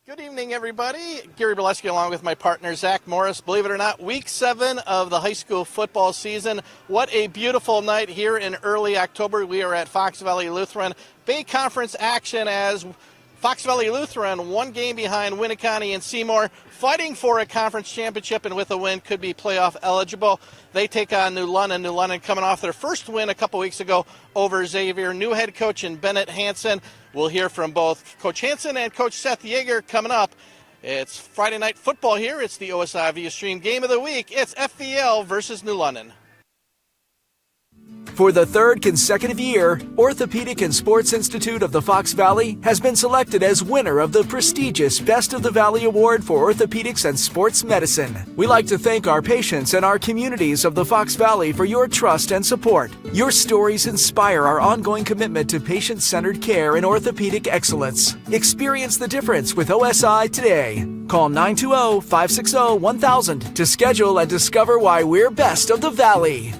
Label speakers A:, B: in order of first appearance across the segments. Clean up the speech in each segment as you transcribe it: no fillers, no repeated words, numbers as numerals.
A: Good evening, everybody. Gary Bileski along with my partner, Zach Morris. Believe it or not, week 7 of the high school football season. What a beautiful night here in early October. We are at Fox Valley Lutheran. Bay Conference action as Fox Valley Lutheran, one game behind Winneconne and Seymour, fighting for a conference championship, and with a win could be playoff eligible. They take on New London. New London coming off their first win a couple weeks ago over Xavier. New head coach in Bennett Hansen. We'll hear from both Coach Hansen and Coach Seth Yeager coming up. It's Friday night football here. It's the OSI View Stream Game of the Week. It's FVL versus New London.
B: For the third consecutive year, Orthopedic and Sports Institute of the Fox Valley has been selected as winner of the prestigious Best of the Valley Award for Orthopedics and Sports Medicine. We like to thank our patients and our communities of the Fox Valley for your trust and support. Your stories inspire our ongoing commitment to patient-centered care and orthopedic excellence. Experience the difference with OSI today. Call 920-560-1000 to schedule and discover why we're best of the Valley.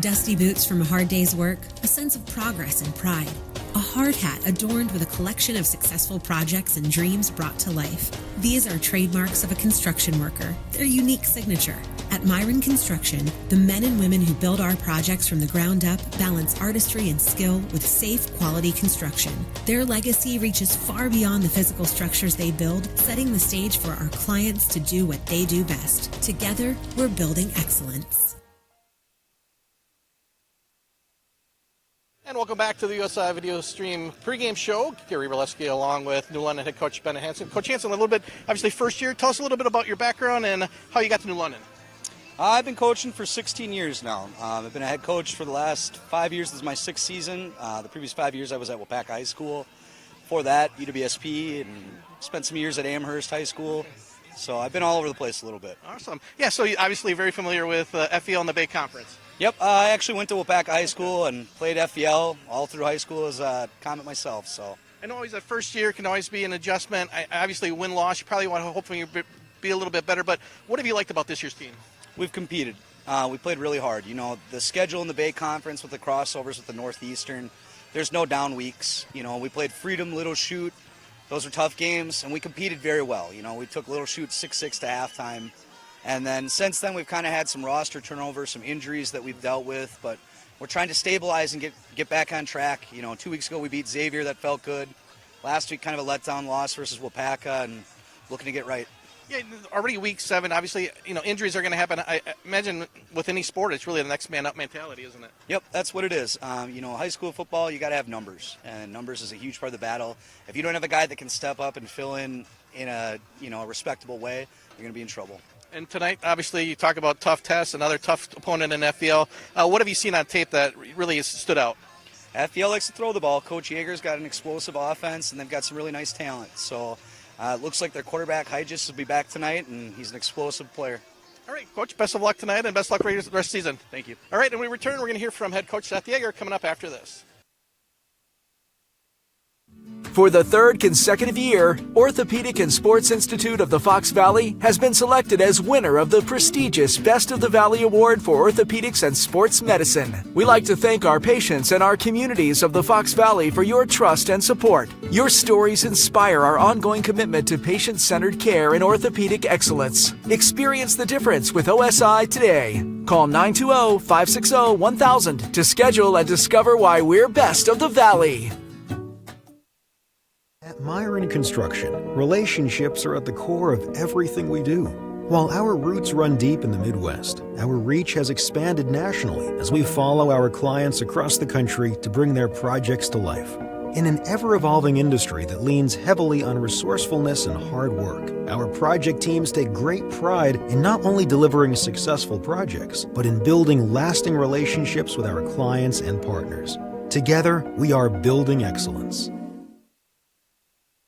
C: Dusty boots from a hard day's work, a sense of progress and pride. A hard hat adorned with a collection of successful projects and dreams brought to life. These are trademarks of a construction worker, their unique signature. At Myron Construction, the men and women who build our projects from the ground up balance artistry and skill with safe, quality construction. Their legacy reaches far beyond the physical structures they build, setting the stage for our clients to do what they do best. Together, we're building excellence.
A: And welcome back to the USI Video Stream pregame show. Gary Bileski along with New London head coach Bennett Hansen. Coach Hansen, a little bit, obviously first year. Tell us a little bit about your background and how you got to New London.
D: I've been coaching for 16 years now. I've been a head coach for the last 5 years. This is my 6th season. The previous 5 years I was at Wapaka High School. Before that, UWSP, and spent some years at Amherst High School. So I've been all over the place a little bit.
A: Awesome. Yeah, so you're obviously very familiar with FVL and the Bay Conference.
D: Yep, I actually went to Wapaka High School and played FVL all through high school as a Comet myself. So
A: I know always that first year can always be an adjustment. Obviously, win-loss, you probably want to hopefully be a little bit better. But what have you liked about this year's team?
D: We've competed. We played really hard. You know, the schedule in the Bay Conference with the crossovers with the Northeastern, there's no down weeks. You know, we played Freedom, Little Chute. Those were tough games, and we competed very well. You know, we took Little Chute 6-6 to halftime. And then since then, we've kind of had some roster turnover, some injuries that we've dealt with, but we're trying to stabilize and get back on track. You know, 2 weeks ago we beat Xavier. That felt good. Last week, kind of a letdown loss versus Wapaka, and looking to get right.
A: Yeah, already week 7. Obviously, you know, injuries are going to happen. I imagine with any sport, it's really the next man up mentality, isn't it?
D: Yep, that's what it is. You know, high school football, you got to have numbers, and numbers is a huge part of the battle. If you don't have a guy that can step up and fill in a respectable way, you're going to be in trouble.
A: And tonight, obviously, you talk about tough tests, another tough opponent in FVL. What have you seen on tape that really has stood out?
D: FVL likes to throw the ball. Coach Yeager's got an explosive offense, and they've got some really nice talent. So it looks like their quarterback, Hygis, will be back tonight, and he's an explosive player. All right, Coach, best of luck tonight, and best of luck for the rest of the season.
A: Thank you. All right, and we return. We're going to hear from head coach Seth Yeager coming up after this.
B: For the third consecutive year, Orthopedic and Sports Institute of the Fox Valley has been selected as winner of the prestigious Best of the Valley Award for Orthopedics and Sports Medicine. We like to thank our patients and our communities of the Fox Valley for your trust and support. Your stories inspire our ongoing commitment to patient-centered care and orthopedic excellence. Experience the difference with OSI today. Call 920-560-1000 to schedule and discover why we're best of the Valley.
E: At Myron Construction, relationships are at the core of everything we do. While our roots run deep in the Midwest, our reach has expanded nationally as we follow our clients across the country to bring their projects to life. In an ever-evolving industry that leans heavily on resourcefulness and hard work, our project teams take great pride in not only delivering successful projects, but in building lasting relationships with our clients and partners. Together, we are building excellence.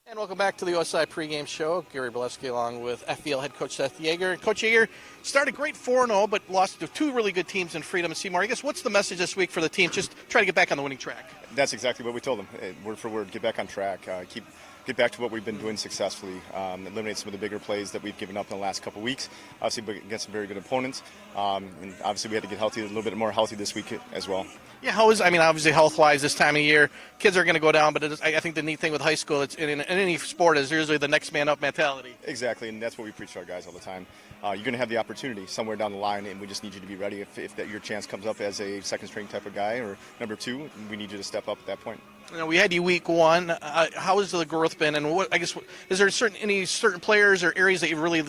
A: And welcome back to the OSI pregame show. Gary Bileski along with FVL head coach Seth Yeager. Coach Yeager started great 4-0, but lost to 2 really good teams in Freedom and Seymour. I guess what's the message this week for the team? Just try to get back on the winning track.
F: That's exactly what we told them. Word for word, get back on track. Keep get back to what we've been doing successfully, eliminate some of the bigger plays that we've given up in the last couple weeks, obviously against some very good opponents, and obviously we had to get healthy, a little bit more healthy this week as well.
A: Yeah, obviously health-wise this time of year, kids are going to go down, but I think the neat thing with high school, it's in any sport, is usually the next man up mentality.
F: Exactly, and that's what we preach to our guys all the time. You're going to have the opportunity somewhere down the line, and we just need you to be ready. If your chance comes up as a second-string type of guy or number 2, we need you to step up at that point.
A: We had you week 1. How has the growth been, and what, I guess, is there any certain players or areas that you've really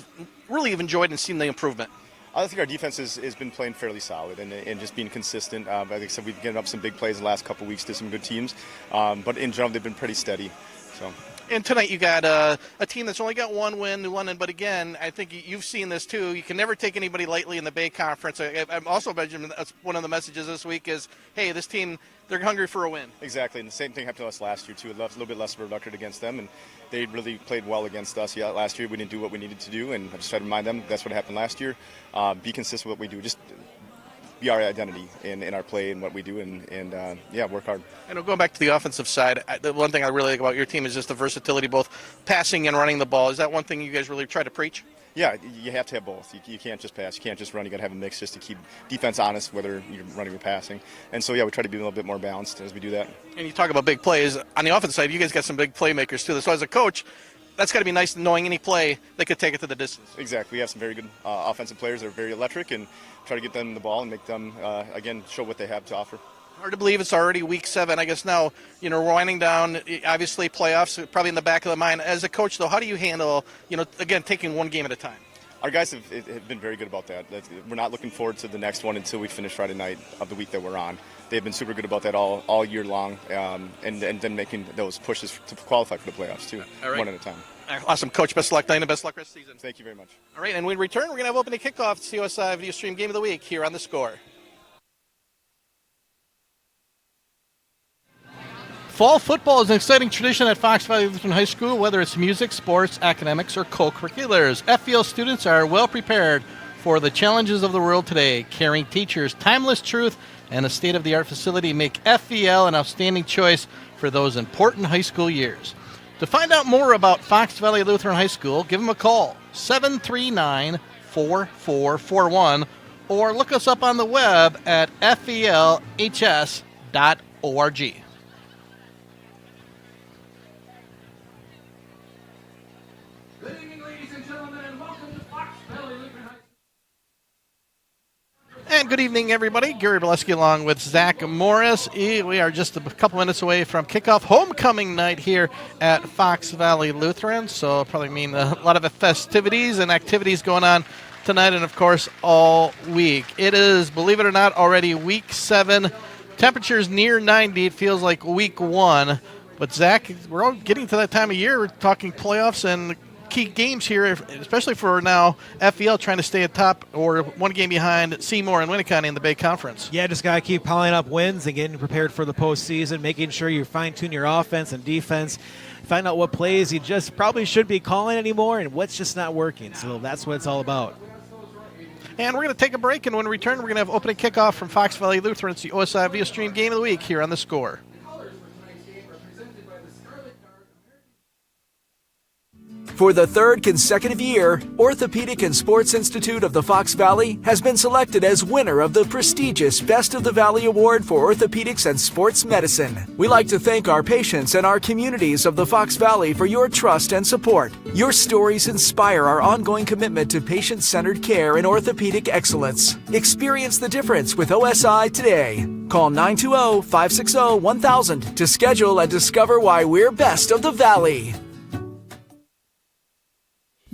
A: have enjoyed and seen the improvement?
F: I think our defense has been playing fairly solid and just being consistent. Like I said, we've given up some big plays the last couple of weeks to some good teams, but in general they've been pretty steady. So. And
A: tonight you got a team that's only got one win, but again, I think you've seen this too. You can never take anybody lightly in the Bay Conference. I'm also, Benjamin, that's one of the messages this week is, hey, this team, they're hungry for a win.
F: Exactly, and the same thing happened to us last year too. A little bit less of a record against them, and they really played well against us. Yeah, last year we didn't do what we needed to do, and I just try to remind them that's what happened last year. Be consistent with what we do. Just be our identity in our play and what we do, and work hard. And
A: going back to the offensive side, the one thing I really like about your team is just the versatility, both passing and running the ball. Is that one thing you guys really try to preach?
F: Yeah, you have to have both. You can't just pass. You can't just run. You got to have a mix just to keep defense honest, whether you're running or passing. And so, we try to be a little bit more balanced as we do that.
A: And you talk about big plays. On the offensive side, you guys got some big playmakers, too. So as a coach, that's got to be nice knowing any play that could take it to the distance.
F: Exactly. We have some very good offensive players that are very electric, and try to get them the ball and make them, again, show what they have to offer.
A: Hard to believe it's already week 7. I guess now, we're winding down, obviously playoffs, probably in the back of the mind. As a coach, though, how do you handle, again, taking one game at a time?
F: Our guys have been very good about that. We're not looking forward to the next one until we finish Friday night of the week that we're on. They've been super good about that all year long, and then making those pushes to qualify for the playoffs, too, one at a time.
A: Awesome. Coach, best of luck tonight and best of luck rest of the season.
F: Thank you very much.
A: All right, and when we return, we're going to have opening kickoff to COSI Video Stream Game of the Week here on The Score. Fall football is an exciting tradition at Fox Valley Lutheran High School, whether it's music, sports, academics, or co-curriculars. FVL students are well prepared for the challenges of the world today. Caring teachers, timeless truth, and a state-of-the-art facility make FVL an outstanding choice for those important high school years. To find out more about Fox Valley Lutheran High School, give them a call, 739-4441, or look us up on the web at felhs.org.
G: Good evening, ladies and gentlemen, and welcome to Fox Valley Lutheran High School.
A: And good evening, everybody. Gary Bileski along with Zach Morris. We are just a couple minutes away from kickoff homecoming night here at Fox Valley Lutheran. So it'll probably mean a lot of festivities and activities going on tonight and, of course, all week. It is, believe it or not, already week 7. Temperatures near 90. It feels like week 1. But, Zach, we're all getting to that time of year. We're talking playoffs and key games here, especially for now FVL trying to stay atop or one game behind Seymour and Winnicott in the Bay Conference.
H: Yeah, just got to keep piling up wins and getting prepared for the postseason, making sure you fine-tune your offense and defense, find out what plays you just probably should be calling anymore and what's just not working. So that's what it's all about.
A: And we're going to take a break, and when we return, we're going to have opening kickoff from Fox Valley Lutheran. It's the OSI Via Stream Game of the Week here on The Score.
B: For the 3rd consecutive year, Orthopedic and Sports Institute of the Fox Valley has been selected as winner of the prestigious Best of the Valley Award for Orthopedics and Sports Medicine. We like to thank our patients and our communities of the Fox Valley for your trust and support. Your stories inspire our ongoing commitment to patient-centered care and orthopedic excellence. Experience the difference with OSI today. Call 920-560-1000 to schedule and discover why we're best of the Valley.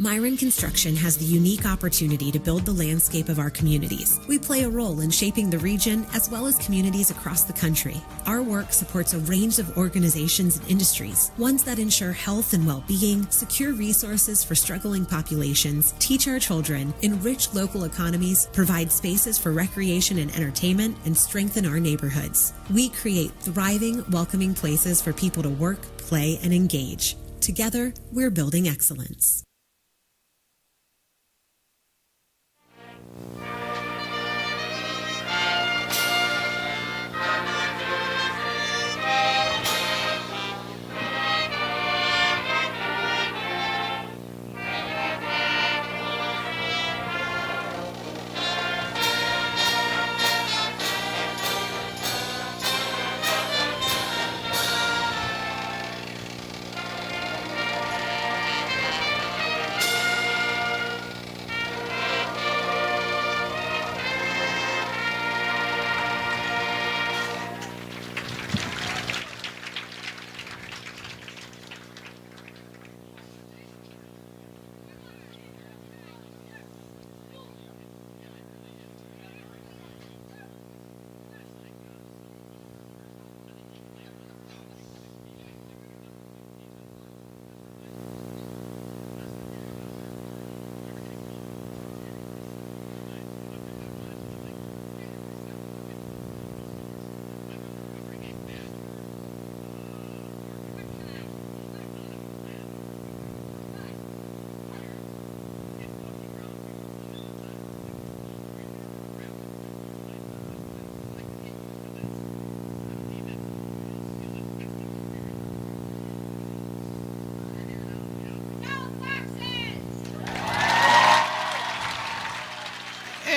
C: Myron Construction has the unique opportunity to build the landscape of our communities. We play a role in shaping the region as well as communities across the country. Our work supports a range of organizations and industries, ones that ensure health and well-being, secure resources for struggling populations, teach our children, enrich local economies, provide spaces for recreation and entertainment, and strengthen our neighborhoods. We create thriving, welcoming places for people to work, play, and engage. Together, we're building excellence.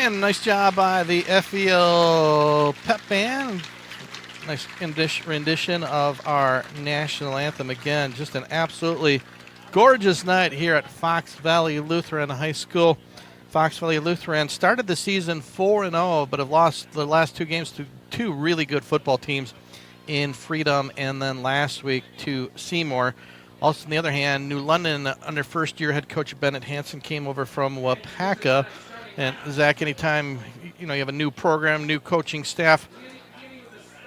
A: And nice job by the FEL pep band. Nice rendition of our national anthem. Again, just an absolutely gorgeous night here at Fox Valley Lutheran High School. Fox Valley Lutheran started the season 4-0, but have lost the last two games to two really good football teams in Freedom and then last week to Seymour. Also, on the other hand, New London, under first-year head coach Bennett Hansen, came over from Wapaka. And, Zach, anytime you have a new program, new coaching staff,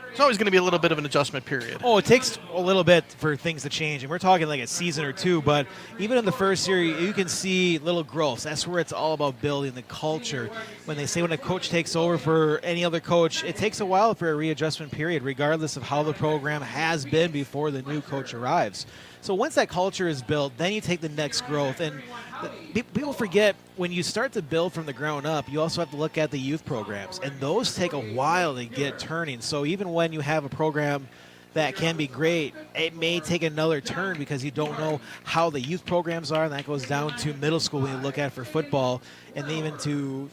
A: it's always going to be a little bit of an adjustment period.
H: Oh, it takes a little bit for things to change, and we're talking like a season or two, but even in the first year, you can see little growths. That's where it's all about building the culture. When they say when a coach takes over for any other coach, it takes a while for a readjustment period, regardless of how the program has been before the new coach arrives. So once that culture is built, then you take the next growth. And people forget, when you start to build from the ground up, you also have to look at the youth programs. And those take a while to get turning. So even when you have a program that can be great, it may take another turn because you don't know how the youth programs are. And that goes down to middle school when you look at for football, and then even to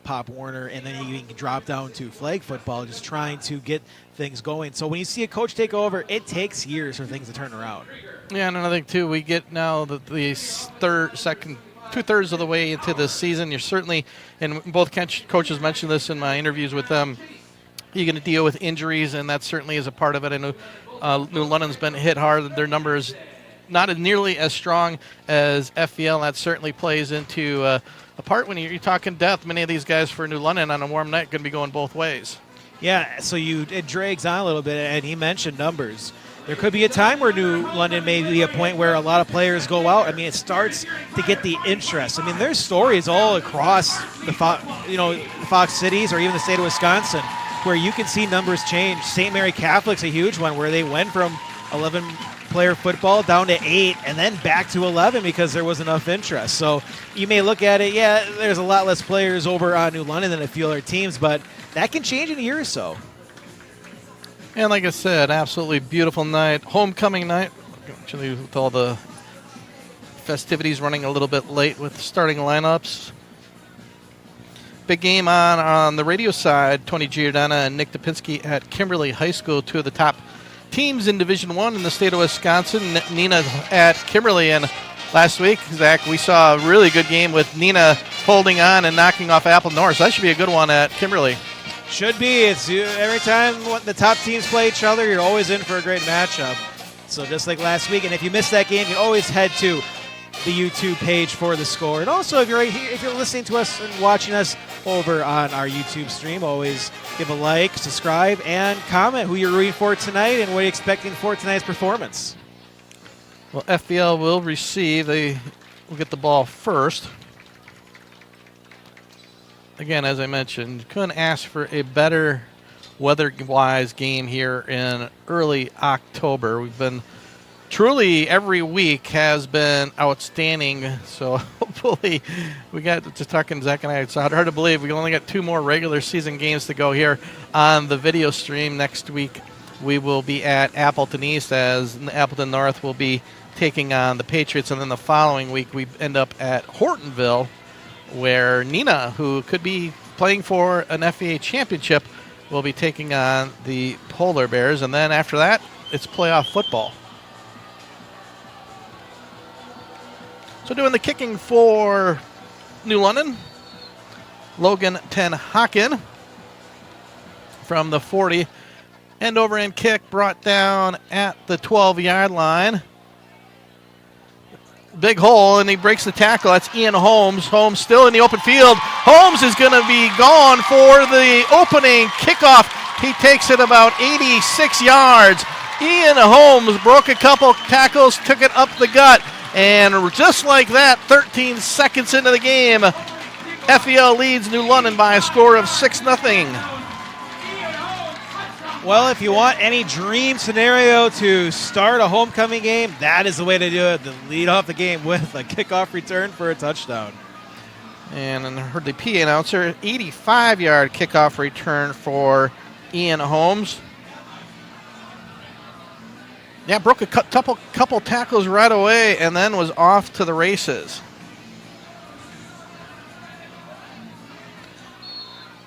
H: Pop Warner, and then you can drop down to flag football, just trying to get things going. So when you see a coach take over, it takes years for things to turn around.
A: Yeah, and another thing too, we get now the two-thirds of the way into the season. You're certainly, and both coaches mentioned this in my interviews with them, you're going to deal with injuries, and that certainly is a part of it. I know New London's been hit hard. Their numbers not nearly as strong as FEL. That certainly plays into a part when you're talking depth. Many of these guys for New London on a warm night going to be going both ways. Yeah,
H: so it drags on a little bit, and he mentioned numbers. There could be a time where New London may be a point where a lot of players go out. I mean, it starts to get the interest. I mean, there's stories all across the Fox cities or even the state of Wisconsin where you can see numbers change. St. Mary Catholic's a huge one, where they went from 11-player football down to 8 and then back to 11 because there was enough interest. So you may look at it, there's a lot less players over on New London than a few other teams, but that can change in a year or so.
A: And like I said, absolutely beautiful night. Homecoming night, actually with all the festivities running a little bit late with starting lineups. Big game on the radio side. Tony Giordana and Nick Dupinski at Kimberly High School, two of the top teams in Division I in the state of Wisconsin. Nina at Kimberly, and last week, Zach, we saw a really good game with Nina holding on and knocking off Apple North. So that should be a good one at Kimberly.
H: Should be. It's every time the top teams play each other, you're always in for a great matchup. So just like last week, and if you missed that game, you always head to the YouTube page for the score. And also, if you're listening to us and watching us over on our YouTube stream, always give a like, subscribe, and comment who you're rooting for tonight and what you're expecting for tonight's performance.
A: Well, FBL will receive. They will get the ball first. Again, as I mentioned, couldn't ask for a better weather-wise game here in early October. We've been truly, every week has been outstanding. So hopefully we got, just talking Zach and I, it's hard to believe we only got 2 more regular season games to go here on the video stream. Next week we will be at Appleton East, as Appleton North will be taking on the Patriots. And then the following week we end up at Hortonville, where Nina, who could be playing for an FEA championship, will be taking on the Polar Bears. And then after that, it's playoff football. So doing the kicking for New London, Logan Ten Hocken from the 40. End over end kick brought down at the 12-yard line. Big hole, and he breaks the tackle. That's Ian Holmes. Holmes still in the open field. Holmes is going to be gone for the opening kickoff. He takes it about 86 yards. Ian Holmes broke a couple tackles, took it up the gut, and just like that, 13 seconds into the game, FEL leads New London by a score of 6-0.
H: Well, if you want any dream scenario to start a homecoming game, that is the way to do it. To lead off the game with a kickoff return for a touchdown.
A: And I heard the PA announcer, 85-yard kickoff return for Ian Holmes. Yeah, broke a couple tackles right away and then was off to the races.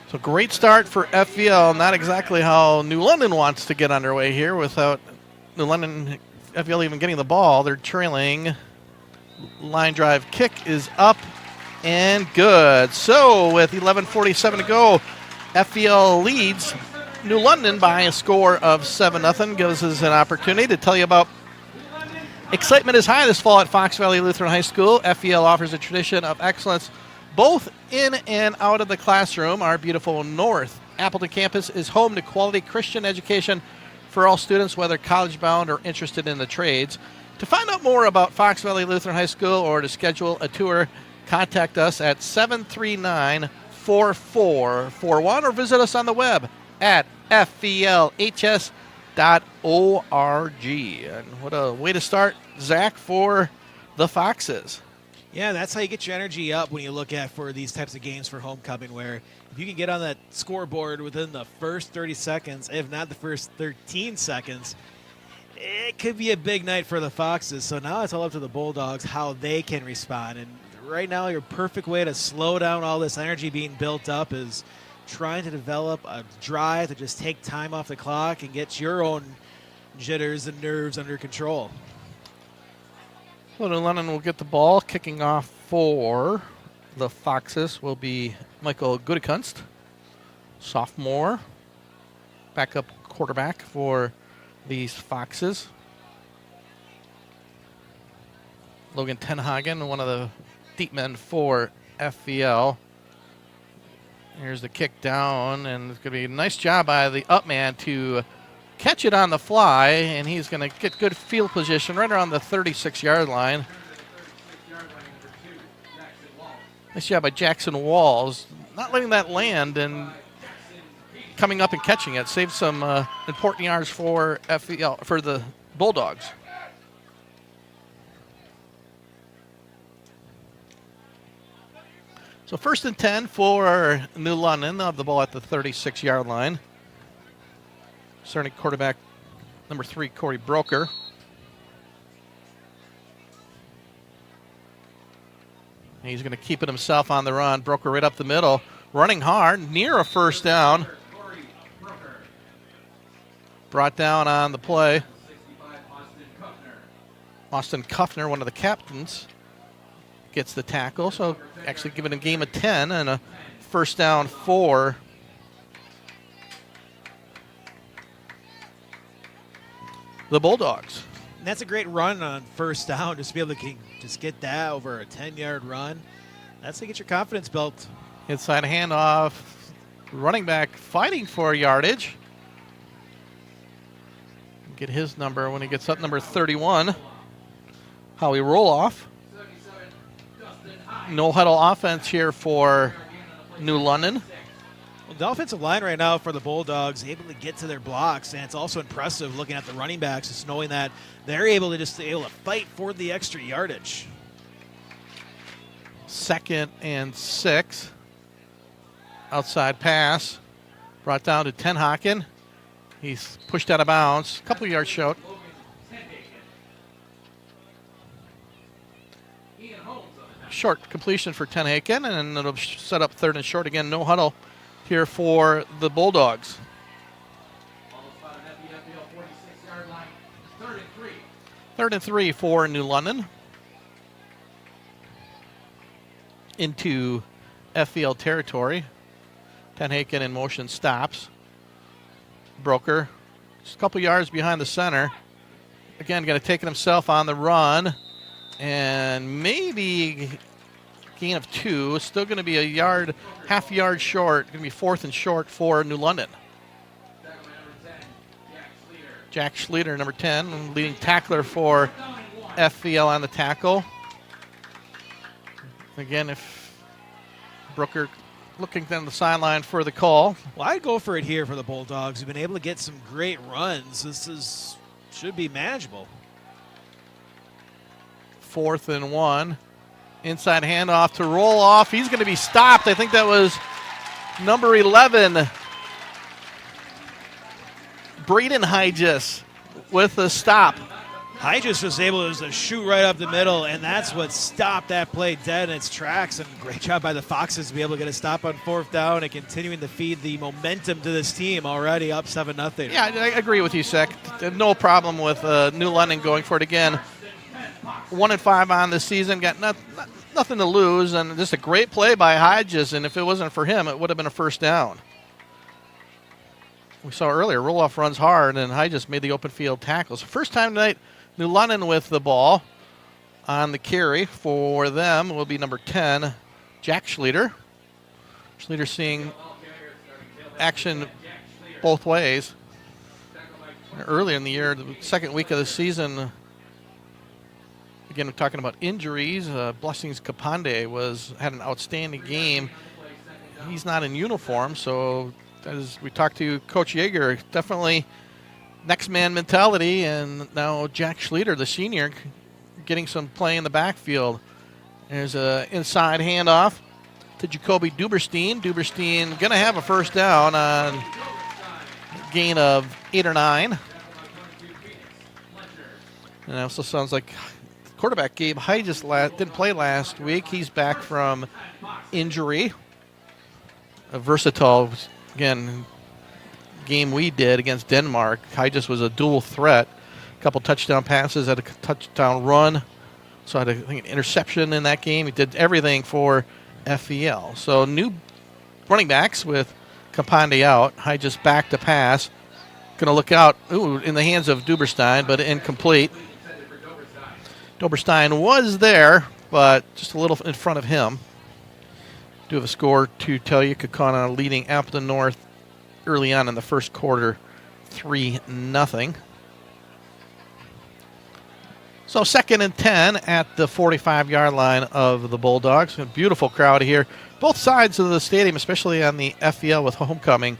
A: So great start for FVL. Not exactly how New London wants to get underway here without New London, FVL even getting the ball. They're trailing. Line drive kick is up and good. So with 11:47 to go, FVL leads New London by a score of 7-0. Gives us an opportunity to tell you about excitement is high this fall at Fox Valley Lutheran High School. FVL offers a tradition of excellence both in and out of the classroom. Our beautiful North Appleton campus is home to quality Christian education for all students, whether college-bound or interested in the trades. To find out more about Fox Valley Lutheran High School or to schedule a tour, contact us at 739-4441 or visit us on the web at fvlhs.org. And what a way to start, Zach, for the Foxes.
H: Yeah, that's how you get your energy up when you look at for these types of games for homecoming, where if you can get on that scoreboard within the first 30 seconds, if not the first 13 seconds, it could be a big night for the Foxes. So now it's all up to the Bulldogs how they can respond. And right now, your perfect way to slow down all this energy being built up is trying to develop a drive to just take time off the clock and get your own jitters and nerves under control.
A: Well, New London will get the ball. Kicking off for the Foxes will be Michael Gudekunst, sophomore, backup quarterback for these Foxes. Logan Tenhagen, one of the deep men for FVL. Here's the kick down, and it's going to be a nice job by the up man to catch it on the fly, and he's going to get good field position right around the 36-yard line. Nice job by Jackson Walls, not letting that land and coming up and catching it. Saved some important yards for FVL, for the Bulldogs. So 1st and 10 for New London. They'll have the ball at the 36-yard line. Starting quarterback number 3, Corey Broker. And he's going to keep it himself on the run. Broker right up the middle, running hard, near a first down. Brought down on the play. Austin Kuffner, one of the captains, gets the tackle. So actually giving a game of 10 and a first down for the Bulldogs.
H: And that's a great run on first down, just to be able to just get that over a 10-yard run. That's to get your confidence built.
A: Inside handoff, running back fighting for yardage. Get his number when he gets up, number 31. Howie Roloff. No huddle offense here for New London.
H: Well, the offensive line right now for the Bulldogs able to get to their blocks, and it's also impressive looking at the running backs, just knowing that they're able to fight for the extra yardage.
A: 2nd and 6. Outside pass. Brought down to Tenhaken. He's pushed out of bounds. A couple of yards short. Short completion for Tenhaken, and it'll set up 3rd and short again. No huddle here for the Bulldogs. 3rd and 3 for New London. Into FVL territory. Tenhaken in motion stops. Broker, just a couple yards behind the center. Again, going to take it himself on the run. And maybe gain of 2. Still going to be a yard, half yard short. Going to be 4th and short for New London. Jack Schleter, number 10, leading tackler for FVL on the tackle. Again, if Brooker looking down the sideline for the call.
H: Well, I'd go for it here for the Bulldogs. We've been able to get some great runs. Should be manageable.
A: 4th and 1. Inside handoff to roll off. He's going to be stopped. I think that was number 11. Braden Hygis with the stop.
H: Hydras was able to shoot right up the middle, and that's what stopped that play dead in its tracks. And great job by the Foxes to be able to get a stop on 4th down and continuing to feed the momentum to this team already up 7-0.
A: Yeah, I agree with you, Sek. No problem with New London going for it again. 1-5 on the season, got nothing to lose, and just a great play by Hodges. And if it wasn't for him, it would have been a first down. We saw earlier, Roloff runs hard, and Hodges made the open field tackles. First time tonight, New London with the ball on the carry for them will be number 10, Jack Schlueter. Schlueter seeing action both ways. Earlier in the year, the second week of the season, again, we're talking about injuries. Blessings Kapande had an outstanding game. He's not in uniform, so as we talked to Coach Yeager, definitely next man mentality, and now Jack Schlueter, the senior, getting some play in the backfield. There's an inside handoff to Jacoby Duberstein. Duberstein going to have a first down on gain of 8 or 9. And it also sounds like quarterback Gabe Hodges didn't play last week. He's back from injury. A versatile, again, game we did against Denmark. Hodges was a dual threat. A couple touchdown passes, had a touchdown run. So had an interception in that game. He did everything for FEL. So new running backs with Kapande out. Hodges back to pass. Going to look out, in the hands of Duberstein, but incomplete. Duberstein was there, but just a little in front of him. Do have a score to tell you. Kaukauna leading Appleton North early on in the first quarter, 3-0. So 2nd and 10 at the 45-yard line of the Bulldogs. A beautiful crowd here. Both sides of the stadium, especially on the FEL with homecoming,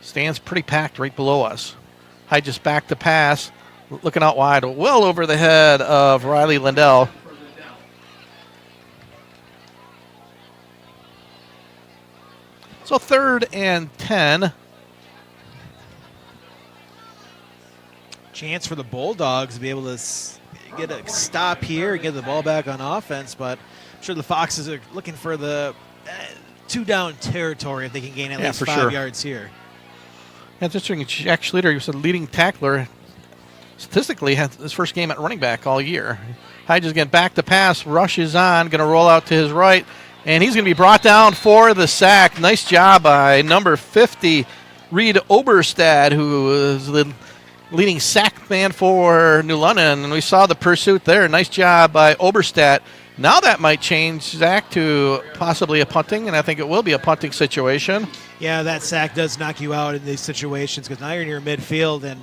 A: stands pretty packed right below us. Hodges back to pass, looking out wide, well over the head of Riley Lindell. So 3rd and 10.
H: Chance for the Bulldogs to be able to get a stop here and get the ball back on offense, but I'm sure the Foxes are looking for the 2-down territory if they can gain at least 5 yards here.
A: That's interesting. Jack Schlueter, he was a leading tackler. Statistically, had his first game at running back all year. Hodges again back to pass, rushes on, going to roll out to his right, and he's going to be brought down for the sack. Nice job by number 50, Reed Oberstad, who is the leading sack man for New London, and we saw the pursuit there. Nice job by Oberstad. Now that might change, Zach, to possibly a punting, and I think it will be a punting situation.
H: Yeah, that sack does knock you out in these situations because now you're near midfield, and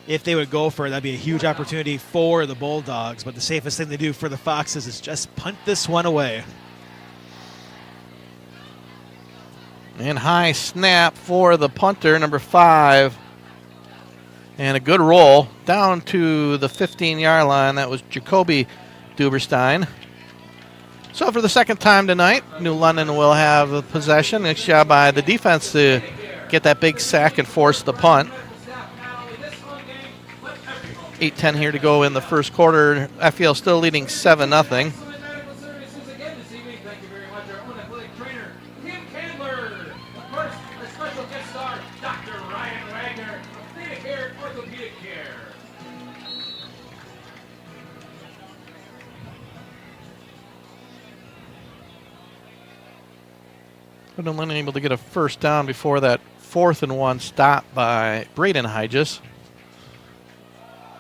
H: if they would go for it, that'd be a huge opportunity for the Bulldogs. But the safest thing to do for the Foxes is just punt this one away.
A: And high snap for the punter, number 5. And a good roll down to the 15-yard line. That was Jacoby Duberstein. So for the second time tonight, New London will have the possession. Nice job by the defense to get that big sack and force the punt. 8:10 here to go in the first quarter. FEL still leading 7-0. But New London able to get a first down before that 4th and 1 stop by Braden Hodges.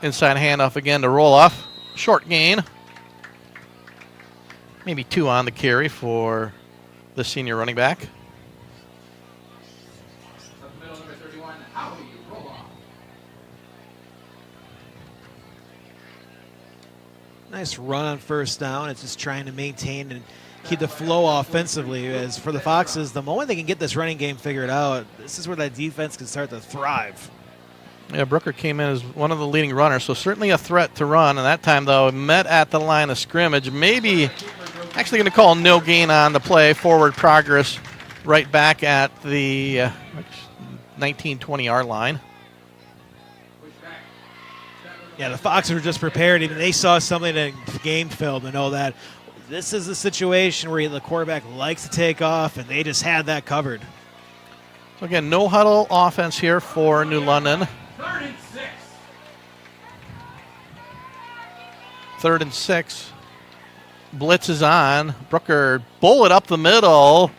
A: Inside handoff again to Roloff. Short gain. Maybe 2 on the carry for the senior running back.
H: Nice run on first down. It's just trying to maintain and keep the flow offensively. As for the Foxes, the moment they can get this running game figured out, this is where that defense can start to thrive.
A: Yeah, Brooker came in as one of the leading runners, so certainly a threat to run. And that time, though, met at the line of scrimmage. Maybe actually going to call no gain on the play. Forward progress right back at the 19-20 yard line.
H: Yeah, the Foxes were just prepared. Even they saw something in game film to know that this is a situation where the quarterback likes to take off, and they just had that covered.
A: So again, no huddle offense here for New London.
G: 3rd and 6.
A: 3rd and 6. Blitz is on. Brooker bullet up the middle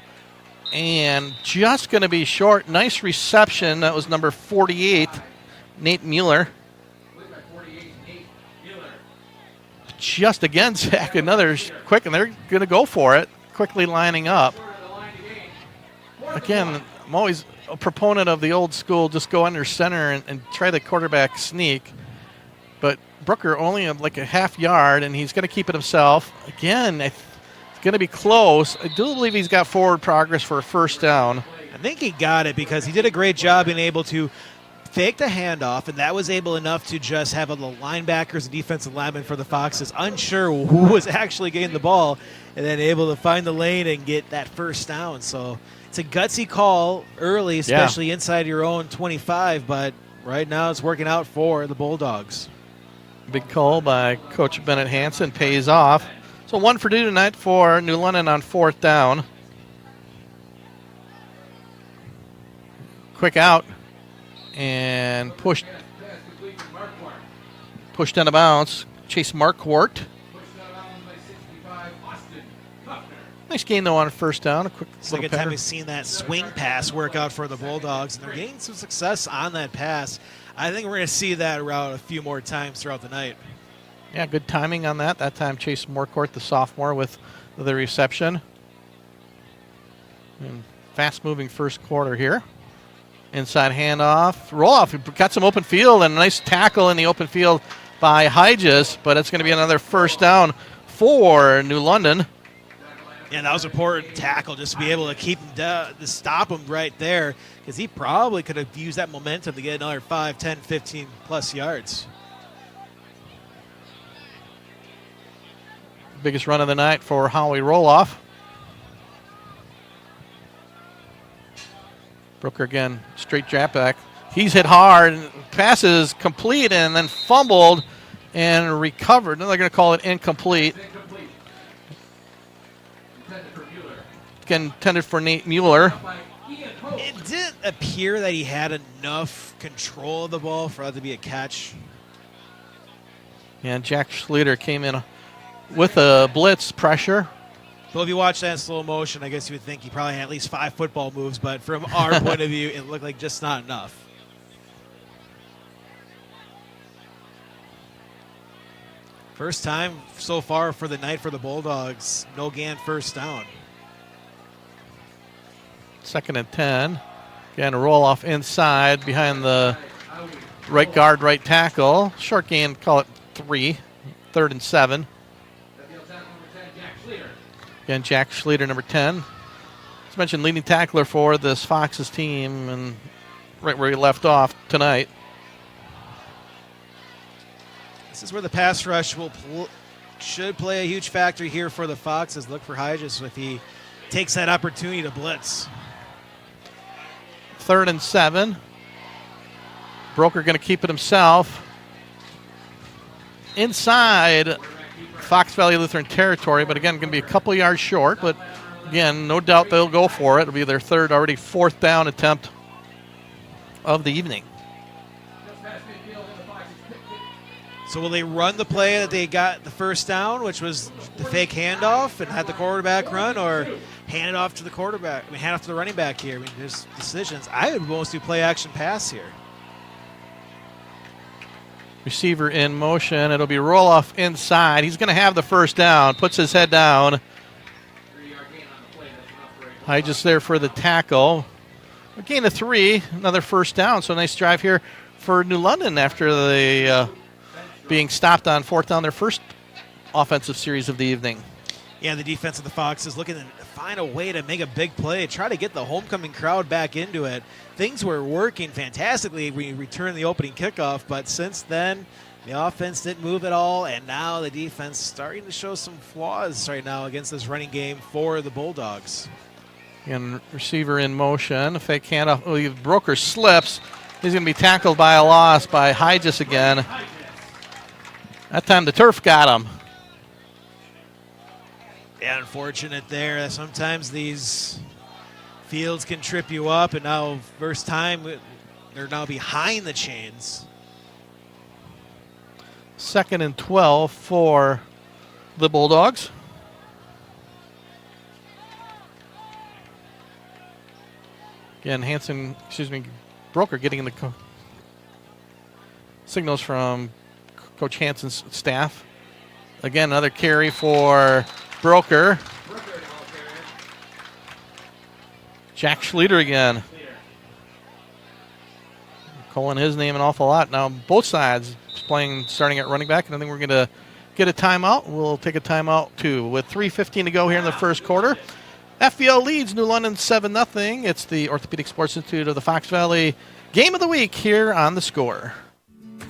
A: and just going to be short. Nice reception. That was number 48, Nate Mueller. Just again, Zach, another quick, and they're going to go for it, quickly lining up. Again, I'm always a proponent of the old school, just go under center and try the quarterback sneak. But Brooker only like a half yard, and he's going to keep it himself. Again, it's going to be close. I do believe he's got forward progress for a first down.
H: I think he got it because he did a great job being able to fake the handoff, and that was able enough to just have the linebackers and defensive linemen for the Foxes unsure who was actually getting the ball, and then able to find the lane and get that first down. So it's a gutsy call early, especially inside your own 25, but right now it's working out for the Bulldogs.
A: Big call by Coach Bennett Hansen pays off. So 1 for 2 tonight for New London on 4th down. Quick out. And pushed out of bounds. Chase Marquardt. Nice gain, though, on a first down. A quick
H: Second time we've seen that swing pass work out for the Bulldogs, and they're getting some success on that pass. I think we're going to see that route a few more times throughout the night.
A: Yeah, good timing on that. That time, Chase Marquardt, the sophomore, with the reception. And fast-moving first quarter here. Inside handoff, roll-off, got some open field, and a nice tackle in the open field by Hyges, but it's going to be another first down for New London.
H: Yeah, that was an important tackle just to be able to keep him down, to stop him right there, because he probably could have used that momentum to get another 5, 10, 15-plus yards.
A: Biggest run of the night for Howie roll-off. Brooker again, straight drop back. He's hit hard, passes complete, and then fumbled and recovered. Now they're going to call it incomplete. Again, intended for Nate Mueller.
H: It didn't appear that he had enough control of the ball for that to be a catch.
A: And Jack Schluter came in with a blitz pressure.
H: So if you watch that in slow motion, I guess you would think he probably had at least 5 football moves, but from our point of view, it looked like just not enough. First time so far for the night for the Bulldogs. No gain first down.
A: 2nd and 10. Again, a roll off inside behind the right guard, right tackle. Short gain, call it 3. 3rd and 7. Again, Jack Schluter, number 10. As mentioned, leading tackler for this Foxes team, and right where he left off tonight.
H: This is where the pass rush should play a huge factor here for the Foxes. Look for Hyges if he takes that opportunity to blitz.
A: 3rd and 7. Broker going to keep it himself. Inside Fox Valley Lutheran territory, but again, going to be a couple yards short. But again, no doubt they'll go for it. It'll be their third, already 4th down attempt of the evening.
H: So will they run the play that they got the first down, which was the fake handoff, and had the quarterback run, or hand it off to the quarterback? I mean, hand off to the running back here. I mean, there's decisions. I would most do play action pass here.
A: Receiver in motion. It'll be roll off inside. He's going to have the first down. Puts his head down. Just there for the tackle. A gain of 3. Another first down. So nice drive here for New London after the being stopped on 4th down. Their first offensive series of the evening.
H: Yeah, the defense of the Foxes looking to find a way to make a big play, try to get the homecoming crowd back into it. Things were working fantastically when we returned the opening kickoff, but since then, the offense didn't move at all, and now the defense starting to show some flaws right now against this running game for the Bulldogs.
A: And receiver in motion, a fake handoff. Oh, Broker slips. He's going to be tackled by a loss by Hyges again. That time the turf got him.
H: Yeah, unfortunate there. Sometimes these fields can trip you up, and now first time they're now behind the chains.
A: 2nd and 12 for the Bulldogs. Again, Broker getting the signals from Coach Hansen's staff. Again, another carry for Broker. Jack Schluter again. Calling his name an awful lot. Now both sides starting at running back, and I think we're going to get a timeout. We'll take a timeout too. With 3:15 to go here in the first quarter. FVL leads New London 7-0. It's the Orthopedic Sports Institute of the Fox Valley Game of the Week here on The Score.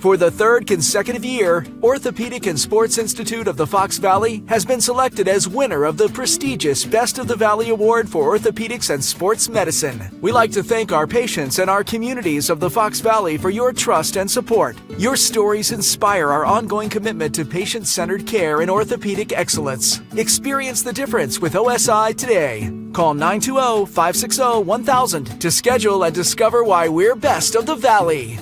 B: For the third consecutive year, Orthopedic and Sports Institute of the Fox Valley has been selected as winner of the prestigious Best of the Valley Award for Orthopedics and Sports Medicine. We like to thank our patients and our communities of the Fox Valley for your trust and support. Your stories inspire our ongoing commitment to patient-centered care and orthopedic excellence. Experience the difference with OSI today. Call 920-560-1000 to schedule and discover why we're best of the Valley.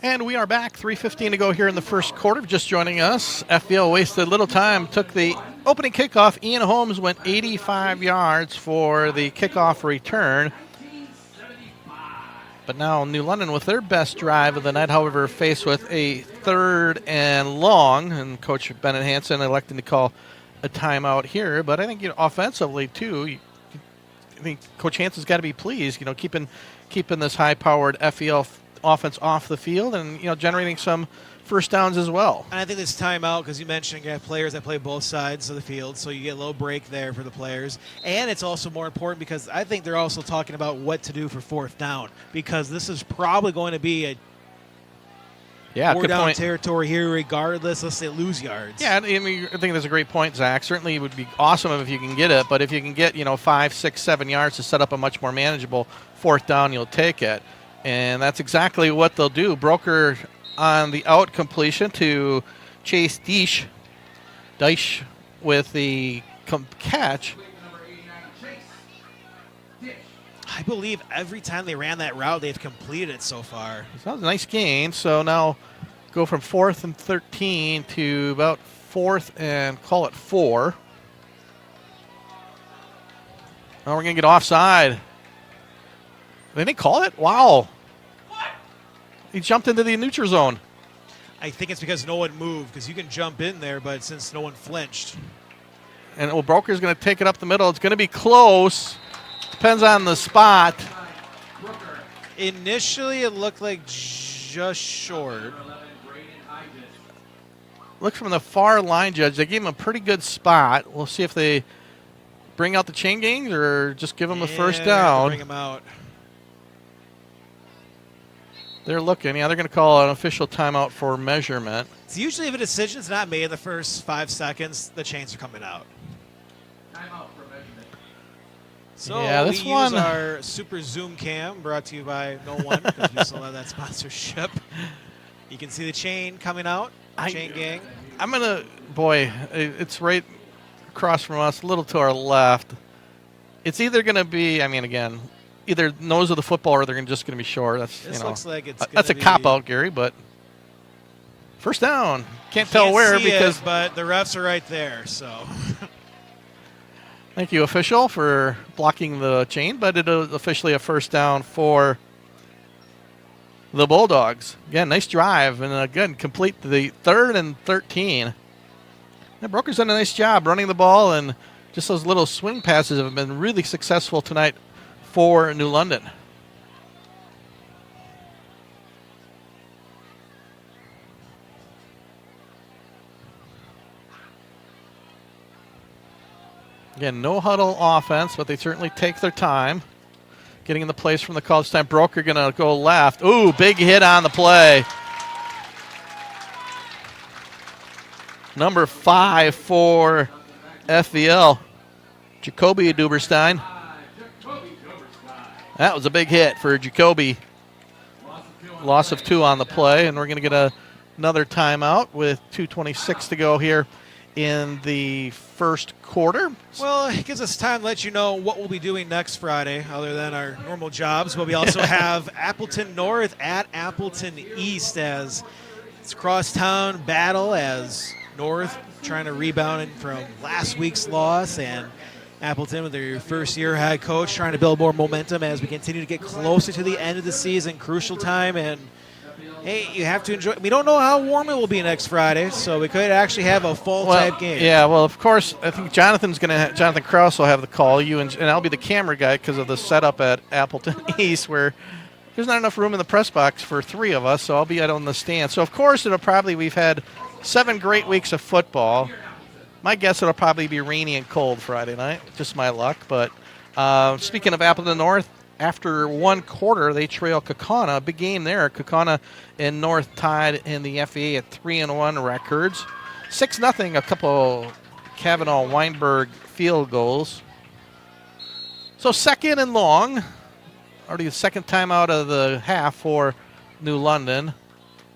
A: And we are back, 3:15 to go here in the first quarter. Just joining us, FVL wasted little time, took the opening kickoff. Ian Holmes went 85 yards for the kickoff return. But now New London with their best drive of the night, however, faced with a 3rd and long, and Coach Bennett Hansen electing to call a timeout here. But I think offensively, too, I think Coach Hansen's got to be pleased, keeping this high-powered FVL offense off the field and generating some first downs as well.
H: And I think this timeout, because you mentioned you have players that play both sides of the field, so you get a little break there for the players. And it's also more important because I think they're also talking about what to do for 4th down, because this is probably going to be a 4th down territory here regardless. Let's say lose yards.
A: Yeah, I think that's a great point, Zach. Certainly it would be awesome if you can get it, but if you can get 5, 6, 7 yards to set up a much more manageable 4th down, you'll take it. And that's exactly what they'll do. Broker on the out completion to Chase Deesh with the catch.
H: I believe every time they ran that route, they've completed it so far.
A: So that was a nice gain. So now go from 4th and 13 to about 4th and call it 4. Now we're going to get offside. They didn't call it? Wow. He jumped into the neutral zone.
H: I think it's because no one moved, because you can jump in there, but since no one flinched.
A: And Broker's going to take it up the middle. It's going to be close. Depends on the spot.
H: Initially, it looked like just short.
A: Look from the far line judge. They gave him a pretty good spot. We'll see if they bring out the chain gangs or just give him a first down.
H: Bring him out.
A: They're looking. Yeah, they're going to call an official timeout for measurement.
H: It's usually if a decision's not made in the first 5 seconds, the chains are coming out.
G: Timeout for measurement.
H: So
A: yeah, this
H: we
A: one
H: use our Super Zoom Cam, brought to you by No One, because we still have that sponsorship. You can see the chain coming out, chain gang.
A: I'm going to, it's right across from us, a little to our left. It's either going to be, again, either nose of the football or they're just going to be short.
H: This looks like it's
A: that's a cop-out, Gary, but first down. Can't tell where because
H: but the refs are right there, so.
A: Thank you, official, for blocking the chain, but it is officially a first down for the Bulldogs. Again, nice drive, and again, complete the 3rd and 13. And Broker's done a nice job running the ball, and just those little swing passes have been really successful tonight for New London. Again, no huddle offense, but they certainly take their time getting in the place from the college time. Broker going to go left. Ooh, big hit on the play. Number 5 for FVL, Jacoby Duberstein. That was a big hit for Jacoby. loss of 2 on the play, and we're going to get another timeout with 2:26 to go here in the first quarter.
H: Well, it gives us time to let you know what we'll be doing next Friday, other than our normal jobs. But we also have Appleton North at Appleton East, as it's crosstown battle, as North trying to rebound from last week's loss, and Appleton with their first-year head coach trying to build more momentum as we continue to get closer to the end of the season. Crucial time, and hey, you have to enjoy. We don't know how warm it will be next Friday, so we could actually have a full-type game.
A: Yeah, well, of course, I think Jonathan Krause will have the call. And I'll be the camera guy because of the setup at Appleton East, where there's not enough room in the press box for 3 of us, so I'll be out on the stand. So, of course, we've had 7 great weeks of football. My guess it'll probably be rainy and cold Friday night. Just my luck. But speaking of Appleton North, after 1 quarter, they trail Kaukauna. A big game there. Kaukauna and North tied in the FAA at 3-1 records. 6-0, a couple Kavanaugh-Weinberg field goals. So 2nd and long. Already the 2nd time out of the half for New London.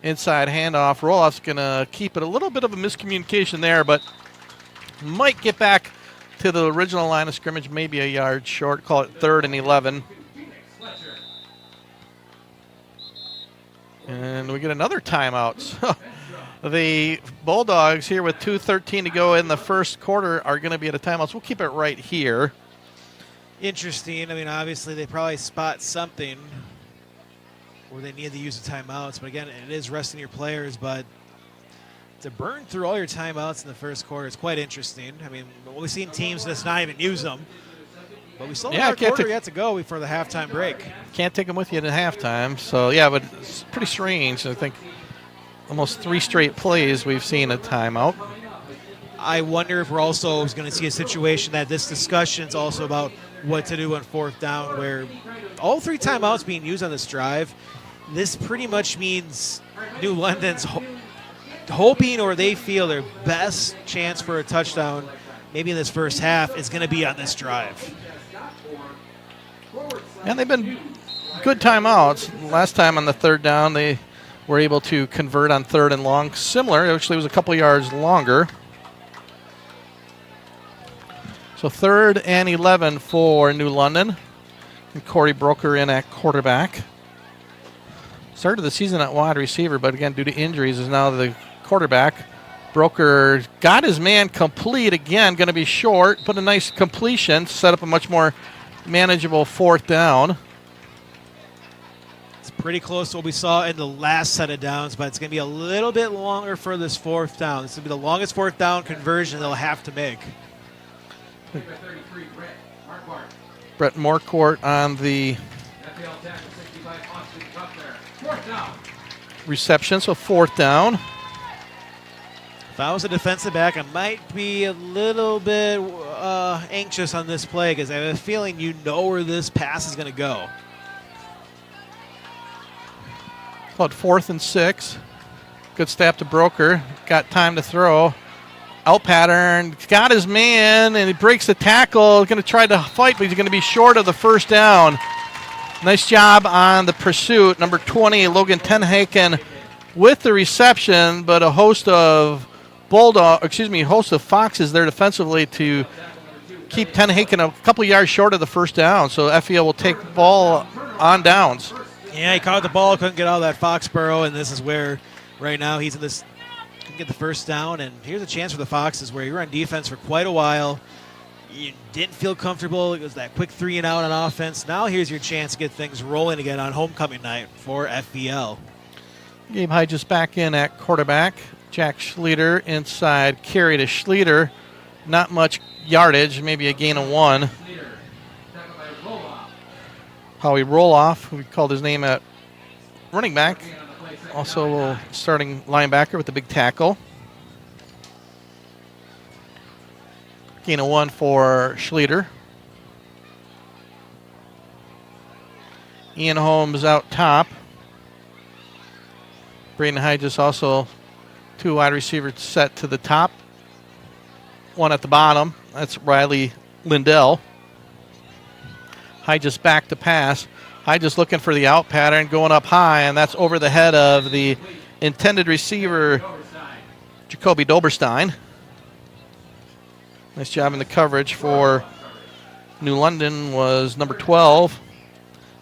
A: Inside handoff. Roloff's going to keep it. A little bit of a miscommunication there, but might get back to the original line of scrimmage, maybe a yard short. Call it 3rd and 11. And we get another timeout. So the Bulldogs here with 2:13 to go in the first quarter are going to be at a timeout. So we'll keep it right here.
H: Interesting. I mean, obviously they probably spot something where they need to use the timeouts. But again, it is resting your players. But to burn through all your timeouts in the first quarter is quite interesting. I mean, we've seen teams just not even use them. But we still have a quarter yet to go before the halftime break.
A: Can't take them with you at halftime. So, yeah, but it's pretty strange. I think almost 3 straight plays we've seen a timeout.
H: I wonder if we're also going to see a situation that this discussion is also about what to do on 4th down, where all 3 timeouts being used on this drive, this pretty much means New London's hoping, or they feel their best chance for a touchdown maybe in this first half is going to be on this drive.
A: And they've been good timeouts. Last time on the 3rd down, they were able to convert on 3rd and long. Similar, actually, it was a couple yards longer. So 3rd and 11 for New London. And Corey Broker in at quarterback. Started the season at wide receiver, but again, due to injuries, is now the quarterback. Broker got his man complete again, going to be short, put a nice completion, set up a much more manageable 4th down.
H: It's pretty close to what we saw in the last set of downs, but it's going to be a little bit longer for this 4th down. This will be the longest 4th down conversion they'll have to make.
A: Brett Morcourt on the reception, so 4th down.
H: If I was a defensive back, I might be a little bit anxious on this play because I have a feeling you know where this pass is going to go.
A: About 4th and 6. Good snap to Broker. Got time to throw. Out pattern. Got his man, and he breaks the tackle. Going to try to fight, but he's going to be short of the 1st down. Nice job on the pursuit. Number 20, Logan Tenhaken with the reception, but a host of Foxes there defensively to keep Tenhaken a couple yards short of the 1st down. So FEL will take the ball on downs.
H: Yeah, he caught the ball, couldn't get out of that Foxborough, and this is where right now he's in this, can get the 1st down, and here's a chance for the Foxes where you were on defense for quite a while. You didn't feel comfortable. It was that quick 3 and out on offense. Now here's your chance to get things rolling again on homecoming night for FEL.
A: Gabe Hyde back in at quarterback. Jack Schleter inside, carry to Schleter. Not much yardage, maybe a gain of 1. Howie Roloff, we called his name at running back. Also starting linebacker with the big tackle. Gain of 1 for Schleter. Ian Holmes out top. Braden Hyde also 2 wide receivers set to the top. 1 at the bottom. That's Riley Lindell. Hyde back to pass. Just looking for the out pattern, going up high, and that's over the head of the intended receiver, Jacoby Doberstein. Nice job in the coverage for New London was number 12,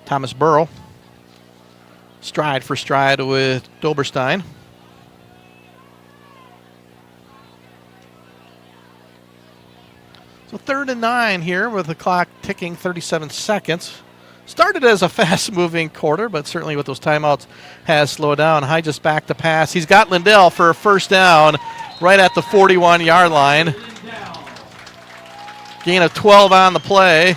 A: Thomas Burrow. Stride for stride with Doberstein. So 3rd and 9 here with the clock ticking 37 seconds. Started as a fast-moving quarter, but certainly with those timeouts has slowed down. High just back to pass. He's got Lindell for a first down right at the 41-yard line. Gain of 12 on the play.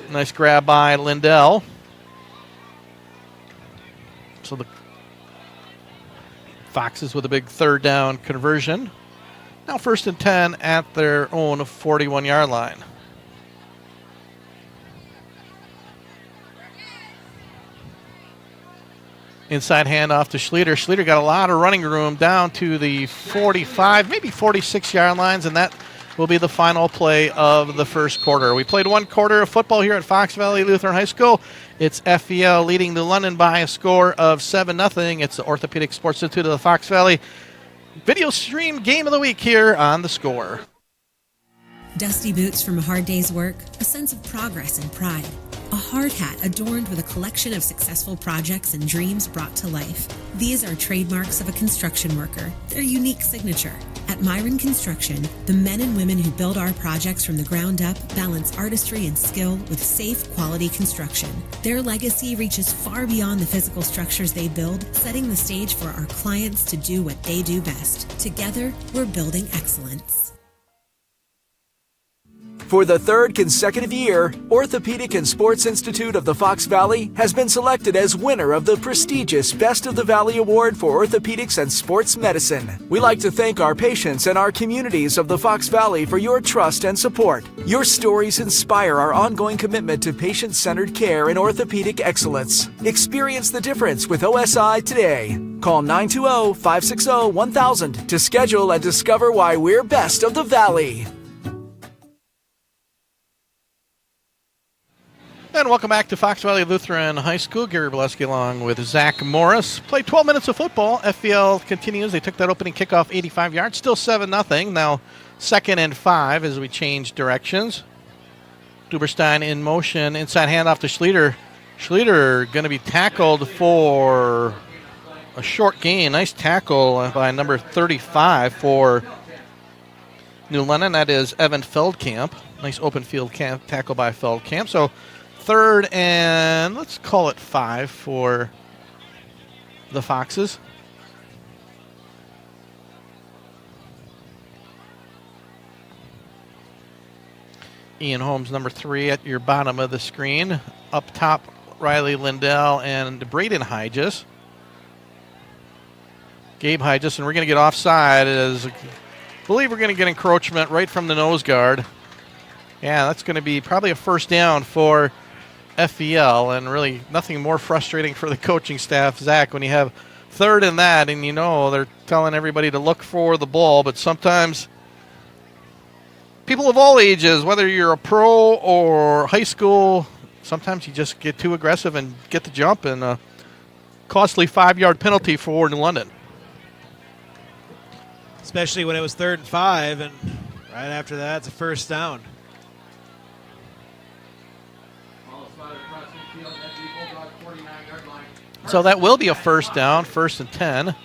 A: Nice grab by Lindell. So the Foxes with a big 3rd down conversion. Now 1st and 10 at their own 41-yard line. Inside handoff to Schlueter. Schlueter got a lot of running room down to the 45, maybe 46-yard lines, and that will be the final play of the first quarter. We played 1 quarter of football here at Fox Valley Lutheran High School. It's FVL leading New London by a score of 7-0. It's the Orthopedic Sports Institute of the Fox Valley video stream game of the week here on The Score.
C: Dusty boots from a hard day's work, a sense of progress and pride. A hard hat adorned with a collection of successful projects and dreams brought to life. These are trademarks of a construction worker, their unique signature. At Myron Construction, the men and women who build our projects from the ground up balance artistry and skill with safe, quality construction. Their legacy reaches far beyond the physical structures they build, setting the stage for our clients to do what they do best. Together, we're building excellence.
B: For the 3rd consecutive year, Orthopedic and Sports Institute of the Fox Valley has been selected as winner of the prestigious Best of the Valley Award for Orthopedics and Sports Medicine. We like to thank our patients and our communities of the Fox Valley for your trust and support. Your stories inspire our ongoing commitment to patient-centered care and orthopedic excellence. Experience the difference with OSI today. Call 920-560-1000 to schedule and discover why we're best of the Valley.
A: And welcome back to Fox Valley Lutheran High School. Gary Bileski along with Zach Morris. Played 12 minutes of football. FVL continues. They took that opening kickoff 85 yards. Still 7-0. Now 2nd and 5 as we change directions. Duberstein in motion. Inside handoff to Schlueter. Schlueter going to be tackled for a short gain. Nice tackle by number 35 for New London. That is Evan Feldkamp. Nice open field tackle by Feldkamp. So 3rd and let's call it 5 for the Foxes. Ian Holmes, number 3 at your bottom of the screen. Up top, Riley Lindell and Braden Hyges. Gabe Hyges, and we're going to get offside as I believe we're going to get encroachment right from the nose guard. Yeah, that's going to be probably a first down for FVL, and really nothing more frustrating for the coaching staff, Zach, when you have 3rd and that, and you know they're telling everybody to look for the ball, but sometimes people of all ages, whether you're a pro or high school, sometimes you just get too aggressive and get the jump, and a costly 5-yard penalty for New London.
H: Especially when it was 3rd and 5, and right after that, it's a first down.
A: So that will be a first down, 1st and 10.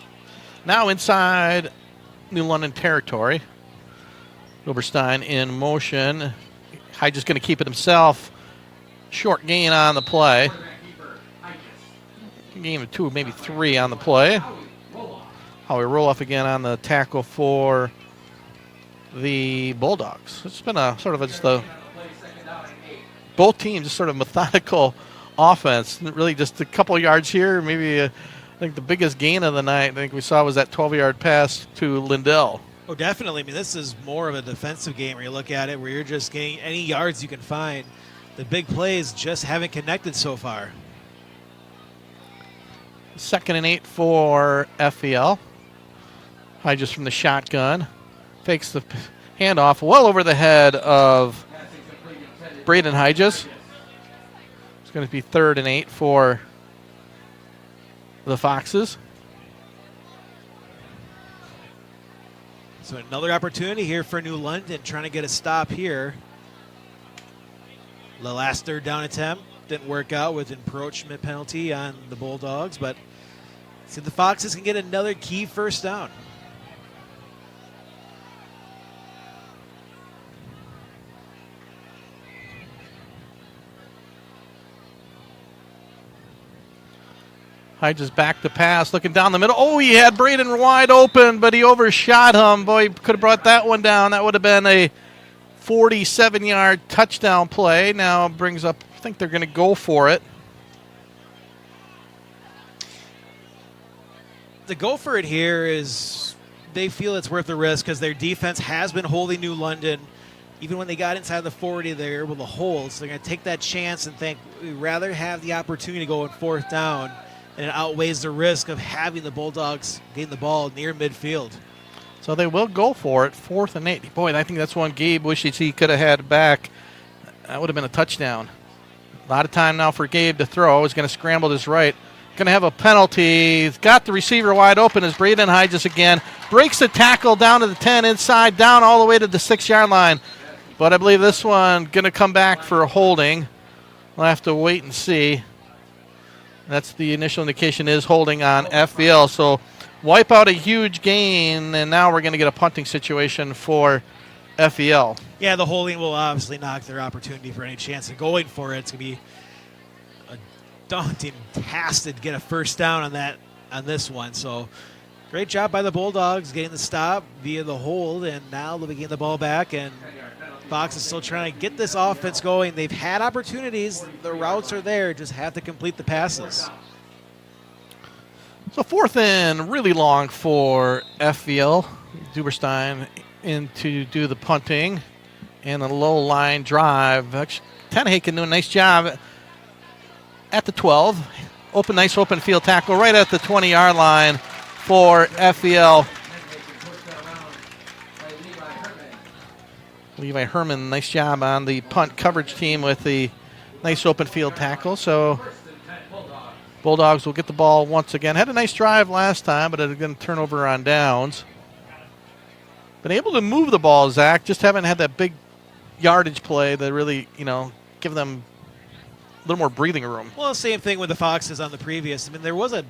A: Now inside New London territory. Doberstein in motion. Hyde going to keep it himself. Short gain on the play. Gain of 2, maybe 3 on the play. Howie Roloff again on the tackle for the Bulldogs. It's been a sort of just both teams just sort of methodical offense. Really just a couple yards here. Maybe I think the biggest gain of the night I think we saw was that 12-yard pass to Lindell.
H: Oh, definitely. I mean, this is more of a defensive game where you look at it, where you're just getting any yards you can find. The big plays just haven't connected so far.
A: 2nd and 8 for FVL. High just from the shotgun. Fakes the Handoff well over the head of Braden Hedges. It's going to be 3rd and 8 for the Foxes.
H: So another opportunity here for New London, trying to get a stop here. The last 3rd down attempt didn't work out with encroachment penalty on the Bulldogs, but see if the Foxes can get another key 1st down.
A: Hedges back to pass, looking down the middle. Oh, he had Braden wide open, but he overshot him. Boy, could have brought that one down. That would have been a 47-yard touchdown play. Now brings up, I think they're going to go for it.
H: The go for it here is they feel it's worth the risk because their defense has been holding New London. Even when they got inside the 40, they were able to hold. So they're going to take that chance and think we'd rather have the opportunity to go on 4th down, and it outweighs the risk of having the Bulldogs getting the ball near midfield.
A: So they will go for it, 4th and 8. Boy, I think that's one Gabe wishes he could have had back. That would have been a touchdown. A lot of time now for Gabe to throw. He's going to scramble to his right. Going to have a penalty. He's got the receiver wide open as Braden Hedges again. Breaks the tackle down to the 10, inside, down all the way to the 6-yard line. But I believe this one going to come back for a holding. We'll have to wait and see. That's the initial indication is holding on FBL. So wipe out a huge gain, and now we're going to get a punting situation for FEL.
H: Yeah, the holding will obviously knock their opportunity for any chance of going for it. It's going to be a daunting task to get a 1st down on this one. So great job by the Bulldogs getting the stop via the hold, and now they'll be getting the ball back, and Fox is still trying to get this offense going. They've had opportunities. The routes are there. Just have to complete the passes.
A: So 4th and really long for FVL. Duberstein in to do the punting and a low line drive. Tennehay can do a nice job at the 12. Nice open field tackle right at the 20-yard line for FVL. Levi Herman, nice job on the punt coverage team with the nice open field tackle. So Bulldogs will get the ball once again. Had a nice drive last time, but it's going to turn over on downs. Been able to move the ball, Zach. Just haven't had that big yardage play that really, give them a little more breathing room.
H: Well, same thing with the Foxes on the previous. I mean, there was a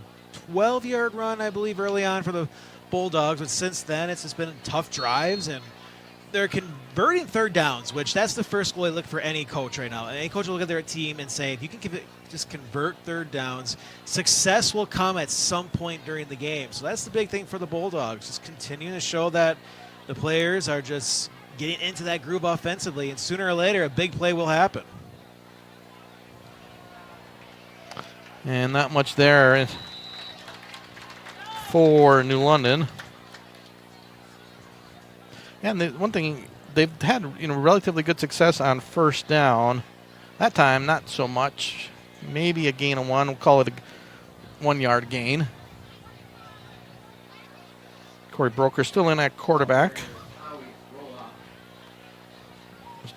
H: 12-yard run, I believe, early on for the Bulldogs, but since then it's just been tough drives, and they're converting 3rd downs, which that's the first goal I look for any coach right now. Any coach will look at their team and say, if you can just convert 3rd downs, success will come at some point during the game. So that's the big thing for the Bulldogs, just continuing to show that the players are just getting into that groove offensively, and sooner or later a big play will happen.
A: And not much there for New London. And one thing, they've had relatively good success on 1st down. That time, not so much. Maybe a gain of 1. We'll call it a 1-yard gain. Corey Broker still in at quarterback.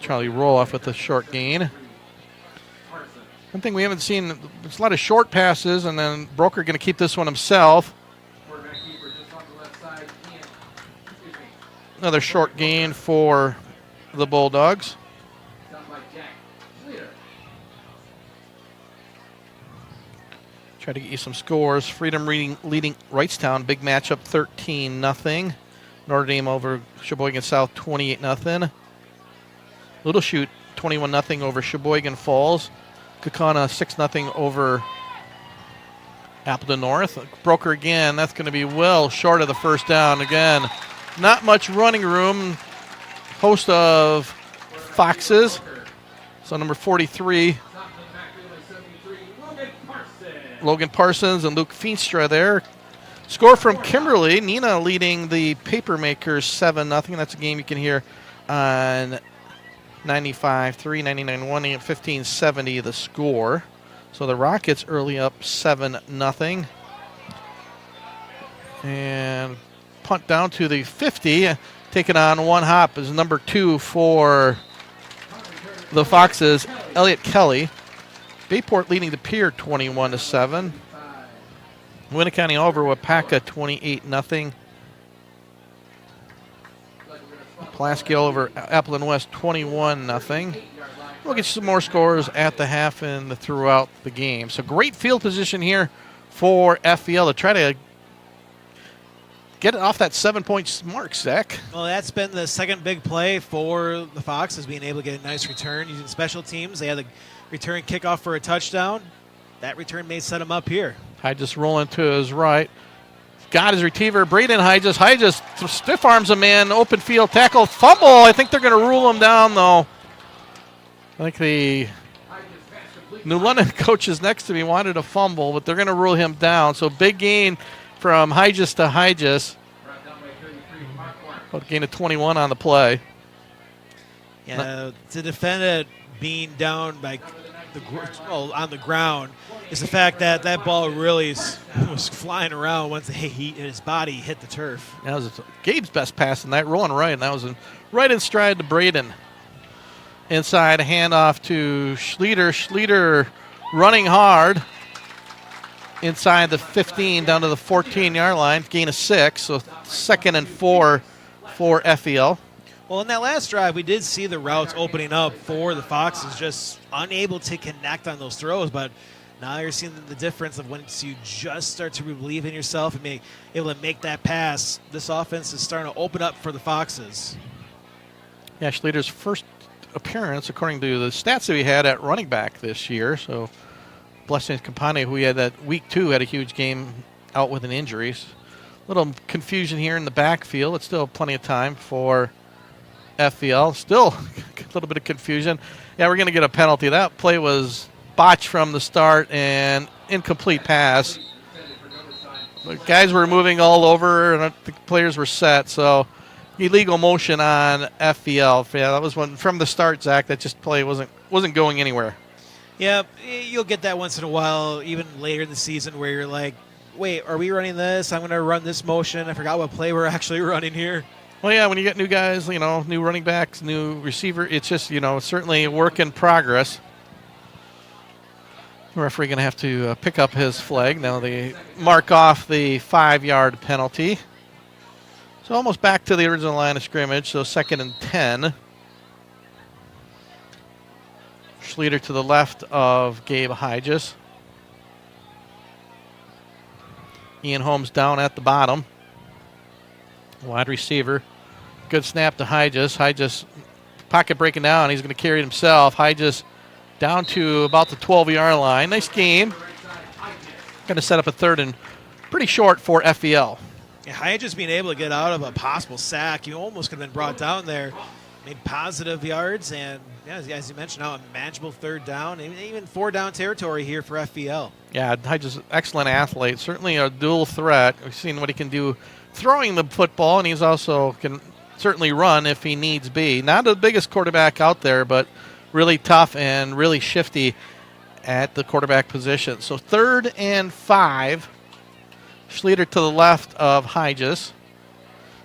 A: Charlie Roloff with a short gain. One thing we haven't seen, there's a lot of short passes, and then Broker going to keep this one himself. Another short gain for the Bulldogs. Try to get you some scores. Freedom leading Wrightstown. Big matchup, 13-0. Notre Dame over Sheboygan South, 28-0. Little Chute, 21-0 over Sheboygan Falls. Kaukauna, 6-0 over Appleton North. Broker again, that's going to be well short of the 1st down. Again, not much running room. Host of Foxes. So number 43, Logan Parsons and Luke Feenstra there. Score from Kimberly. Nina leading the Papermakers 7-0. That's a game you can hear on 95.3, 99.1, and 1570 the score. So the Rockets early up 7-0. And punt down to the 50. Taking on one hop is number 2 for the Foxes, Elliott Kelly. Bayport leading the Pier 21-7. Winnicott over Wapaka 28-0. Pulaski over Appleton West 21-0. We'll get some more scores at the half and throughout the game. So great field position here for FVL to try to get it off that 7-point mark, Zach.
H: Well, that's been the second big play for the Foxes, being able to get a nice return using special teams. They had the return kickoff for a touchdown. That return may set him up here.
A: Just rolling to his right. Got his receiver, Braden Hyges stiff arms a man, open field tackle, fumble. I think they're going to rule him down, though. I think the New London coaches next to me wanted a fumble, but they're going to rule him down. So big gain from Hyges to Hyges. A gain of 21 on the play.
H: Yeah, to defend it being down by on the ground is the fact that that ball really was flying around once his body hit the turf.
A: That was Gabe's best pass in that, rolling right, and that was right in stride to Braden. Inside handoff to Schlueter. Schlueter running hard inside the 15 down to the 14-yard line. Gain of 6, so 2nd and 4 for FEL.
H: Well, in that last drive, we did see the routes opening up for the Foxes, just unable to connect on those throws. But now you're seeing the difference of once you just start to believe in yourself and be able to make that pass, this offense is starting to open up for the Foxes.
A: Yeah, Schlueter's first appearance, according to the stats that we had at running back this year. So Blessings Campane, who we had that week 2, had a huge game out with an injury. A little confusion here in the backfield. It's still plenty of time for FVL. Still a little bit of confusion. Yeah, we're going to get a penalty. That play was botched from the start and incomplete pass. The guys were moving all over and the players were set, so illegal motion on FVL. Yeah, that was one from the start, Zach. That just play wasn't going anywhere.
H: Yeah, you'll get that once in a while, even later in the season, where you're like, wait, are we running this? I'm going to run this motion. I forgot what play we're actually running here.
A: Well, yeah, when you get new guys, new running backs, new receiver, it's just, certainly a work in progress. The referee going to have to pick up his flag. Now they mark off the 5-yard penalty. So almost back to the original line of scrimmage, so 2nd and 10. Schlueter to the left of Gabe Hyges. Ian Holmes down at the bottom. Wide receiver. Good snap to Hyges. Hyges pocket breaking down. He's going to carry it himself. Hyges down to about the 12-yard line. Nice game. Going to set up a 3rd and pretty short for FEL.
H: Yeah, Hyges being able to get out of a possible sack. You almost could have been brought down there. Made positive yards, and yeah, as you mentioned, now a manageable 3rd down, and even 4-down territory here for FVL.
A: Yeah, Hyges, excellent athlete. Certainly a dual threat. We've seen what he can do throwing the football, and he's also can certainly run if he needs be. Not the biggest quarterback out there, but really tough and really shifty at the quarterback position. So 3rd and 5. Schlueter to the left of Hyges.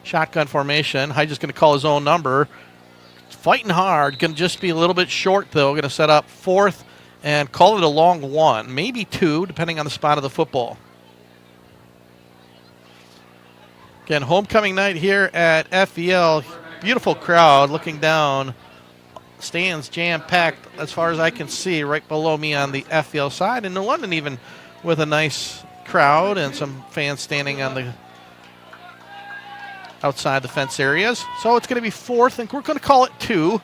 A: Shotgun formation. Hyges going to call his own number. Fighting hard. Going to just be a little bit short, though. Going to set up 4th and call it a long 1, maybe 2, depending on the spot of the football. Again, homecoming night here at FEL. Beautiful crowd looking down. Stands jam-packed as far as I can see right below me on the FEL side. And New London even with a nice crowd and some fans standing on the outside the fence areas. So it's going to be 4th, and we're going to call it 2.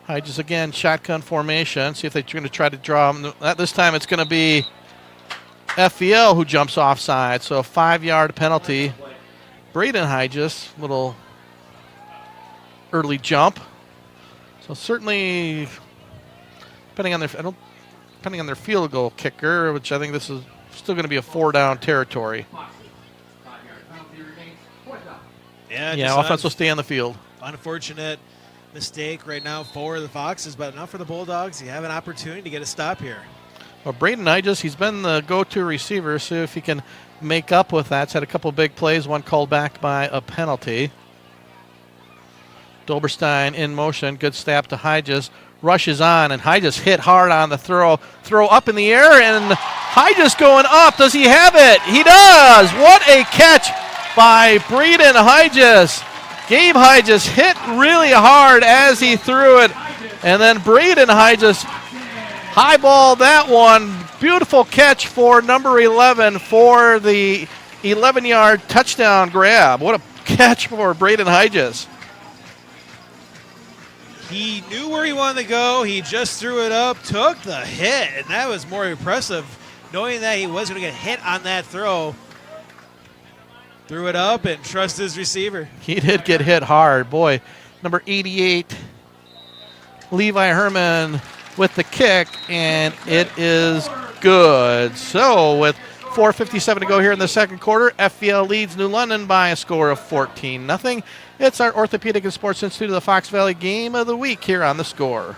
A: Hyges again, shotgun formation. See if they're going to try to draw him. This time it's going to be FEL who jumps offside. So a 5-yard penalty. Braden Hyges, little early jump. So certainly, depending on their field goal kicker, which I think this is still going to be a 4-down territory. Yeah, offense will stay on the field.
H: Unfortunate mistake right now for the Foxes, but not for the Bulldogs. You have an opportunity to get a stop here.
A: Well, Braden Nigis, he's been the go-to receiver, so if he can make up with that. He's had a couple big plays, one called back by a penalty. Doberstein in motion, good snap to Hygis, rushes on, and Hygis hit hard on the throw. Throw up in the air, and Hygis going up. Does he have it? He does! What a catch by Braden Hygis. Gabe Hygis hit really hard as he threw it, and then Braden Hygis highballed that one. Beautiful catch for number 11 for the 11-yard touchdown grab. What a catch for Braden Hygis.
H: He knew where he wanted to go. He just threw it up, took the hit, and that was more impressive, knowing that he was going to get hit on that throw. Threw it up and trust his receiver.
A: He did get hit hard. Boy, number 88, Levi Herman with the kick, and it is good. So with 4:57 to go here in the second quarter, FVL leads New London by a score of 14-0. It's our Orthopedic and Sports Institute of the Fox Valley Game of the Week here on The Score.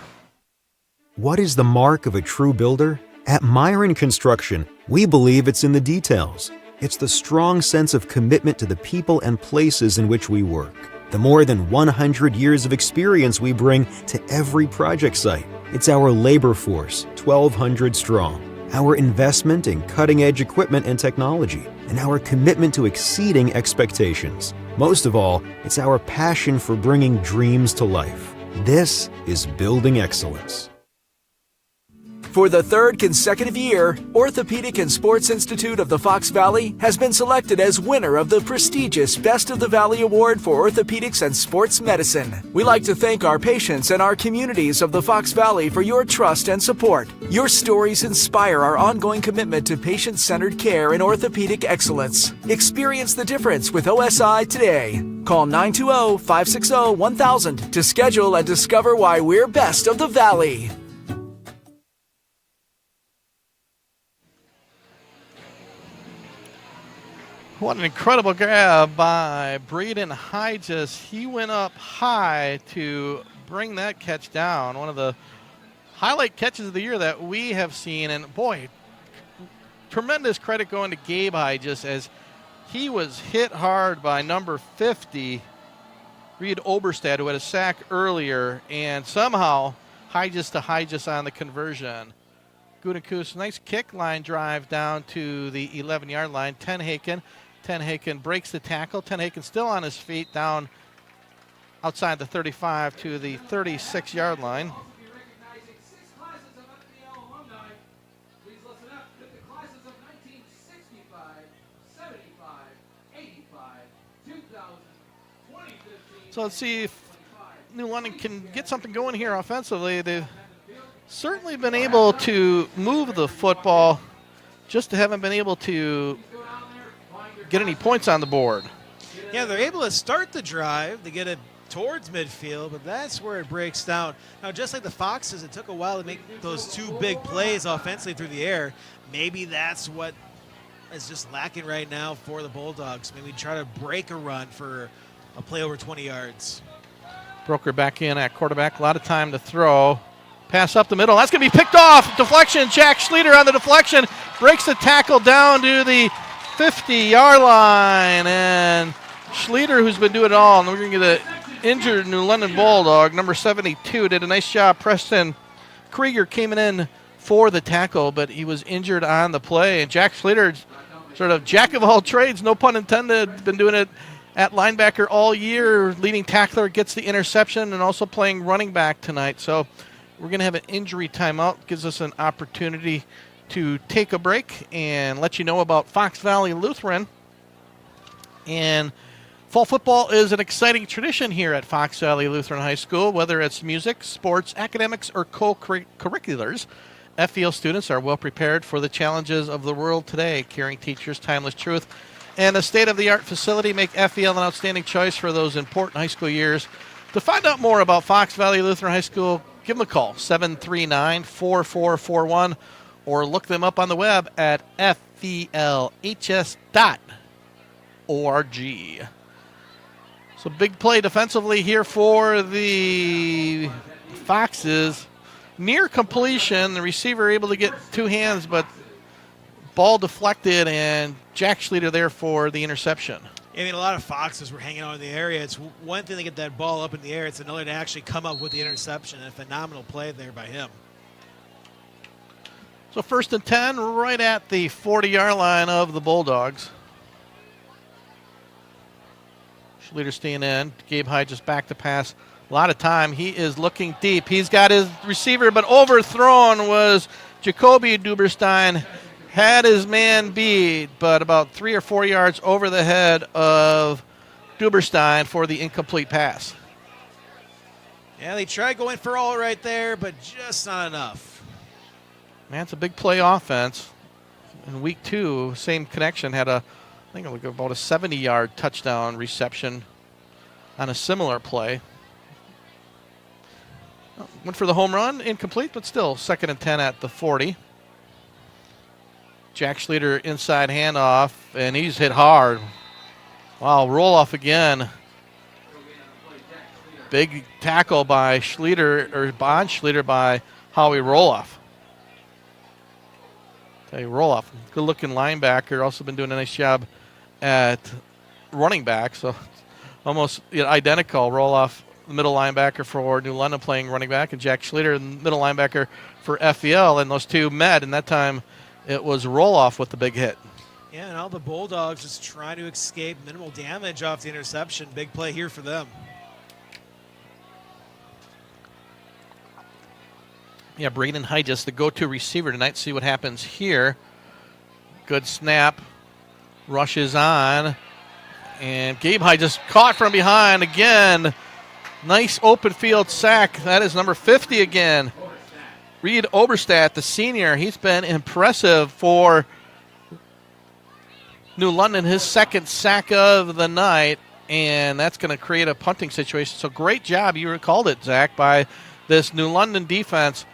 E: What is the mark of a true builder? At Myron Construction, we believe it's in the details. It's the strong sense of commitment to the people and places in which we work. The more than 100 years of experience we bring to every project site. It's our labor force, 1,200 strong. Our investment in cutting-edge equipment and technology, and our commitment to exceeding expectations. Most of all, it's our passion for bringing dreams to life. This is building excellence.
B: For the third consecutive year, Orthopedic and Sports Institute of the Fox Valley has been selected as winner of the prestigious Best of the Valley Award for Orthopedics and Sports Medicine. We like to thank our patients and our communities of the Fox Valley for your trust and support. Your stories inspire our ongoing commitment to patient-centered care and orthopedic excellence. Experience the difference with OSI today. Call 920-560-1000 to schedule and discover why we're best of the Valley.
A: What an incredible grab by Braden Hygis. He went up high to bring that catch down. One of the highlight catches of the year that we have seen. And boy, tremendous credit going to Gabe Hygis as he was hit hard by number 50, Reed Oberstad, who had a sack earlier. And somehow Hygis to Hygis on the conversion. Gutekunst, nice kick line drive down to the 11-yard line. Tenhaken breaks the tackle. Tenhaken still on his feet down outside the 35 to the 36-yard line. So let's see if New London can get something going here offensively. They've certainly been able to move the football, just haven't been able to get any points on the board.
H: Yeah, they're able to start the drive to get it towards midfield, but that's where it breaks down. Now, just like the Foxes, it took a while to make those two big plays offensively through the air. Maybe that's what is just lacking right now for the Bulldogs. Maybe try to break a run for a play over 20 yards.
A: Broker back in at quarterback, a lot of time to throw. Pass up the middle. That's going to be picked off. Deflection. Jack Schlueter on the deflection. Breaks the tackle down to the 50-yard line. And Schlueter, who's been doing it all, and we're going to get an injured New London Bulldog, number 72, did a nice job. Preston Krieger came in for the tackle, but he was injured on the play. And Jack Schlueter, sort of jack of all trades, no pun intended, been doing it at linebacker all year. Leading tackler, gets the interception, and also playing running back tonight. So we're going to have an injury timeout. Gives us an opportunity to take a break and let you know about Fox Valley Lutheran. And fall football is an exciting tradition here at Fox Valley Lutheran High School. Whether it's music, sports, academics, or co-curriculars, FVL students are well prepared for the challenges of the world today. Caring teachers, timeless truth, and a state-of-the-art facility make FVL an outstanding choice for those important high school years. To find out more about Fox Valley Lutheran High School, give them a call, 739-4441, or look them up on the web at fvlhs.org. So big play defensively here for the Foxes. near completion. The receiver able to get two hands, but ball deflected, and Jack Schlueter there for the interception.
H: I mean, a lot of Foxes were hanging out in the area. It's one thing to get that ball up in the air. It's another to actually come up with the interception. A phenomenal play there by him.
A: So 1st and 10, right at the 40-yard line of the Bulldogs. Schlueter staying in. Gabe Hyde just back to pass. A lot of time. He is looking deep. He's got his receiver, but overthrown was Jacoby Duberstein. Had his man beat, but about 3 or 4 yards over the head of Duberstein for the incomplete pass.
H: Yeah, they tried going for all right there, but just not enough.
A: Man, it's a big play offense. In week 2, same connection had I think it was about a 70-yard touchdown reception on a similar play. Went for the home run, incomplete, but still 2nd and 10 at the 40. Jack Schlueter inside handoff, and he's hit hard. Wow, roll off again. Big tackle by Schlueter, or on Schlueter by Howie Roloff. Tell you, Roloff, good looking linebacker, also been doing a nice job at running back, so almost identical. Roloff, the middle linebacker for New London, playing running back, and Jack Schlueter, the middle linebacker for FEL, and those two met, and that time it was Roloff with the big hit.
H: Yeah, and all the Bulldogs just trying to escape minimal damage off the interception. Big play here for them.
A: Yeah, Braden Hyde just the go-to receiver tonight. See what happens here. Good snap. Rushes on. And Gabe Hyde just caught from behind again. Nice open field sack. That is number 50 again. Reed Oberstadt, the senior, he's been impressive for New London, his 2nd sack of the night, and that's going to create a punting situation. So great job, you recalled it, Zach, by this New London defense.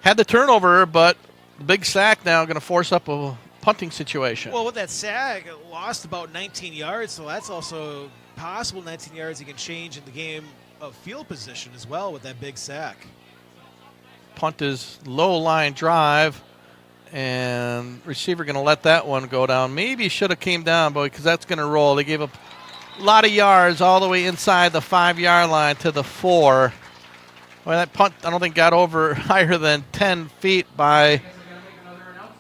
A: Had the turnover, but the big sack now going to force up a punting situation.
H: Well, with that sack, it lost about 19 yards, so that's also possible 19 yards you can change in the game of field position as well with that big sack.
A: Punt is low line drive, and receiver going to let that one go down. Maybe should have came down, boy, because that's going to roll. They gave up a lot of yards all the way inside the 5-yard line to the 4. Well, that punt, I don't think got over higher than 10 feet by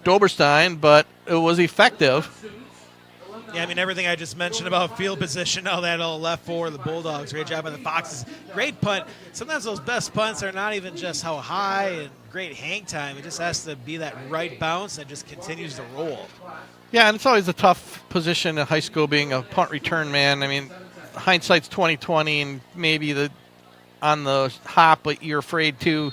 A: Doberstein, but it was effective.
H: Yeah, I mean, everything I just mentioned about field position, now that all left for the Bulldogs. Great job by the Foxes. Great punt. Sometimes those best punts are not even just how high and great hang time. It just has to be that right bounce that just continues to roll.
A: Yeah, and it's always a tough position in high school being a punt return man. I mean, hindsight's 20/20, and maybe on the hop, but you're afraid to.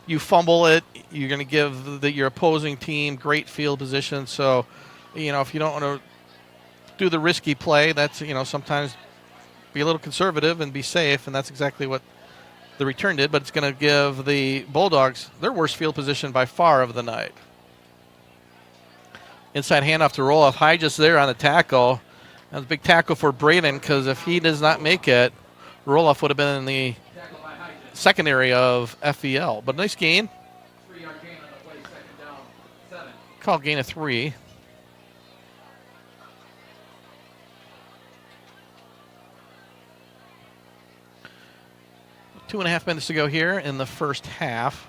A: You fumble it, you're going to give your opposing team great field position. So, if you don't want to do the risky play, that's, sometimes be a little conservative and be safe, and that's exactly what the return did, but it's going to give the Bulldogs their worst field position by far of the night. Inside handoff to Roloff. Hyde just there on the tackle. That was a big tackle for Braden, because if he does not make it, Roloff would have been in the secondary of FEL. But nice gain.
G: 3-yard gain on the play, 2nd down, 7.
A: Called gain of 3. Two and a half minutes to go here in the first half.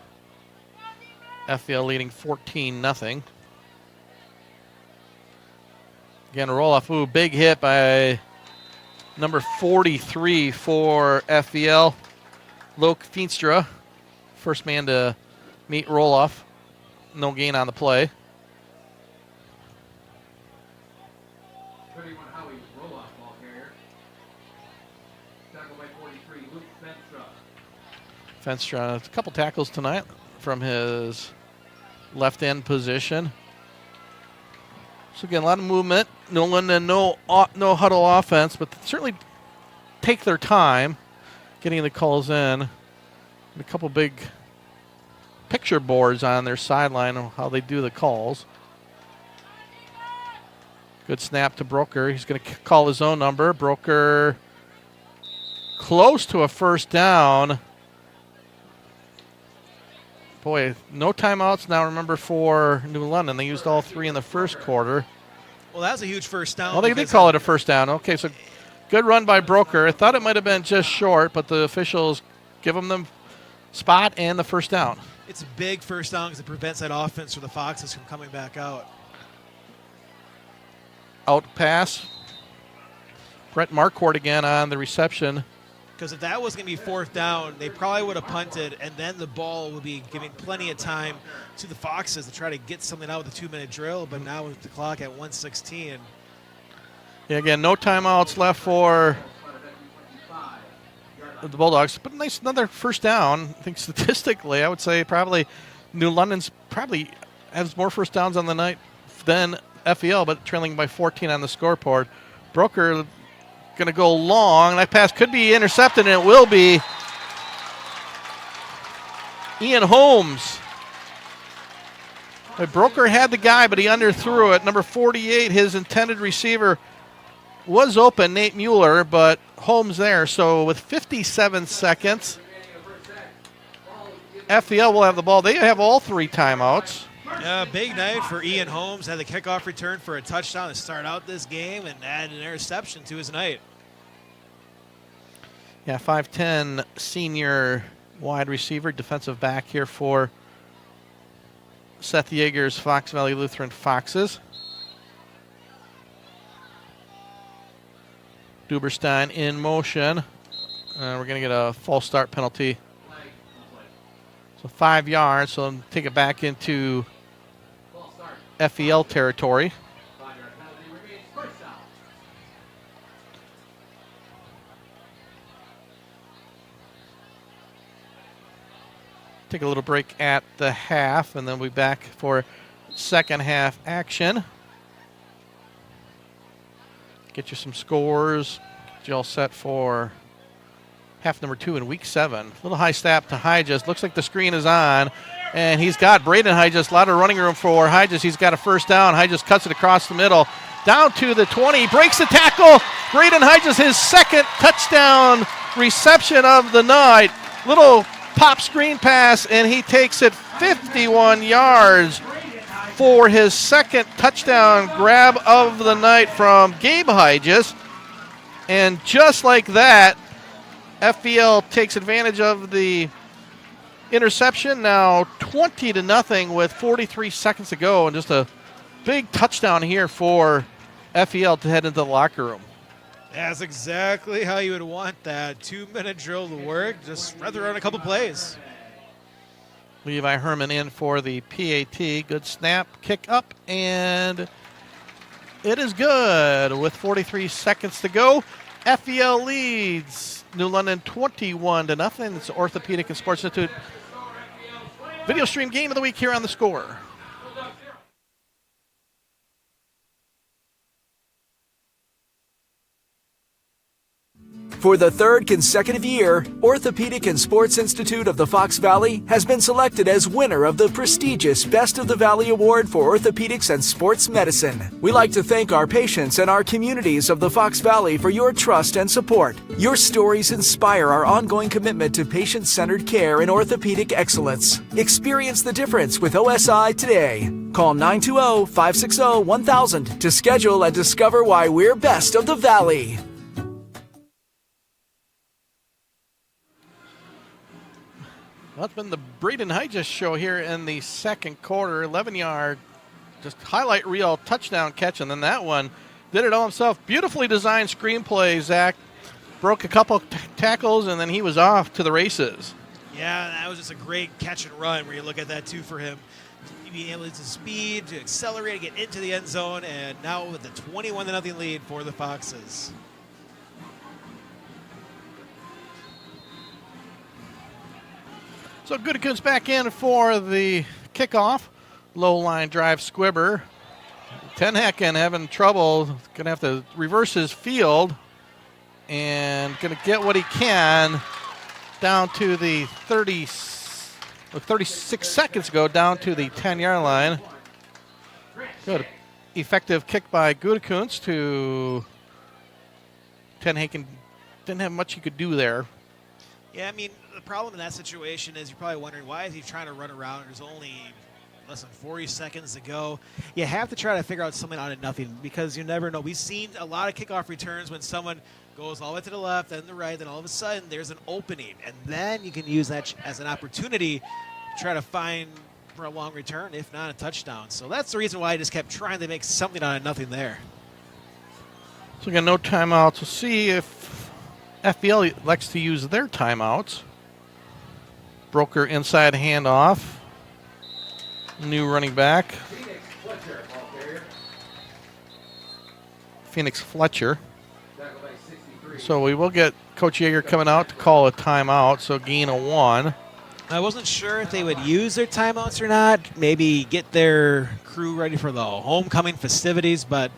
A: FEL leading 14-0. Again, a roll-off. Ooh, big hit by number 43 for FEL. Loke Feenstra, first man to meet Roloff. No gain on the play.
G: 31 Howie roll-off ball carrier. Tackle by 43, Luke Fenstra.
A: Fenstra, a couple tackles tonight from his left end position. So again, a lot of movement. No London, no huddle offense, but certainly take their time getting the calls in. A couple big picture boards on their sideline of how they do the calls. Good snap to Broker. He's going to call his own number. Broker close to a first down. Boy, no timeouts now, remember, for New London. They used all 3 in the first quarter.
H: Well, that was a huge first down.
A: Well, they did call it a first down. Okay, so good run by Broker. I thought it might have been just short, but the officials give them the spot and the first down.
H: It's a big first down because it prevents that offense for the Foxes from coming back out.
A: Out pass. Brett Marquardt again on the reception.
H: Because if that was going to be fourth down, they probably would have punted, and then the ball would be giving plenty of time to the Foxes to try to get something out with a 2-minute drill. But now with the clock at 1:16.
A: Yeah, again, no timeouts left for the Bulldogs. But nice, another first down. I think statistically, I would say probably New London's probably has more first downs on the night than FEL, but trailing by 14 on the scoreboard. Broker going to go long. That pass could be intercepted, and it will be. Ian Holmes. Broker had the guy, but he underthrew it. Number 48, his intended receiver, was open, Nate Mueller, but Holmes there. So with 57 seconds, FEL will have the ball. They have all 3 timeouts.
H: Big night for Ian Holmes. Had the kickoff return for a touchdown to start out this game and add an interception to his night.
A: Yeah, 5'10", senior wide receiver, defensive back here for Seth Yeager's Fox Valley Lutheran Foxes. Duberstein in motion. We're going to get a false start penalty. So 5 yards, so take it back into FEL territory. Take a little break at the half, and then we'll be back for second half action. Get you some scores. Get you all set for half number 2 in week 7. Little high snap to Hygest. Looks like the screen is on, and he's got Braden Hygest. A lot of running room for Hygest. He's got a first down. Hygest cuts it across the middle. Down to the 20. Breaks the tackle. Braden Hygest, his second touchdown reception of the night. Little pop screen pass, and he takes it 51 yards for his second touchdown grab of the night from Gabe Hygest. And just like that, FEL takes advantage of the interception. Now 20-0 with 43 seconds to go, and just a big touchdown here for FEL to head into the locker room.
H: That's exactly how you would want that 2-minute drill to work. Just rather run a couple plays.
A: Levi Herman in for the PAT. Good snap, kick up, and it is good with 43 seconds to go. FEL leads New London 21-0. It's Orthopedic and Sports Institute video stream game of the week here on The Score.
B: For the 3rd consecutive year, Orthopedic and Sports Institute of the Fox Valley has been selected as winner of the prestigious Best of the Valley Award for Orthopedics and Sports Medicine. We like to thank our patients and our communities of the Fox Valley for your trust and support. Your stories inspire our ongoing commitment to patient-centered care and orthopedic excellence. Experience the difference with OSI today. Call 920-560-1000 to schedule and discover why we're best of the Valley.
A: Well, it's been the Braden Hygest show here in the second quarter. 11-yard, just highlight reel touchdown catch, and then that one did it all himself. Beautifully designed screenplay, Zach. Broke a couple tackles, and then he was off to the races.
H: Yeah, that was just a great catch and run where you look at that, too, for him. Being able to speed, to accelerate, get into the end zone, and now with the 21-0 lead for the Foxes.
A: So Goodikins back in for the kickoff. Low line drive squibber. Tenhecken having trouble. Going to have to reverse his field. And going to get what he can down to the 36 seconds ago, down to the 10-yard line. Good. Effective kick by Goodikins to Tenhecken. Didn't have much he could do there.
H: Yeah, I mean, the problem in that situation is you're probably wondering, why is he trying to run around? There's only less than 40 seconds to go. You have to try to figure out something out of nothing because you never know. We've seen a lot of kickoff returns when someone goes all the way to the left, then the right, then all of a sudden there's an opening. And then you can use that as an opportunity to try to find for a long return, if not a touchdown. So that's the reason why I just kept trying to make something out of nothing there.
A: So we got no timeouts. We'll see if FBL likes to use their timeouts. Broker inside handoff. New running back. Phoenix Fletcher. So we will get Coach Yeager coming out to call a timeout, so gain of 1.
H: I wasn't sure if they would use their timeouts or not, maybe get their crew ready for the homecoming festivities, but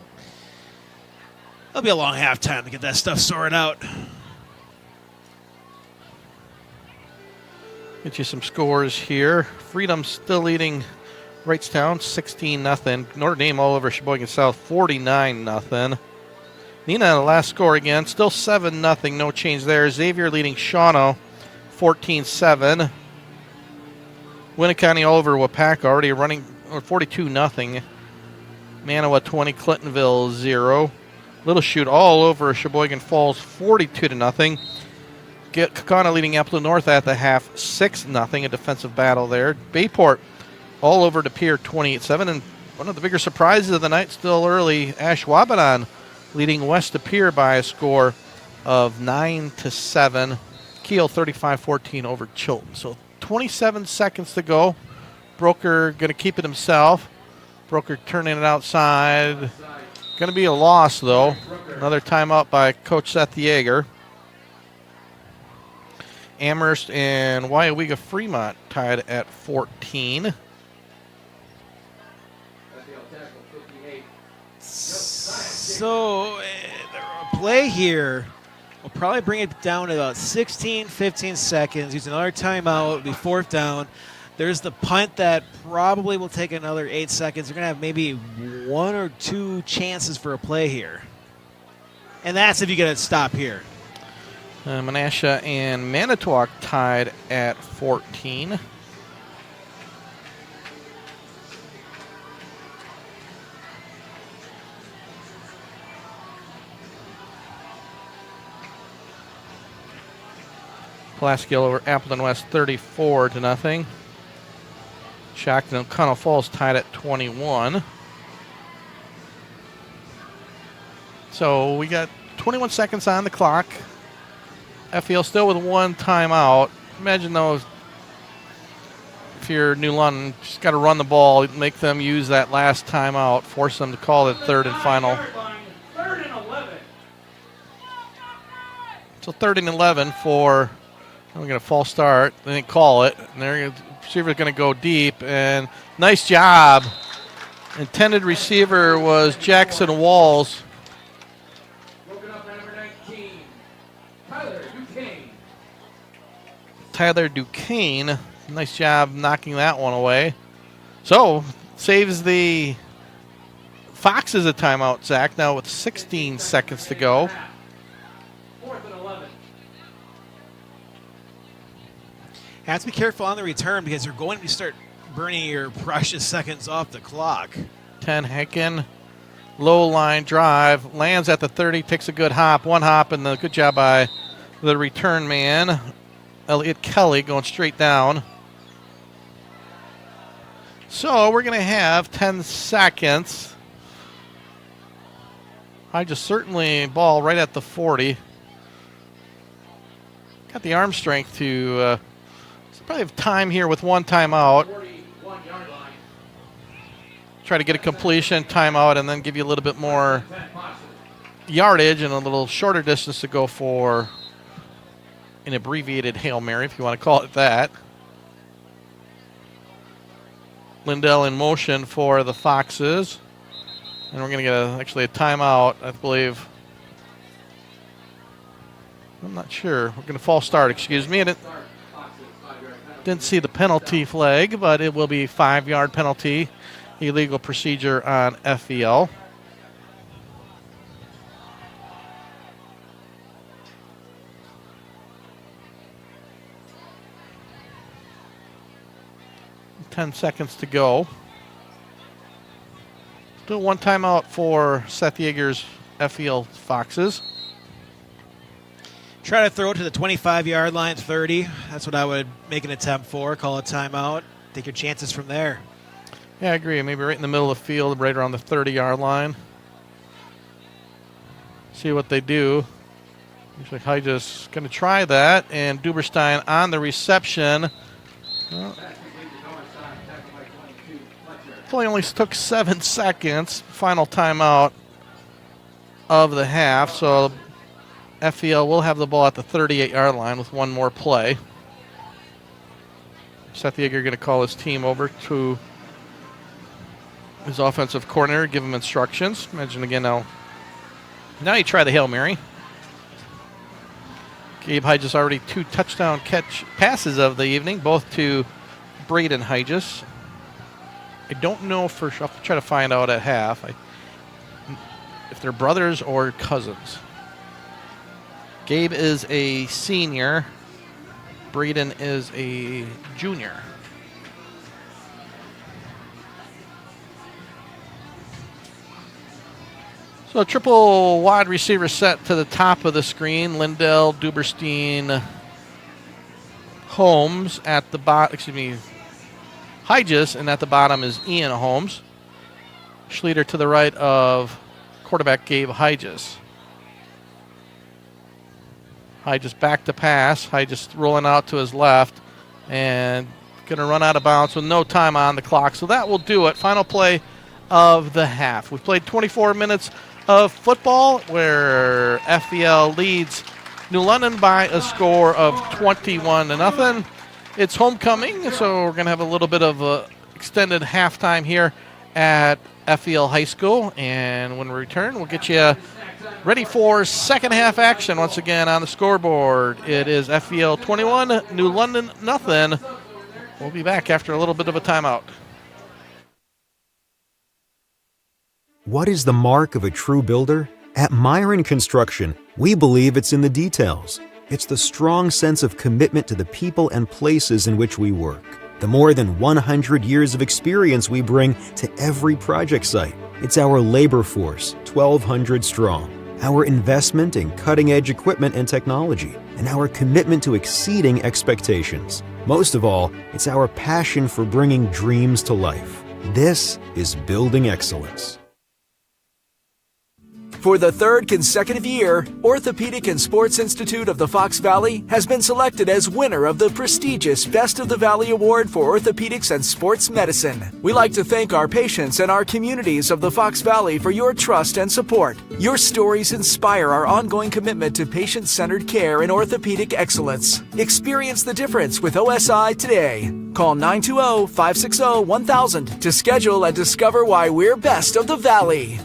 H: it'll be a long halftime to get that stuff sorted out.
A: Get you some scores here. Freedom still leading Wrightstown 16-0. Notre Dame all over Sheboygan South 49-0. Nina, the last score again, still 7-0, no change there. Xavier leading Shawano 14-7. Winnicott all over Wapaka, already running 42-0. Manawa 20, Clintonville 0. Little Chute all over Sheboygan Falls 42-0. Get Kakana leading Appleton North at the half 6-0. A defensive battle there. Bayport all over De Pere 28-7. And one of the bigger surprises of the night still early, Ashwaubenon leading West De Pere by a score of 9-7. Kiel 35-14 over Chilton. So 27 seconds to go. Broker going to keep it himself. Broker turning it outside. Going to be a loss, though. Another timeout by Coach Seth Yeager. Amherst and Wyowega Fremont tied at 14.
H: So the play here will probably bring it down to about 16, 15 seconds. Use another timeout. It'll be 4th down. There's the punt that probably will take another 8 seconds. You're going to have maybe 1 or 2 chances for a play here. And that's if you get a stop here.
A: Menasha and Manitowoc tied at 14. Pulaski over Appleton West 34-0. Shackton and O'Connell Falls tied at 21. So we got 21 seconds on the clock. FEL still with 1 timeout. Imagine though, if you're New London, just got to run the ball, make them use that last timeout, force them to call it 3rd and final.
G: 3rd and 11.
A: So 3rd and 11 for, we're going to false start, they didn't call it, and the receiver's going to go deep, and nice job. Intended receiver was Jackson Walls.
G: Broken up by number 19, Tyler Duquesne.
A: Tyler Duquesne, nice job knocking that one away. So, saves the Foxes a timeout, Zach, now with 16 seconds to go.
G: 4th and 11.
H: Have to be careful on the return because you're going to start burning your precious seconds off the clock.
A: 10 Hicken, low line drive, lands at the 30, takes a good hop, 1 hop, and a good job by the return man, Elliot Kelly, going straight down. So we're going to have 10 seconds. I just certainly ball right at the 40. Got the arm strength to probably have time here with 1 timeout.
G: 41-yard line.
A: Try to get a completion, timeout, and then give you a little bit more yardage and a little shorter distance to go for an abbreviated Hail Mary, if you want to call it that. Lindell in motion for the Foxes. And we're going to get actually a timeout, I believe. I'm not sure. We're going to false start, excuse me. Didn't see the penalty flag, but it will be 5-yard penalty. Illegal procedure on FEL. 10 seconds to go. Still one timeout for Seth Yeager's FEL Foxes.
H: Try to throw it to the 25-yard line, 30. That's what I would make an attempt for. Call a timeout. Take your chances from there.
A: Yeah, I agree. Maybe right in the middle of the field, right around the 30-yard line. See what they do. Looks like Hyja's going to try that, and Duberstein on the reception. Well, play only took 7 seconds. Final timeout of the half, so FEL will have the ball at the 38-yard line with one more play. Seth Yeager going to call his team over to his offensive coordinator, give him instructions. Imagine again now you try the Hail Mary. Gabe Hyjas already 2 touchdown catch passes of the evening, both to Braden Hyjas. I don't know for sure. I'll try to find out at half if they're brothers or cousins. Gabe is a senior. Braden is a junior. So triple wide receiver set to the top of the screen. Lindell, Duberstein, Holmes at the bottom. Hyjas, and at the bottom is Ian Holmes. Schlueter to the right of quarterback Gabe Hyjas. Hyjas back to pass. Hyjas rolling out to his left and going to run out of bounds with no time on the clock. So that will do it. Final play of the half. We've played 24 minutes of football where FEL leads New London by a score of 21-0. It's homecoming, so we're going to have a little bit of a extended halftime here at FEL High School. And when we return, we'll get you ready for second half action once again on the scoreboard. It is FEL 21, New London 0. We'll be back after a little bit of a timeout.
E: What is the mark of a true builder? At Myron Construction, we believe it's in the details. It's the strong sense of commitment to the people and places in which we work. The more than 100 years of experience we bring to every project site. It's our labor force, 1,200 strong. Our investment in cutting-edge equipment and technology. And our commitment to exceeding expectations. Most of all, it's our passion for bringing dreams to life. This is building excellence.
B: For the third consecutive year, Orthopedic and Sports Institute of the Fox Valley has been selected as winner of the prestigious Best of the Valley Award for Orthopedics and Sports Medicine. We like to thank our patients and our communities of the Fox Valley for your trust and support. Your stories inspire our ongoing commitment to patient-centered care and orthopedic excellence. Experience the difference with OSI today. Call 920-560-1000 to schedule and discover why we're best of the Valley.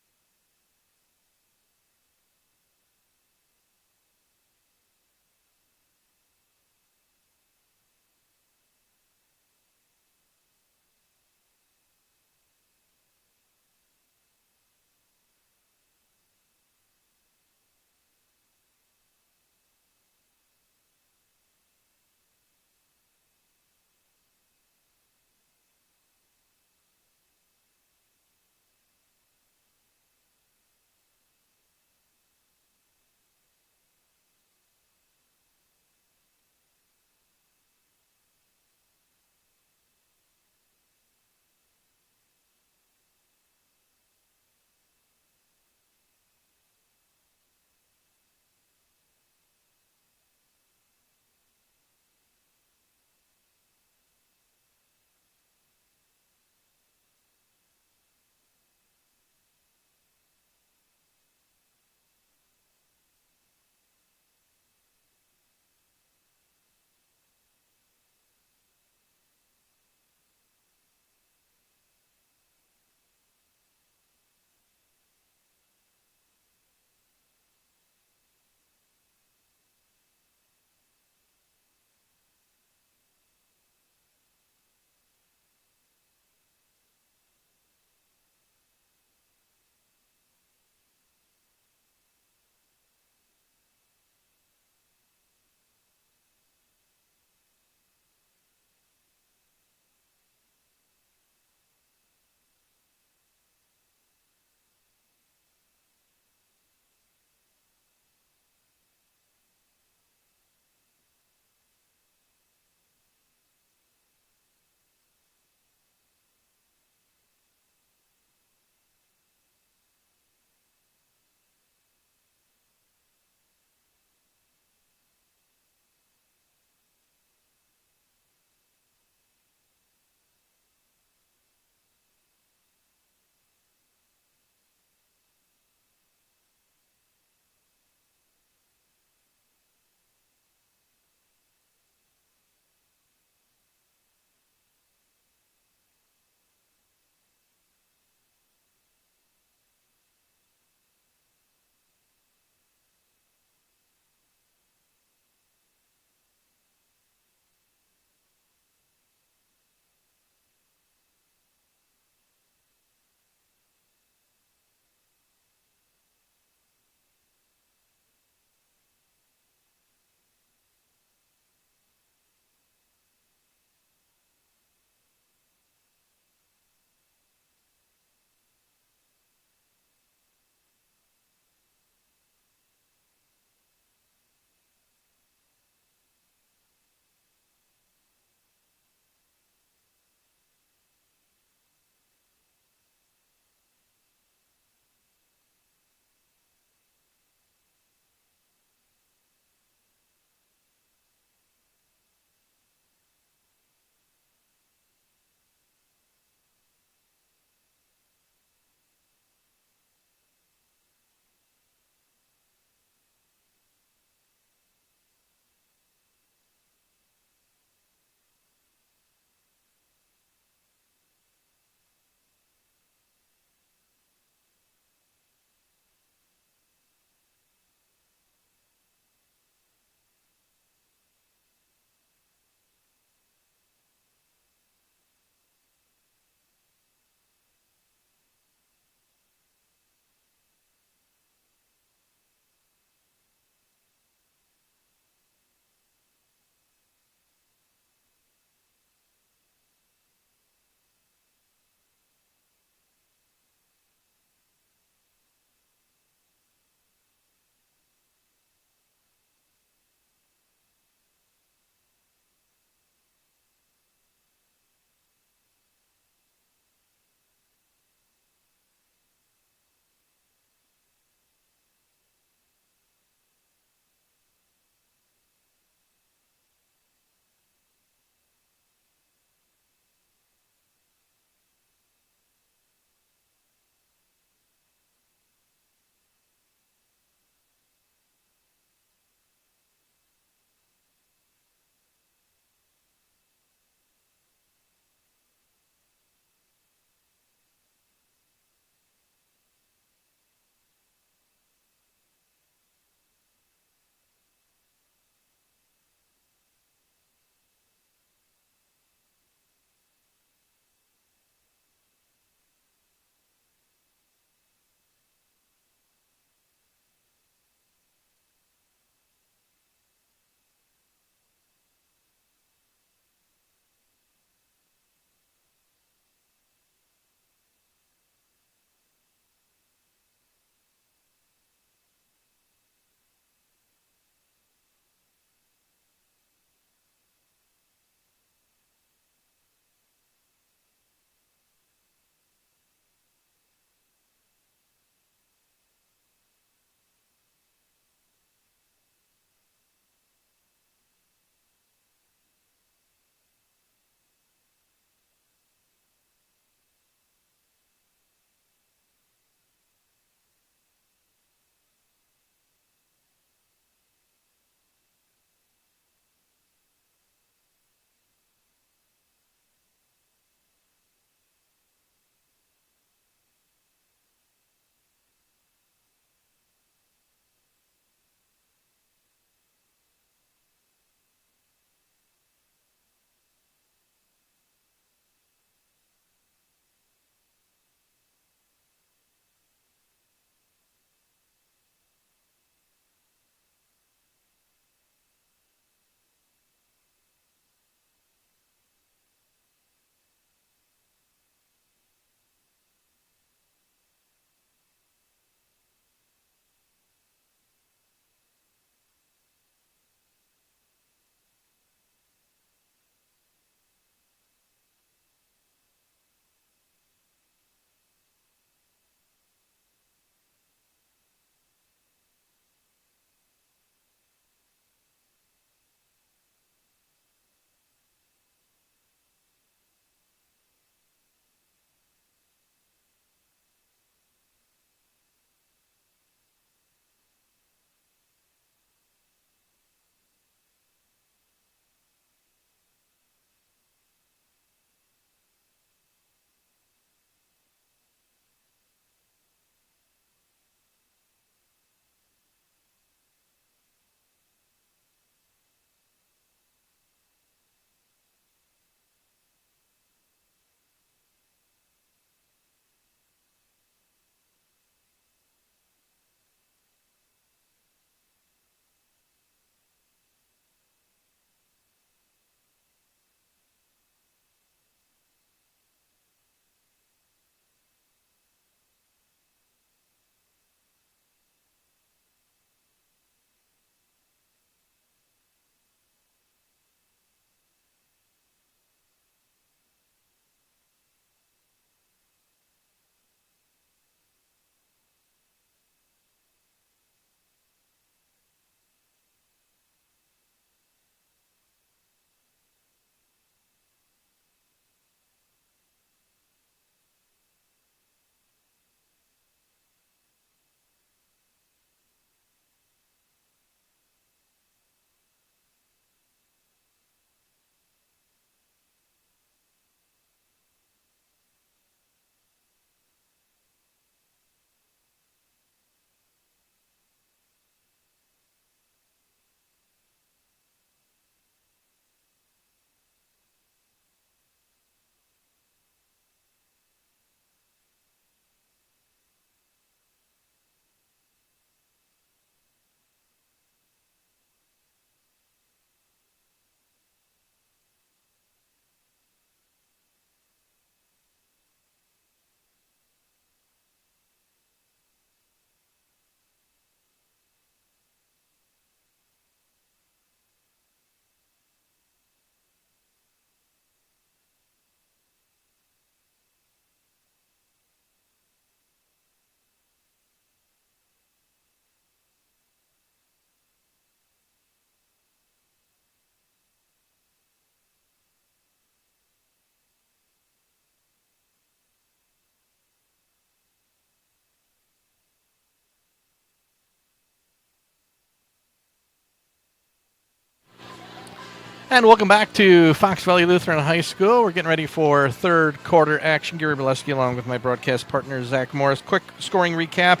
A: And welcome back to Fox Valley Lutheran High School. We're getting ready for third quarter action. Gary Bileski along with my broadcast partner, Zach Morris. Quick scoring recap.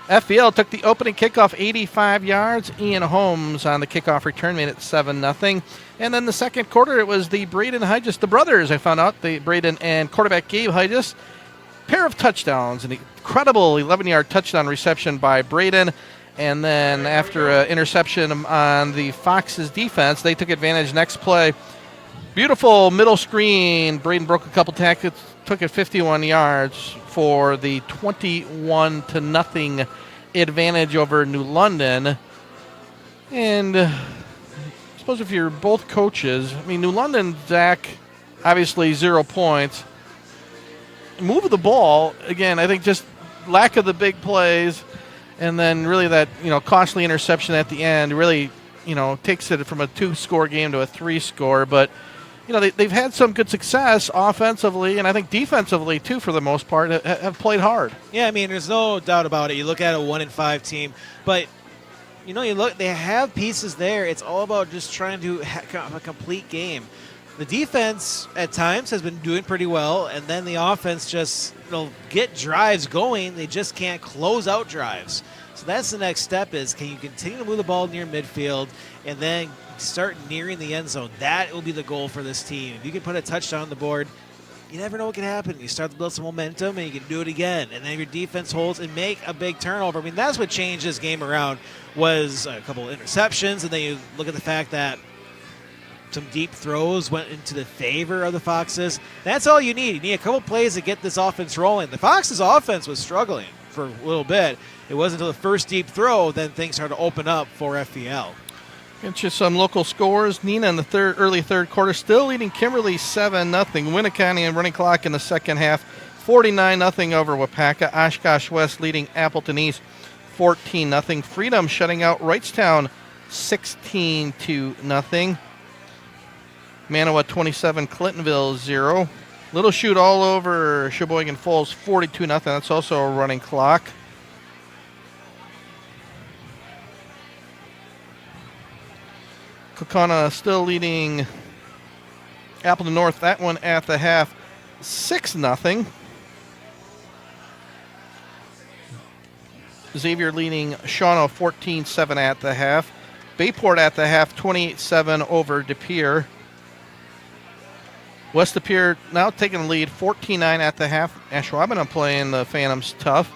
A: FVL took the opening kickoff 85 yards. Ian Holmes on the kickoff return made it 7-0. And then the second quarter, it was the Braden Hydges, the brothers, I found out, the Braden and quarterback Gabe Hydges. Pair of touchdowns, an incredible 11-yard touchdown reception by Braden. And then after an interception on the Fox's defense, they took advantage next play. Beautiful middle screen. Braden broke a couple tackles, took it 51 yards for the 21-0 advantage over New London. And I suppose if you're both coaches, I mean, New London, Zach, obviously 0 points. Move the ball, again, I think just lack of the big plays. And then really that, costly interception at the end really, takes it from a 2-score game to a 3-score. But, they've had some good success offensively, and I think defensively, too, for the most part, have played hard.
H: Yeah, I mean, there's no doubt about it. You look at a 1-5 team, but, they have pieces there. It's all about just trying to have a complete game. The defense at times has been doing pretty well, and then the offense just get drives going. They just can't close out drives. So that's the next step is can you continue to move the ball near midfield and then start nearing the end zone? That will be the goal for this team. If you can put a touchdown on the board, you never know what can happen. You start to build some momentum, and you can do it again. And then your defense holds and make a big turnover. I mean, that's what changed this game around was a couple of interceptions, and then you look at the fact that some deep throws went into the favor of the Foxes. That's all you need. You need a couple plays to get this offense rolling. The Foxes' offense was struggling for a little bit. It wasn't until the first deep throw then things started to open up for FVL.
A: Get you some local scores. Nina in the early third quarter still leading Kimberly 7-0. Winnicott and running clock in the second half 49-0 over Wapaka. Oshkosh West leading Appleton East 14-0. Freedom shutting out Wrightstown 16-0. Manawa 27, Clintonville 0. Little Chute all over Sheboygan Falls 42-0. That's also a running clock. Kokona still leading Appleton North. That one at the half 6-0. Xavier leading Shawano 14-7 at the half. Bayport at the half 28-7 over De Pere. West De Pere now taking the lead, 14-9 at the half. Ashwaubenon playing the Phantoms tough.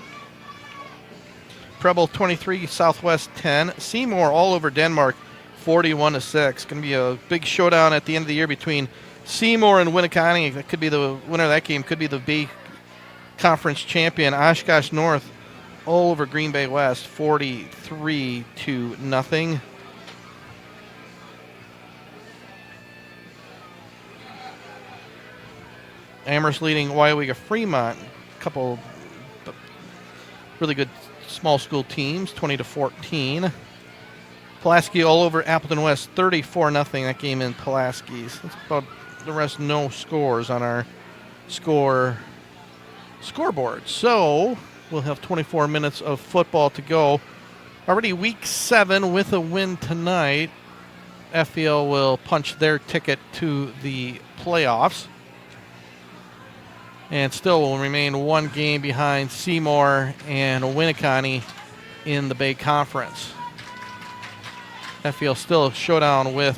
A: Preble 23, Southwest 10. Seymour all over Denmark, 41-6. Going to be a big showdown at the end of the year between Seymour and Winnicott. That could be the winner of that game. Could be the B Conference champion. Oshkosh North all over Green Bay West, 43-0. Amherst leading Wyoega Fremont. A couple really good small school teams, 20-14. Pulaski all over Appleton West, 34-0. That game in Pulaski's. That's about the rest. No scores on our scoreboard. So we'll have 24 minutes of football to go. Already week 7 with a win tonight. FVL will punch their ticket to the playoffs. And still will remain one game behind Seymour and Winnicott in the Bay Conference. FVL still a showdown with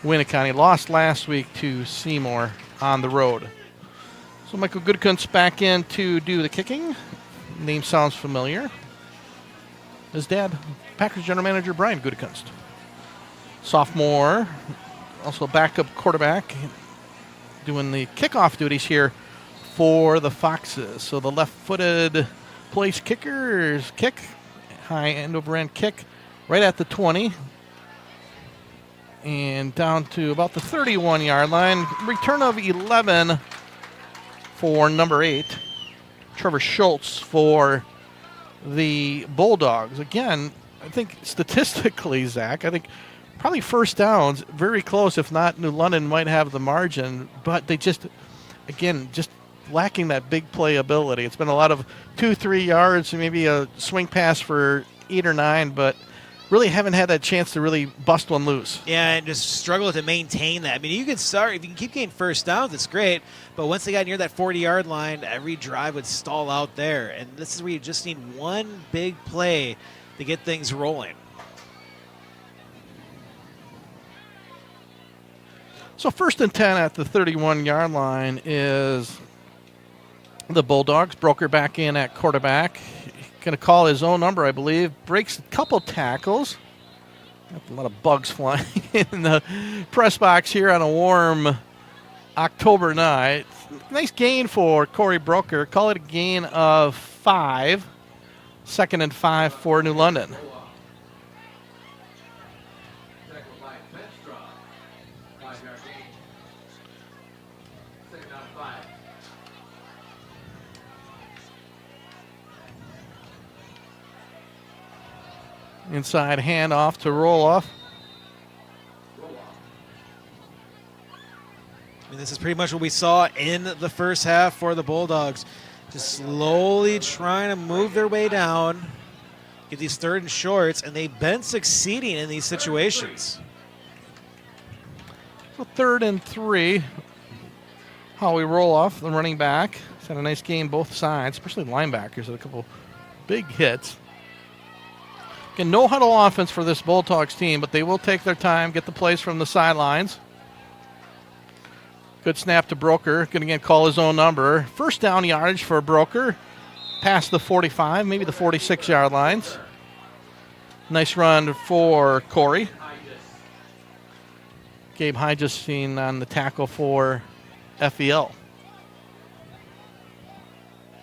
A: Winnicott. Lost last week to Seymour on the road. So Michael Goodkunst back in to do the kicking. Name sounds familiar. His dad, Packers general manager Brian Goodkunst. Sophomore, also backup quarterback, doing the kickoff duties here for the Foxes. So the left-footed place kickers kick, high end over end kick, right at the 20. And down to about the 31-yard line. Return of 11 for number 8, Trevor Schultz for the Bulldogs. Again, I think statistically, Zach, I think probably first downs, very close. If not, New London might have the margin, but they just, again, just lacking that big play ability. It's been a lot of 2-3 yards, maybe a swing pass for 8 or 9, but really haven't had that chance to really bust one loose.
H: Yeah, and just struggle to maintain that. I mean, you can start, if you can keep getting first downs, it's great. But once they got near that 40-yard line, every drive would stall out there. And this is where you just need one big play to get things rolling.
A: So 1st and 10 at the 31-yard line is the Bulldogs. Broker back in at quarterback. Going to call his own number, I believe. Breaks a couple tackles. Got a lot of bugs flying in the press box here on a warm October night. Nice gain for Corey Broker. Call it a gain of 5. 2nd and 5 for New London.
G: Tackled by Benstrom. 5-yard gain. 2nd down 5.
A: Inside handoff to Roloff.
H: I mean, this is pretty much what we saw in the first half for the Bulldogs. Just slowly trying to move their way down, get these 3rd and shorts, and they've been succeeding in these situations.
A: So 3rd and 3. Howie Roloff, the running back. He's had a nice game both sides, especially linebackers had a couple big hits. Again, no huddle offense for this Bulldogs team, but they will take their time, get the plays from the sidelines. Good snap to Broker. Going to again call his own number. 1st down yardage for Broker. Past the 45, maybe the 46-yard lines. Nice run for Corey. Gabe Hygestine on the tackle for FEL.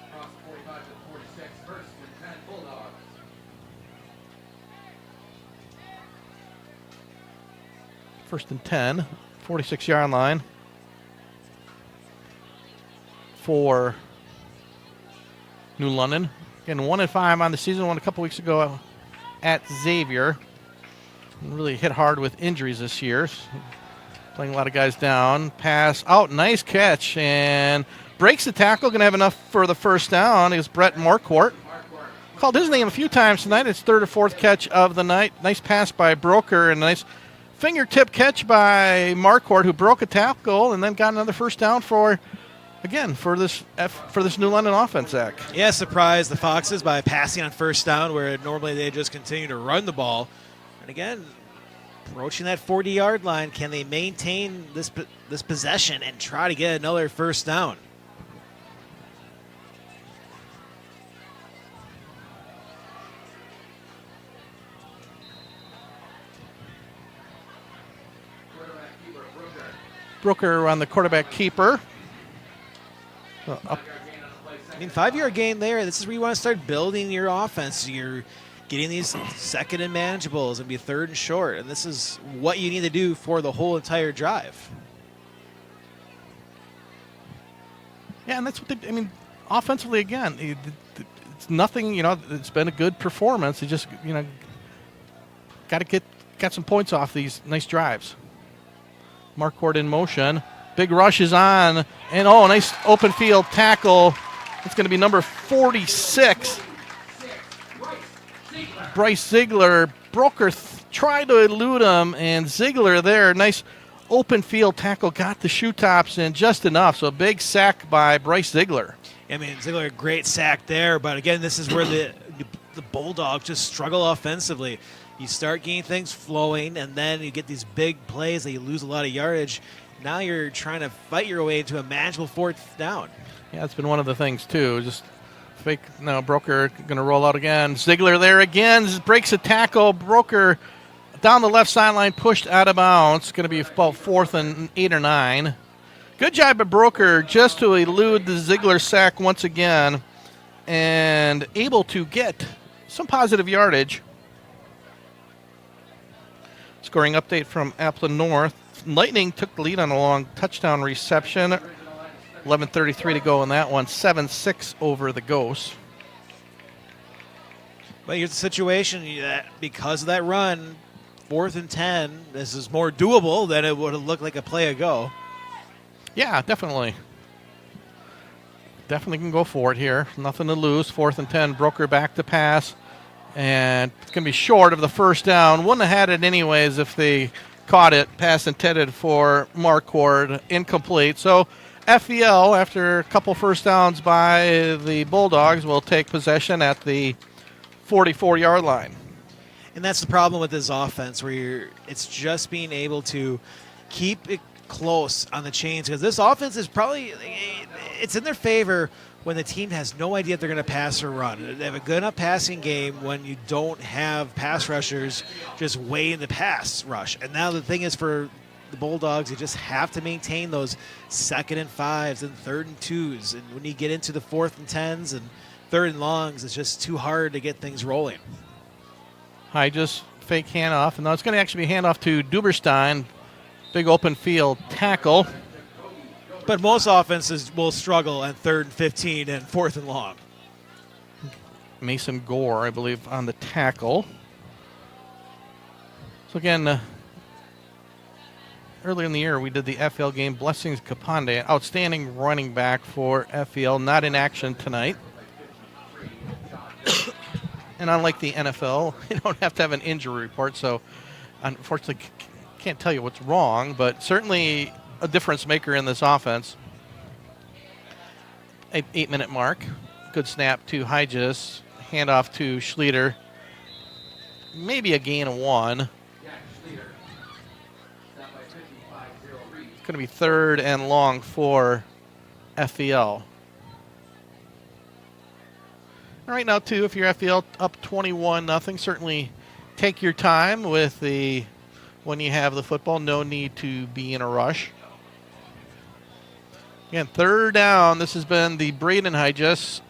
G: Across 45 to 46. 1st and 10 Bulldogs.
A: First and 10, 46-yard line for New London. Again, 1-5 on the season. Won a couple weeks ago at Xavier. Really hit hard with injuries this year. Playing a lot of guys down. Pass out, nice catch, and breaks the tackle. Going to have enough for the 1st down. It was Brett Marquardt. Called his name a few times tonight. It's 3rd or 4th catch of the night. Nice pass by Broker and a nice fingertip catch by Marquardt, who broke a tackle and then got another 1st down for this New London offense, Zach.
H: Yeah, surprise the Foxes by passing on 1st down where normally they just continue to run the ball. And again, approaching that 40-yard line, can they maintain this possession and try to get another 1st down?
A: Brooker on the quarterback keeper.
H: I mean, 5-yard gain there. This is where you want to start building your offense. You're getting these 2nd and manageables and be 3rd and short. And this is what you need to do for the whole entire drive.
A: Yeah, and that's what offensively, again, it's nothing, it's been a good performance. You just, got some points off these nice drives. Marquardt in motion. Big rush is on. And, nice open field tackle. It's going to be number 46. Bryce Ziegler. Broker tried to elude him, and Ziegler there. Nice open field tackle. Got the shoe tops in just enough. So a big sack by Bryce Ziegler.
H: I mean, Ziegler, a great sack there. But, again, this is where the Bulldogs just struggle offensively. You start getting things flowing, and then you get these big plays that you lose a lot of yardage. Now you're trying to fight your way into a manageable 4th down.
A: Yeah, it's been one of the things, too. Just fake. No, Broker going to roll out again. Ziegler there again. Breaks a tackle. Broker down the left sideline, pushed out of bounds. Going to be about 4th and 8 or 9. Good job by Broker just to elude the Ziegler sack once again and able to get some positive yardage. Scoring update from Applin North. Lightning took the lead on a long touchdown reception. 11:33 to go in that one. 7-6 over the Ghosts.
H: But here's the situation that because of that run, 4th and 10, this is more doable than it would have looked like a play ago.
A: Yeah, definitely. Definitely can go for it here. Nothing to lose. 4th and 10. Broker back to pass. And it's going to be short of the first down. Wouldn't have had it anyways if they caught it. Pass intended for Marquardt, incomplete. So FEL, after a couple first downs by the Bulldogs, will take possession at the 44-yard line.
H: And that's the problem with this offense, where it's just being able to keep it close on the chains, because this offense is probably, it's in their favor when the team has no idea if they're going to pass or run. They have a good enough passing game when you don't have pass rushers just waiting the pass rush. And now the thing is, for the Bulldogs, you just have to maintain those 2nd and 5s and 3rd and 2s. And when you get into the 4th and 10s and 3rd and longs, it's just too hard to get things rolling.
A: I just fake handoff, and now it's going to actually be handoff to Duberstein. Big open field tackle.
H: But most offenses will struggle at 3rd and 15 and 4th and long.
A: Mason Gore, I believe, on the tackle. So again, earlier in the year, we did the FL game. Blessings Kapande, outstanding running back for FL, not in action tonight. And unlike the NFL, you don't have to have an injury report, so unfortunately can't tell you what's wrong, but certainly a difference maker in this offense. 8-minute mark. Good snap to Hygis. Handoff to Schlueter. Maybe a gain of 1. It's going to be 3rd and long for FEL. Right now, too, if you're FEL up 21-0, certainly take your time with when you have the football. No need to be in a rush. Again, 3rd down. This has been the Braden Hygis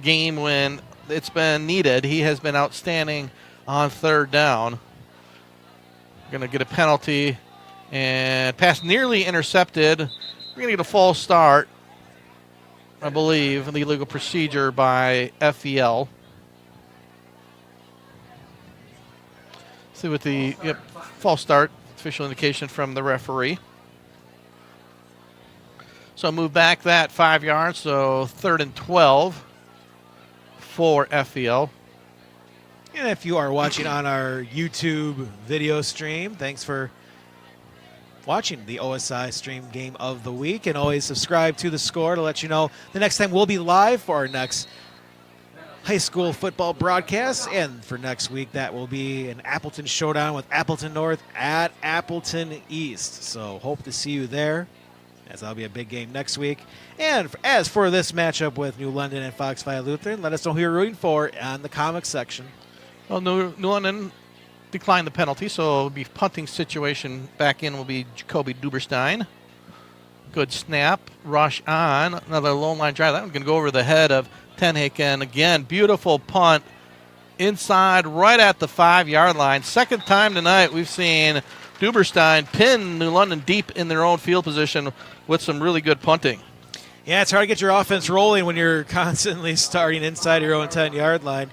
A: game when it's been needed. He has been outstanding on 3rd down. Going to get a penalty, and pass nearly intercepted. We're going to get a false start, I believe, in the illegal procedure by FEL. See what the false start, official indication from the referee. So move back that 5 yards, so 3rd and 12 for FEL.
H: And if you are watching on our YouTube video stream, thanks for watching the OSI stream game of the week, and always subscribe to The Score to let you know the next time we'll be live for our next high school football broadcast. And for next week, that will be an Appleton showdown with Appleton North at Appleton East. So hope to see you there, as that'll be a big game next week. And as for this matchup with New London and Fox Valley Lutheran, let us know who you're rooting for on the comments section.
A: Well, New London declined the penalty, so it'll be punting situation. Back in will be Jacoby Duberstein. Good snap. Rush on. Another lone line drive. That one's going to go over the head of Tenhaken. Again, beautiful punt inside right at the 5-yard line. Second time tonight we've seen Duberstein pin New London deep in their own field position with some really good punting.
H: Yeah, it's hard to get your offense rolling when you're constantly starting inside your own 10-yard line.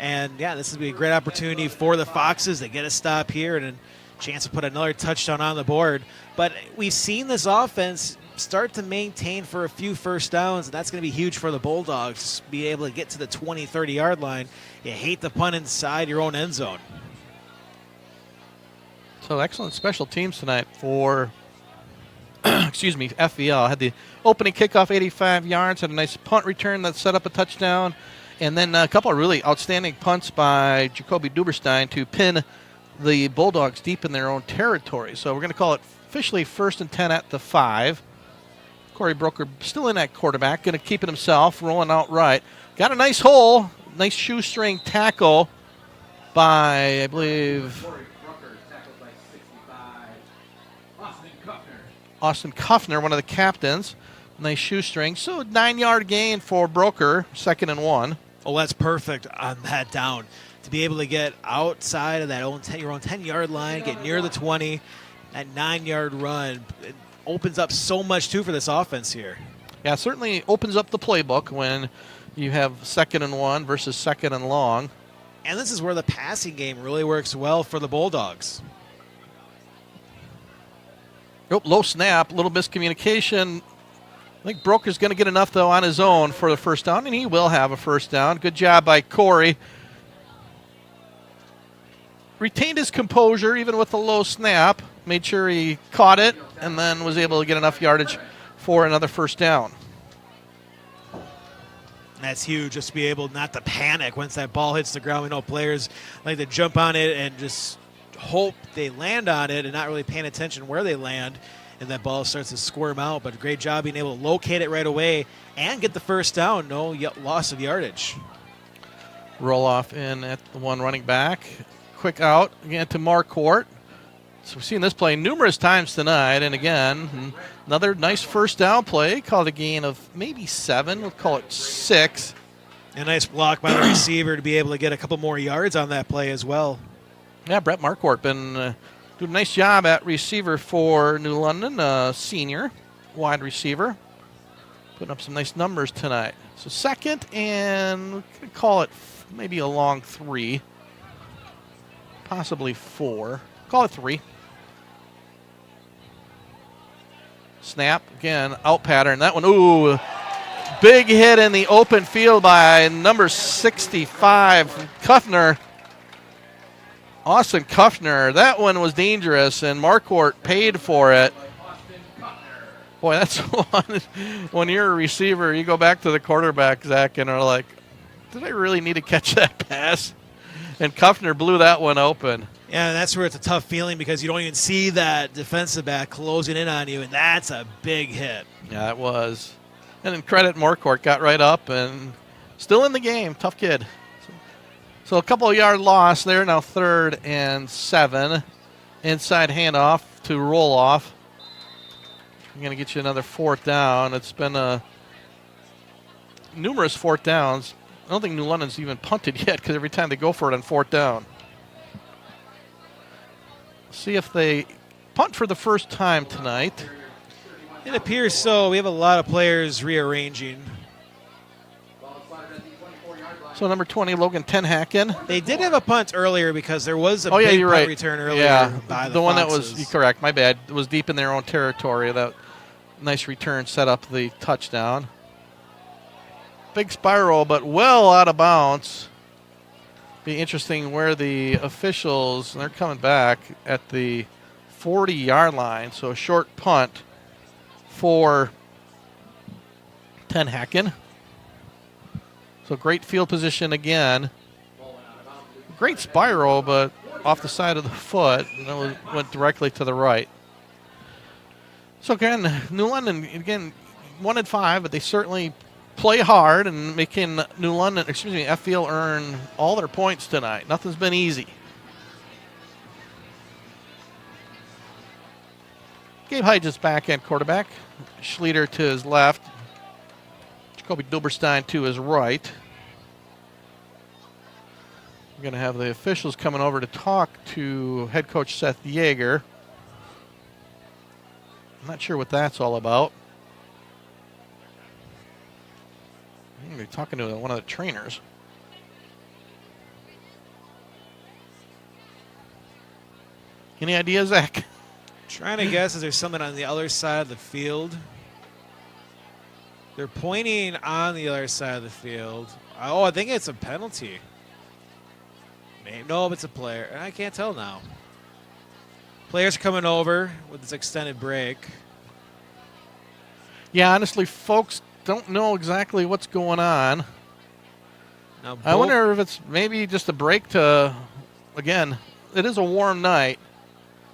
H: And, yeah, this would be a great opportunity for the Foxes to get a stop here and a chance to put another touchdown on the board. But we've seen this offense start to maintain for a few first downs, and that's going to be huge for the Bulldogs, be able to get to the 20, 30-yard line. You hate the punt inside your own end zone.
A: So excellent special teams tonight for, FEL. Had the opening kickoff 85 yards, had a nice punt return that set up a touchdown, and then a couple of really outstanding punts by Jacoby Duberstein to pin the Bulldogs deep in their own territory. So we're going to call it officially 1st and 10 at the 5. Corey Broker still in that quarterback, going to keep it himself, rolling out right. Got a nice hole, nice shoestring tackle by, I believe, Austin Kuffner, one of the captains. Nice shoestring. So 9-yard gain for Broker, 2nd and 1.
H: Oh, that's perfect on that down. To be able to get outside of that your own 10-yard line, get near the 20, that 9-yard run, it opens up so much, too, for this offense here.
A: Yeah, it certainly opens up the playbook when you have 2nd and 1 versus 2nd and long.
H: And this is where the passing game really works well for the Bulldogs.
A: Oh, low snap, little miscommunication. think Broker's going to get enough, though, on his own for the first down, and he will have a first down. Good job by Corey. Retained his composure even with the low snap. Made sure he caught it and then was able to get enough yardage for another first down.
H: That's huge, just to be able not to panic once that ball hits the ground. We know players like to jump on it and just hope they land on it and not really paying attention where they land, and that ball starts to squirm out. But a great job being able to locate it right away and get the first down. No loss of yardage.
A: Roll off in at the one running back. Quick out again to Marquardt. So we've seen this play numerous times tonight, and again, another nice first down play. Called a gain of maybe 7. We'll call it 6.
H: A nice block by the receiver to be able to get a couple more yards on that play as well.
A: Yeah, Brett Marquardt been doing a nice job at receiver for New London, senior wide receiver. Putting up some nice numbers tonight. So second, and we could call it maybe a long 3. Possibly 4. Call it 3. Snap, again, out pattern. That one, ooh, big hit in the open field by number 65, Kuffner. Austin Kuffner. That one was dangerous, and Marquardt paid for it. Boy, that's one. When you're a receiver, you go back to the quarterback, Zach, and are like, did I really need to catch that pass? And Kuffner blew that one open.
H: Yeah, that's where it's a tough feeling because you don't even see that defensive back closing in on you, and that's a big hit.
A: Yeah, it was. And then credit Marquardt, got right up and still in the game. Tough kid. So a couple of yard loss there. Now 3rd and 7. Inside handoff to roll off. I'm going to get you another 4th down. It's been numerous 4th downs. I don't think New London's even punted yet because every time they go for it on 4th down. See if they punt for the first time tonight.
H: It appears so. We have a lot of players rearranging.
A: So number 20, Logan Tenhaken.
H: They did have a punt earlier because there was a
A: big
H: punt
A: right.
H: return earlier.
A: Yeah,
H: by
A: the one
H: Foxes.
A: that was correct. My bad. It was deep in their own territory. That nice return set up the touchdown. Big spiral, but well out of bounds. Be interesting where the officials, they're coming back at the 40-yard line. So a short punt for Tenhaken. So great field position again. Great spiral, but off the side of the foot, and it went directly to the right. So again, New London, again, 1-5, but they certainly play hard and making FVL earn all their points tonight. Nothing's been easy. Gabe Hedges back end quarterback. Schleter to his left. Jacoby Dilberstein to his right. We're going to have the officials coming over to talk to head coach Seth Yeager. I'm not sure what that's all about. They're talking to one of the trainers. Any ideas, Zach?
H: Trying to guess, is there something on the other side of the field? They're pointing on the other side of the field. Oh, I think it's a penalty. No, it's a player. I can't tell now. Players coming over with this extended break.
A: Yeah, honestly, folks don't know exactly what's going on.
H: Now,
A: I wonder if it's maybe just a break to, again, it is a warm night.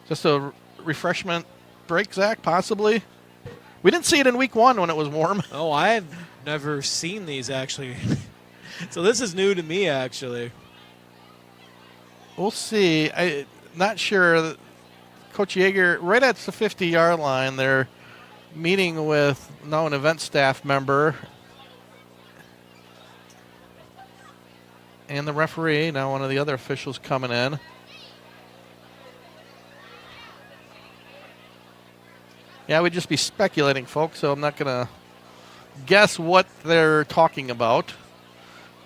A: Just a refreshment break, Zach, possibly. We didn't see it in week 1 when it was warm.
H: Oh, I've never seen these, actually. So this is new to me, actually.
A: We'll see. I'm not sure. Coach Yeager, right at the 50-yard line, they're meeting with now an event staff member and the referee, now one of the other officials coming in. Yeah, we'd just be speculating, folks, so I'm not going to guess what they're talking about.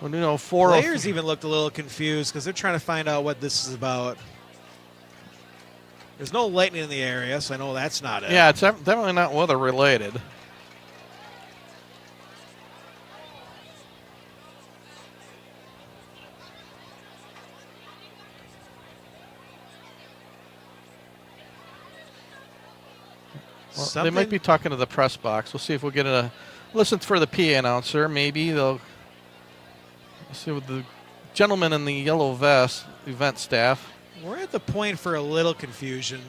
A: Well, you know,
H: players even looked a little confused because they're trying to find out what this is about. There's no lightning in the area, so I know that's not it.
A: Yeah, it's definitely not weather related. they might be talking to the press box. We'll see if we'll get a listen for the PA announcer. Maybe they'll see with the gentleman in the yellow vest, event staff.
H: We're at the point for a little confusion.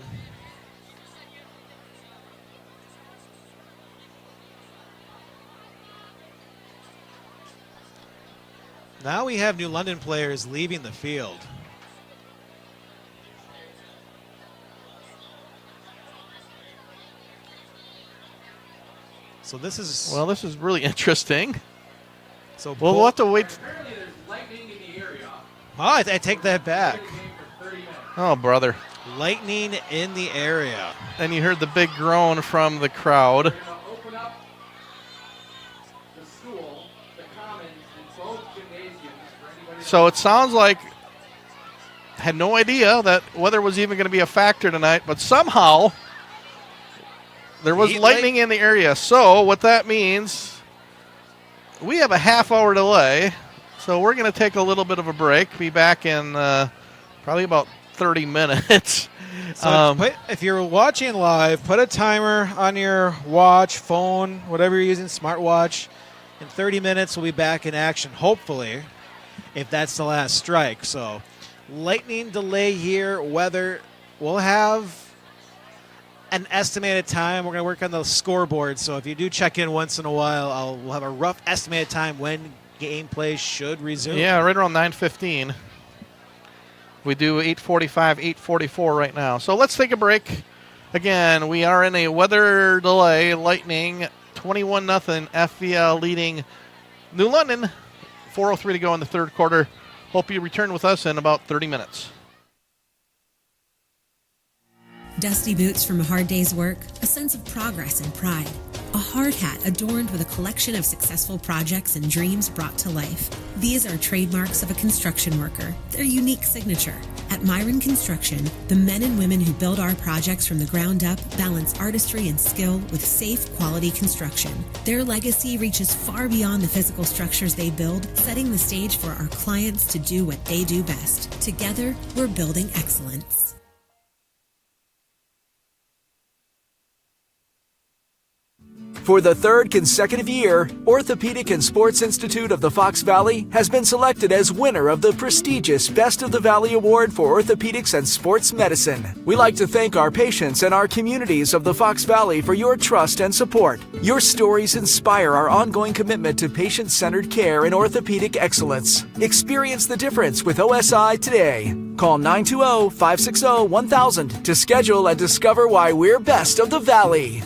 H: Now we have New London players leaving the field. So this is
A: really interesting.
H: So
A: we'll have to wait.
G: Apparently there's lightning in the area.
H: Oh, I take that back.
A: Oh, brother.
H: Lightning in the area.
A: And you heard the big groan from the crowd.
G: We're going to open up the school, the commons, in both gymnasiums for anybody.
A: So it sounds like had no idea that weather was even going to be a factor tonight, but somehow there was lightning in the area. So what that means, we have a half-hour delay. So we're going to take a little bit of a break. Be back in probably about 30 minutes.
H: So if you're watching live, put a timer on your watch, phone, whatever you're using, smartwatch. In 30 minutes, we'll be back in action, hopefully, if that's the last strike. So lightning delay here, weather. We'll have an estimated time. We're going to work on the scoreboard. So if you do check in once in a while, we'll have a rough estimated time when gameplay should resume.
A: Yeah, right around 9:15. We do 8:45, 8:44 right now. So let's take a break. Again, we are in a weather delay. Lightning, 21-0. FVL leading New London. 4:03 to go in the third quarter. Hope you return with us in about 30 minutes.
C: Dusty boots from a hard day's work, a sense of progress and pride. A hard hat adorned with a collection of successful projects and dreams brought to life. These are trademarks of a construction worker, their unique signature. At Myron Construction, the men and women who build our projects from the ground up balance artistry and skill with safe, quality construction. Their legacy reaches far beyond the physical structures they build, setting the stage for our clients to do what they do best. Together, we're building excellence.
B: For the third consecutive year, Orthopedic and Sports Institute of the Fox Valley has been selected as winner of the prestigious Best of the Valley Award for Orthopedics and Sports Medicine. We like to thank our patients and our communities of the Fox Valley for your trust and support. Your stories inspire our ongoing commitment to patient-centered care and orthopedic excellence. Experience the difference with OSI today. Call 920-560-1000 to schedule and discover why we're best of the Valley.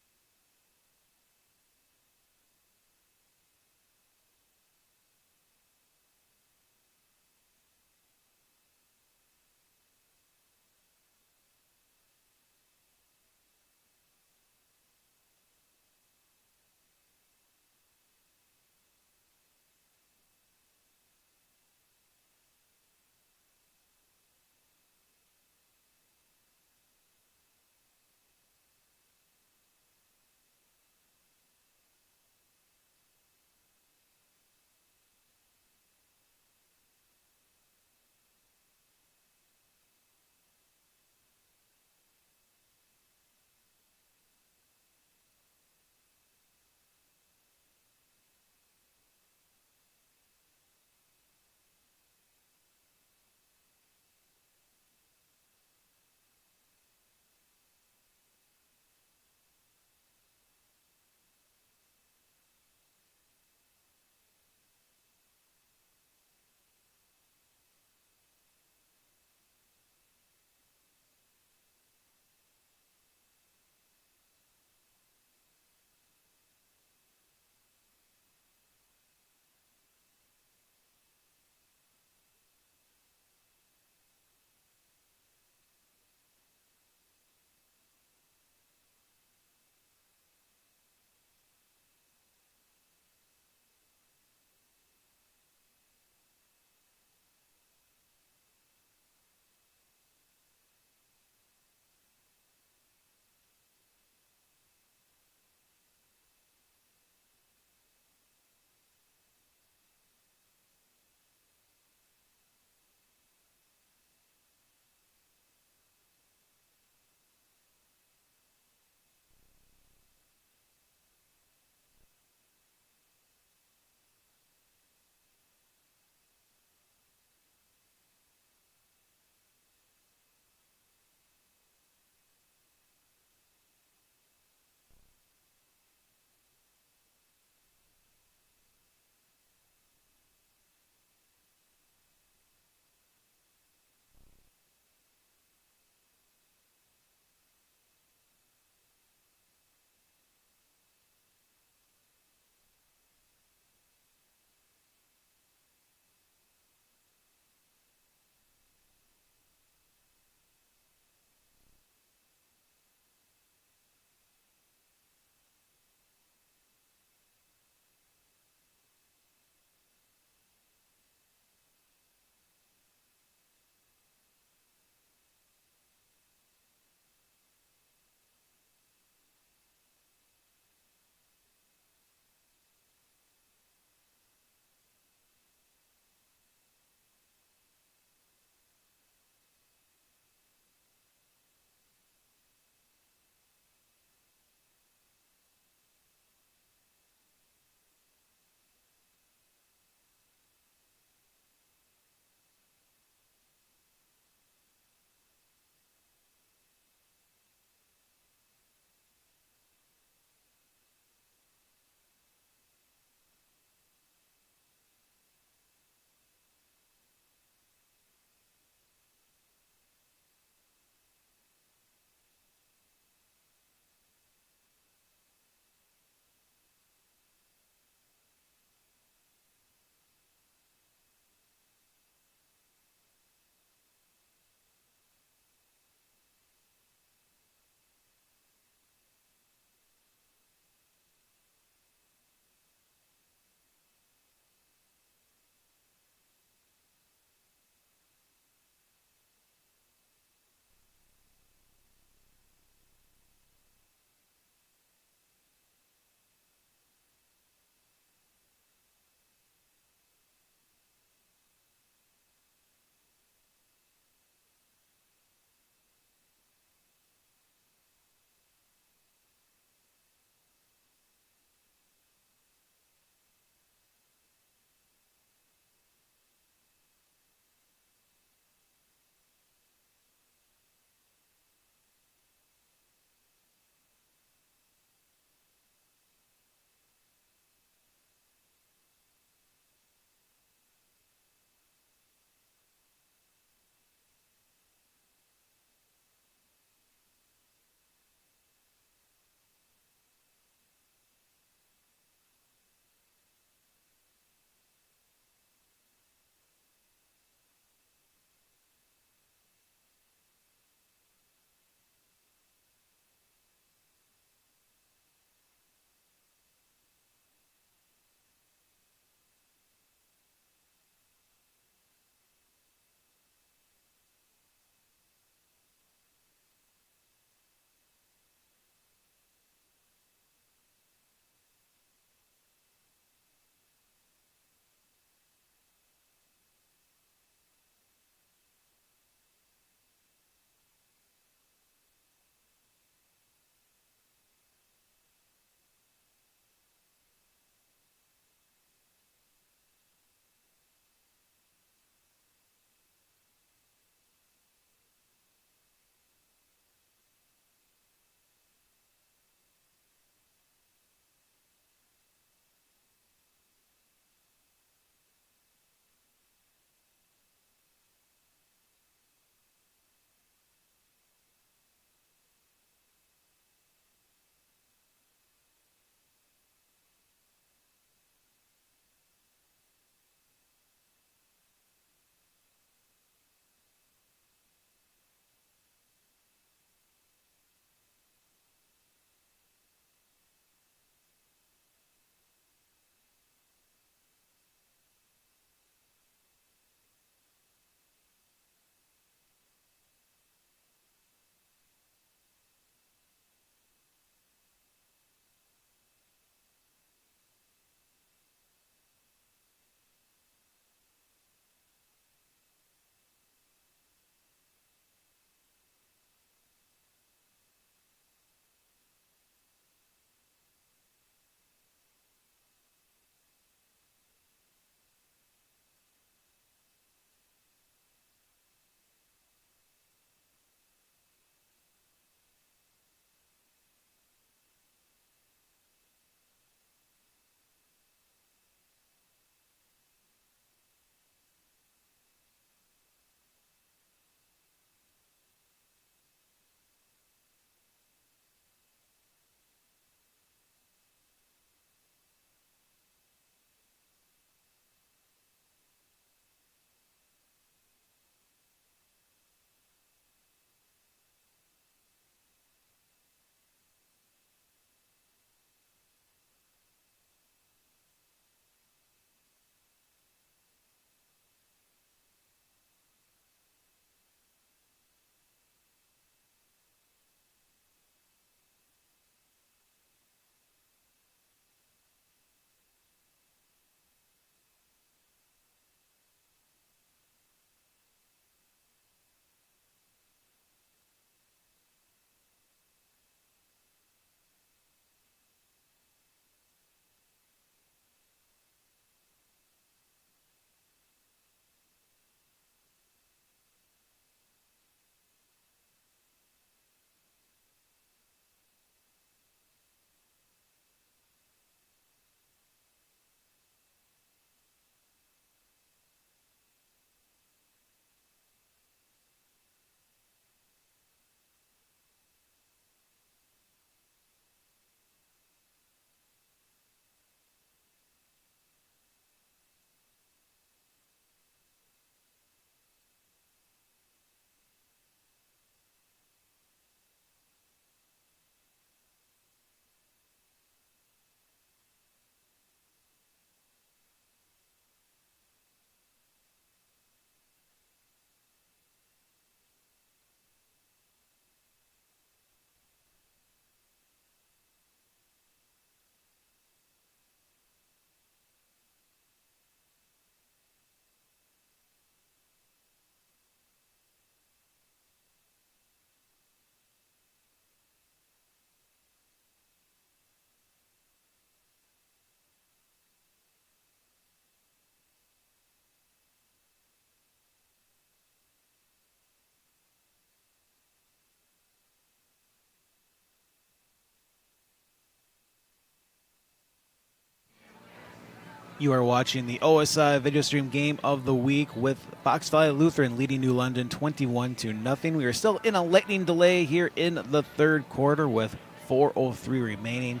H: You are watching the OSI video stream game of the week with Fox Valley Lutheran leading New London 21-0. We are still in a lightning delay here in the third quarter with 4:03 remaining.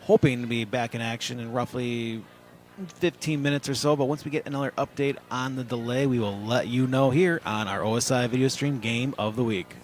H: Hoping to be back in action in roughly 15 minutes or so, but once we get another update on the delay, we will let you know here on our OSI video stream game of the week.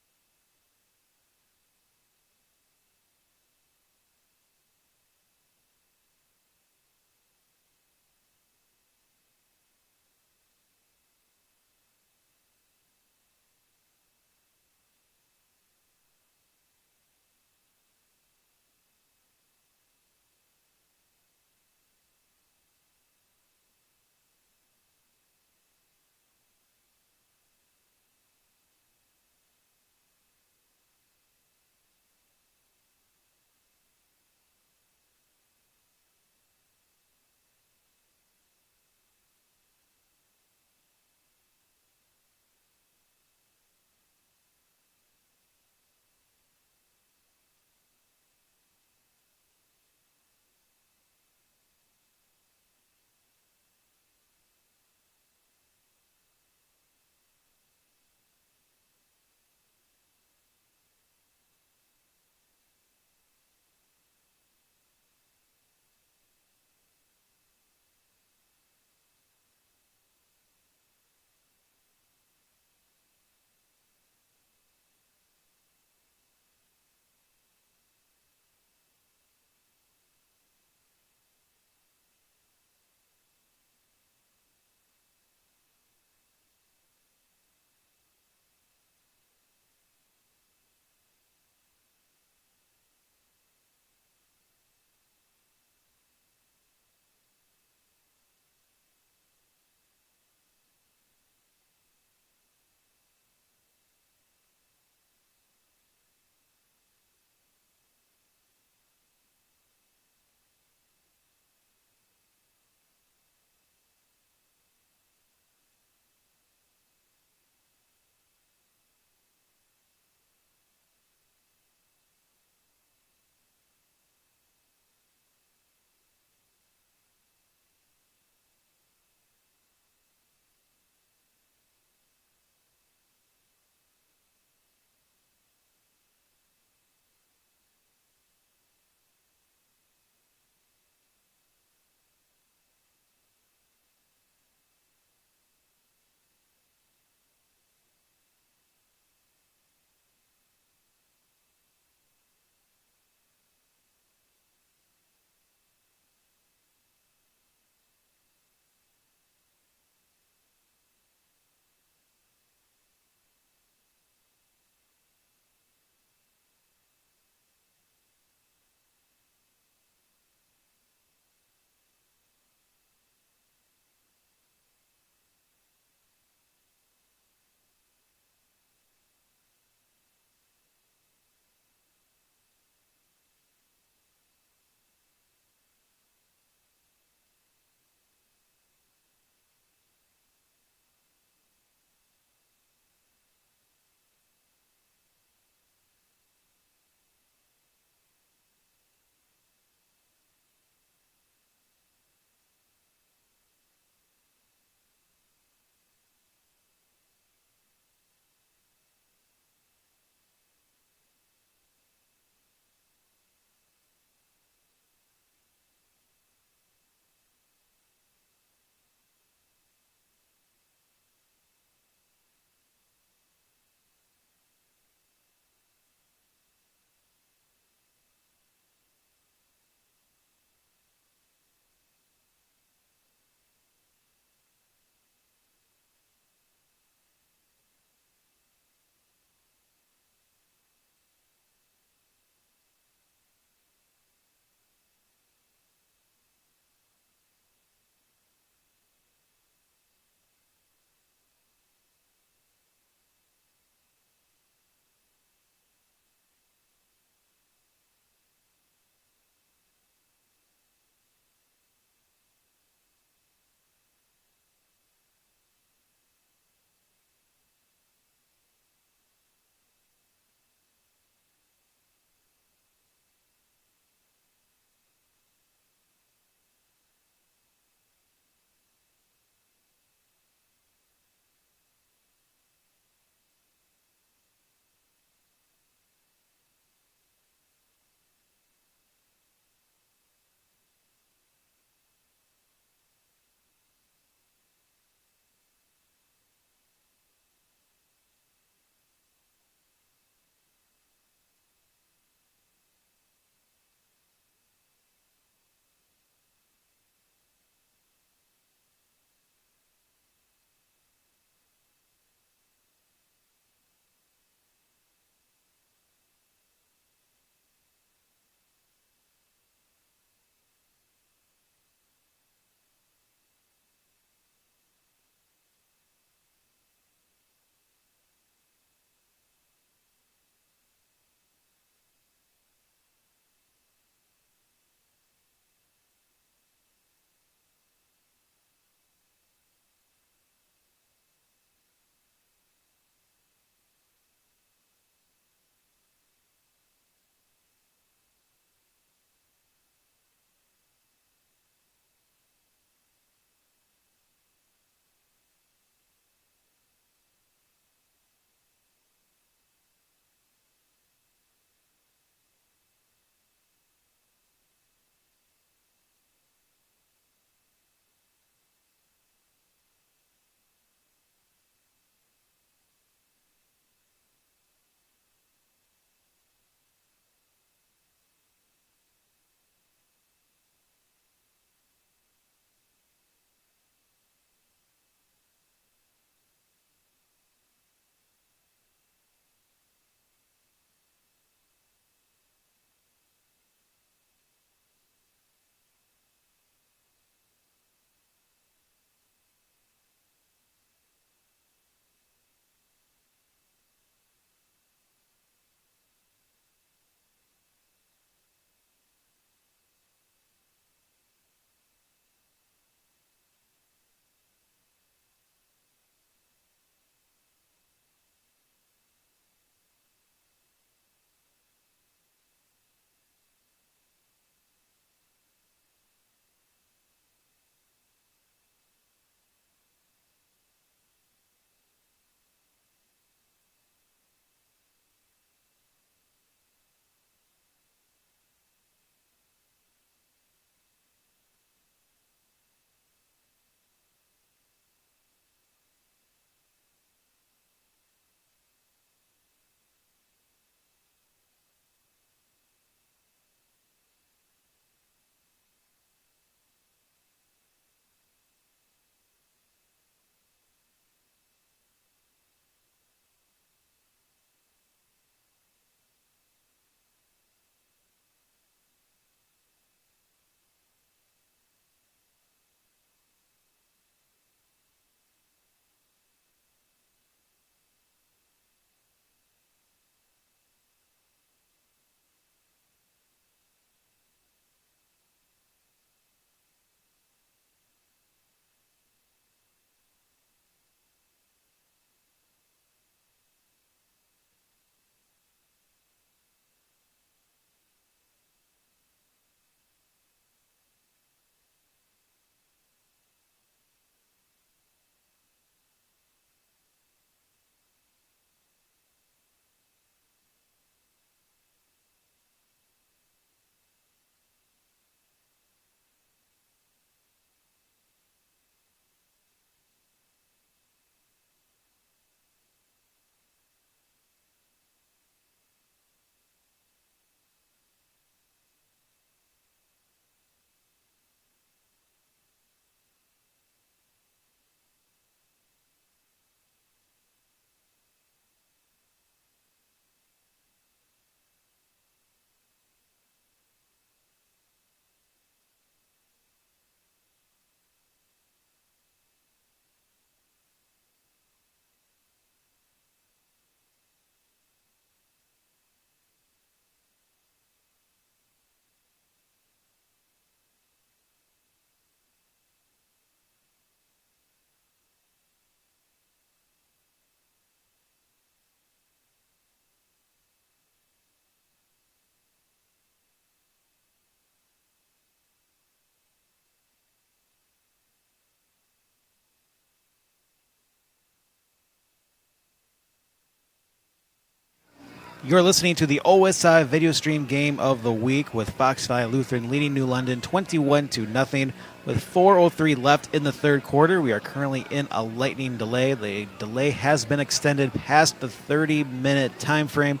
H: You're listening to the OSI video stream game of the week with Fox Valley Lutheran leading New London 21-0 with 4:03 left in the third quarter. We are currently in a lightning delay. The delay has been extended past the 30-minute time frame.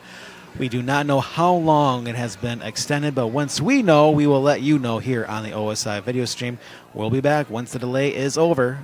H: We do not know how long it has been extended, but once we know, we will let you know here on the OSI video stream. We'll be back once the delay is over.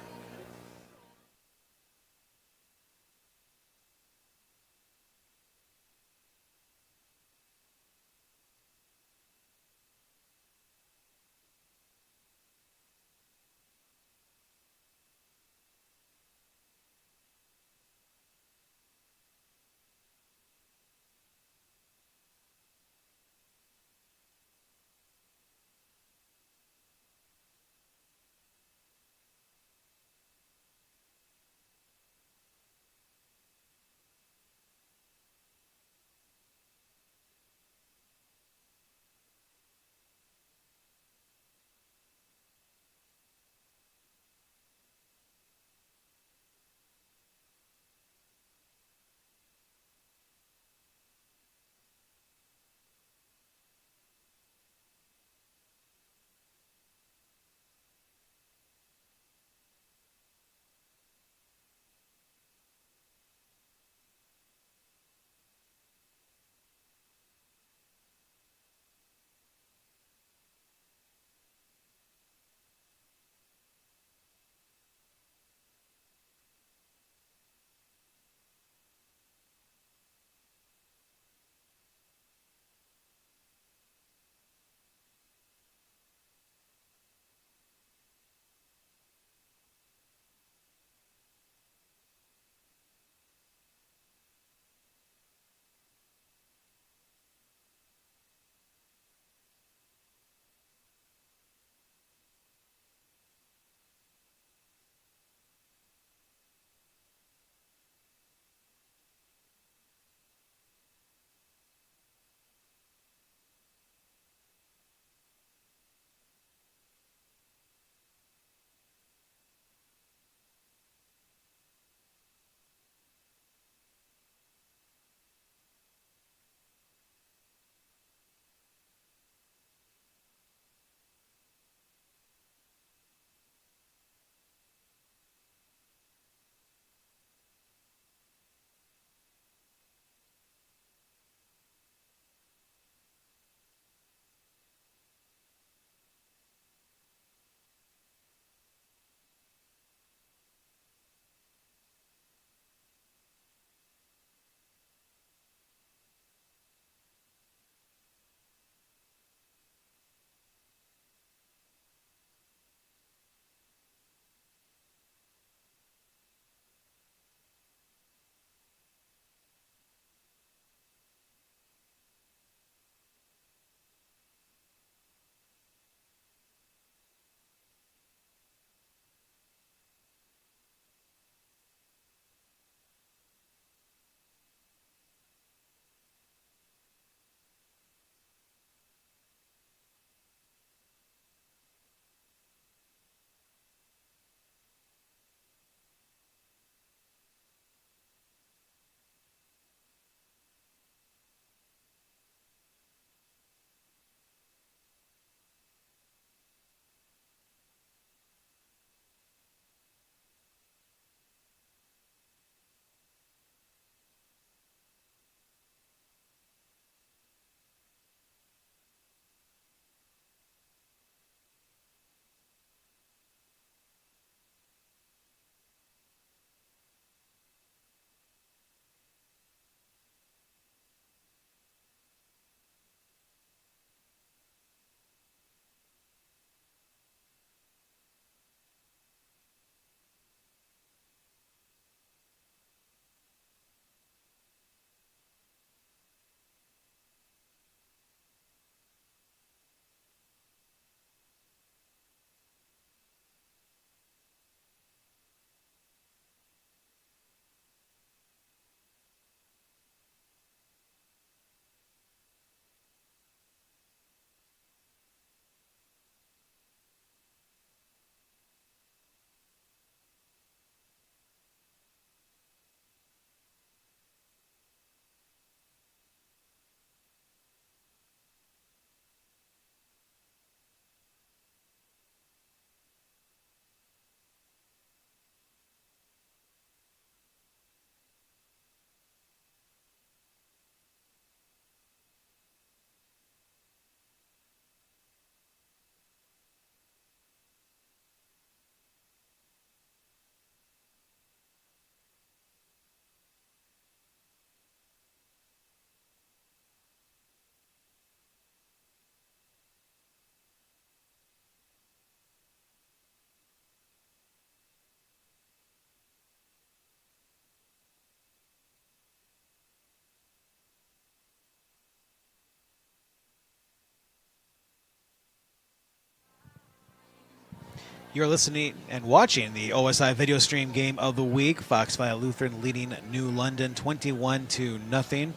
H: You're listening and watching the OSI video stream game of the week. Fox Valley Lutheran leading New London 21-0.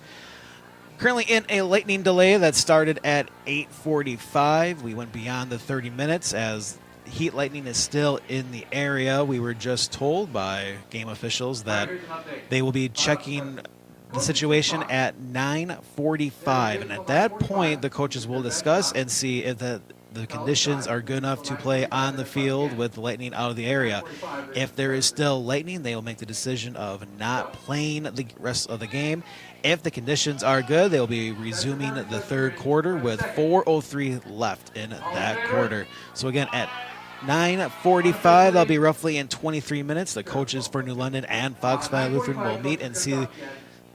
H: Currently in a lightning delay that started at 8:45. We went beyond the 30 minutes as heat lightning is still in the area. We were just told by game officials that they will be checking the situation at 9:45. And at that point, the coaches will discuss and see if the conditions are good enough to play on the field with lightning out of the area. If there is still lightning, they will make the decision of not playing the rest of the game. If the conditions are good, they'll be resuming the third quarter with 4:03 left in that quarter. So again, at 9:45, that'll be roughly in 23 minutes. The coaches for New London and Fox Valley Lutheran will meet and see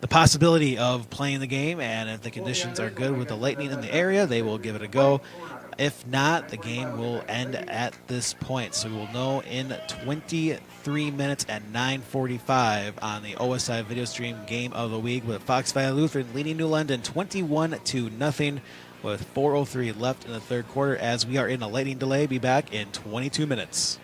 H: the possibility of playing the game, and if the conditions are good with the lightning in the area, they will give it a go. If not, the game will end at this point. So we will know in 23 minutes at 9:45 on the OSI video stream game of the week, with Fox Valley Lutheran leading New London 21-0 with 4:03 left in the third quarter as we are in a lightning delay. Be back in 22 minutes.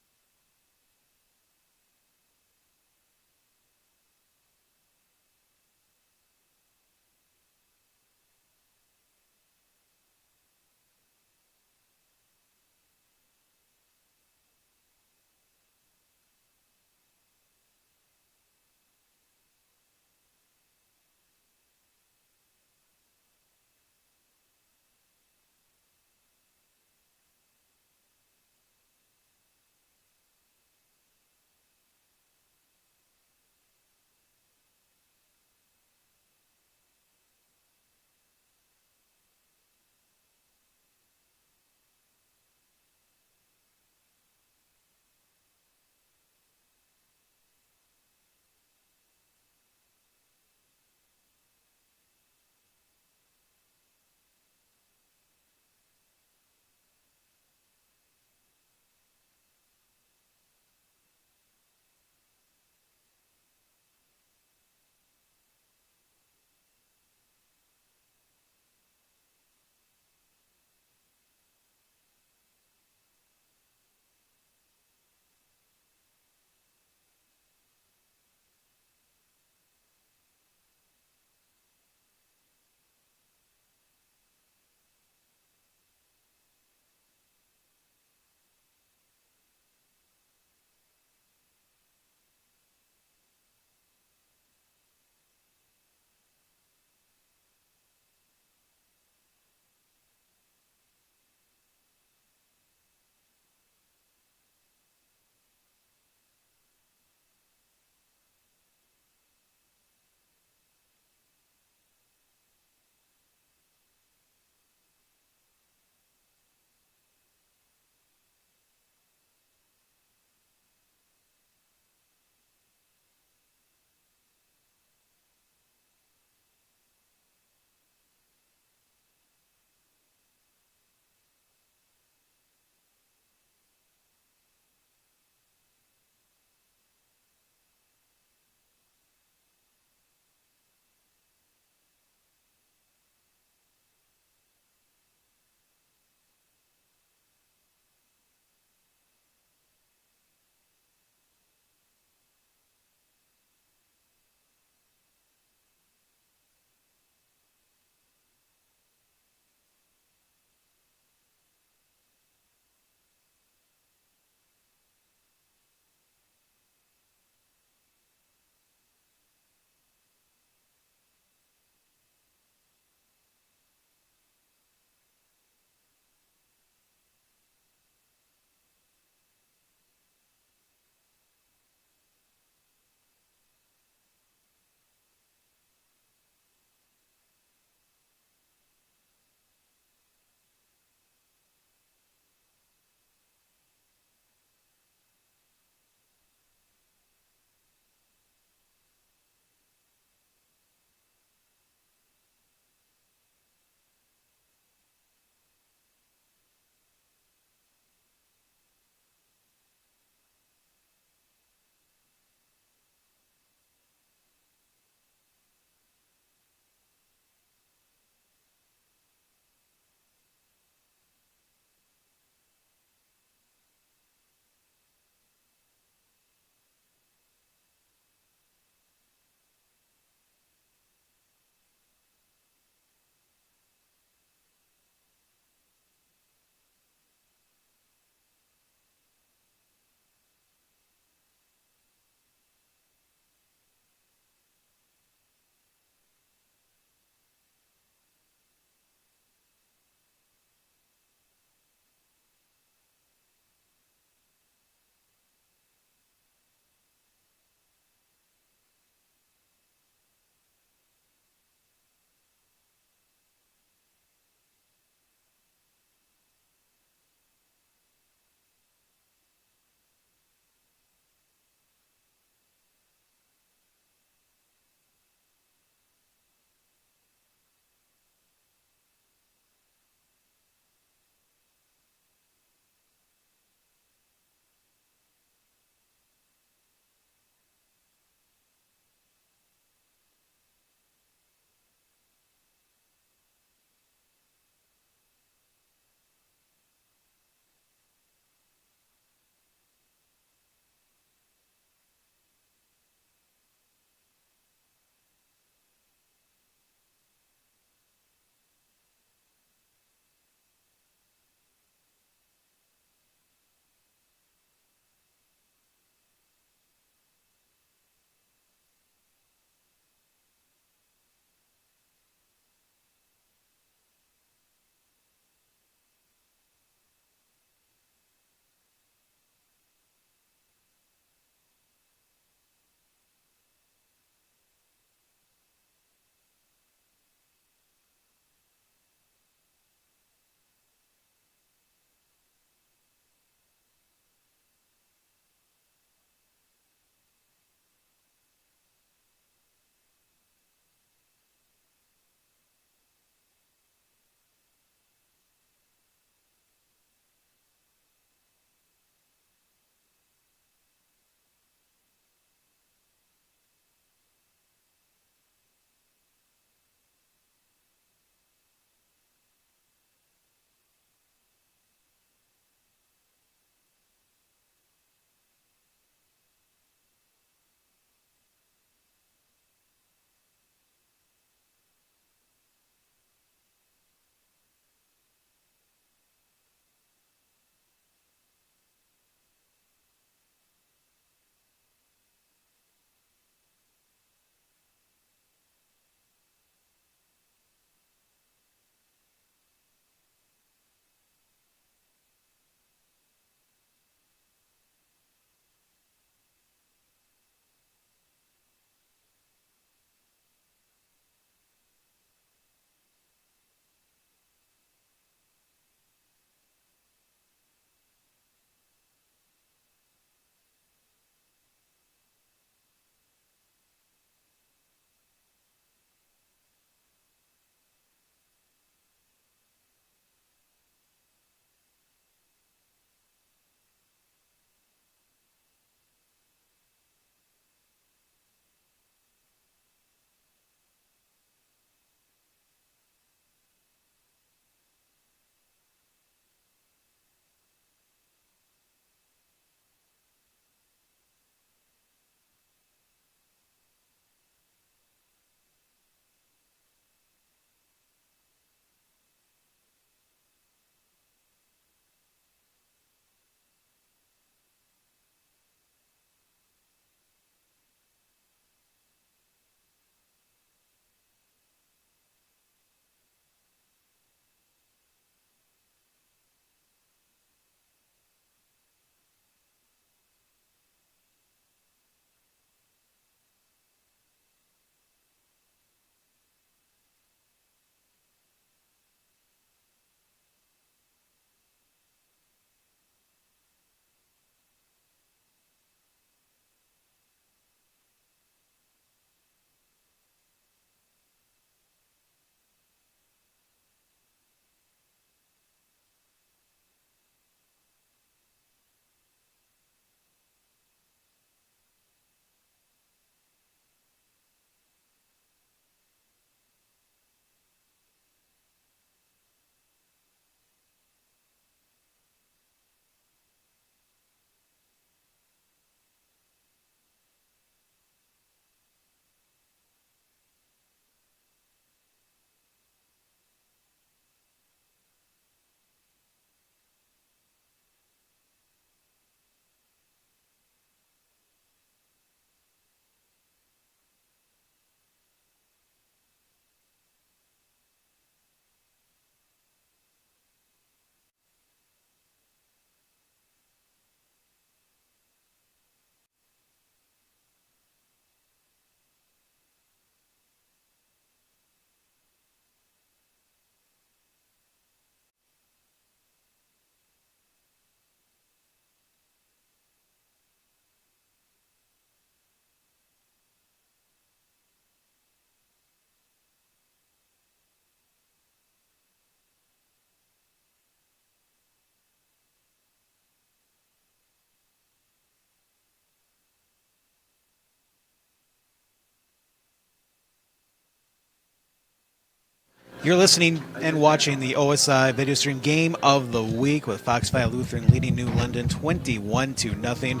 H: You're listening and watching the OSI video stream game of the week with Fox Valley Lutheran leading New London 21-0.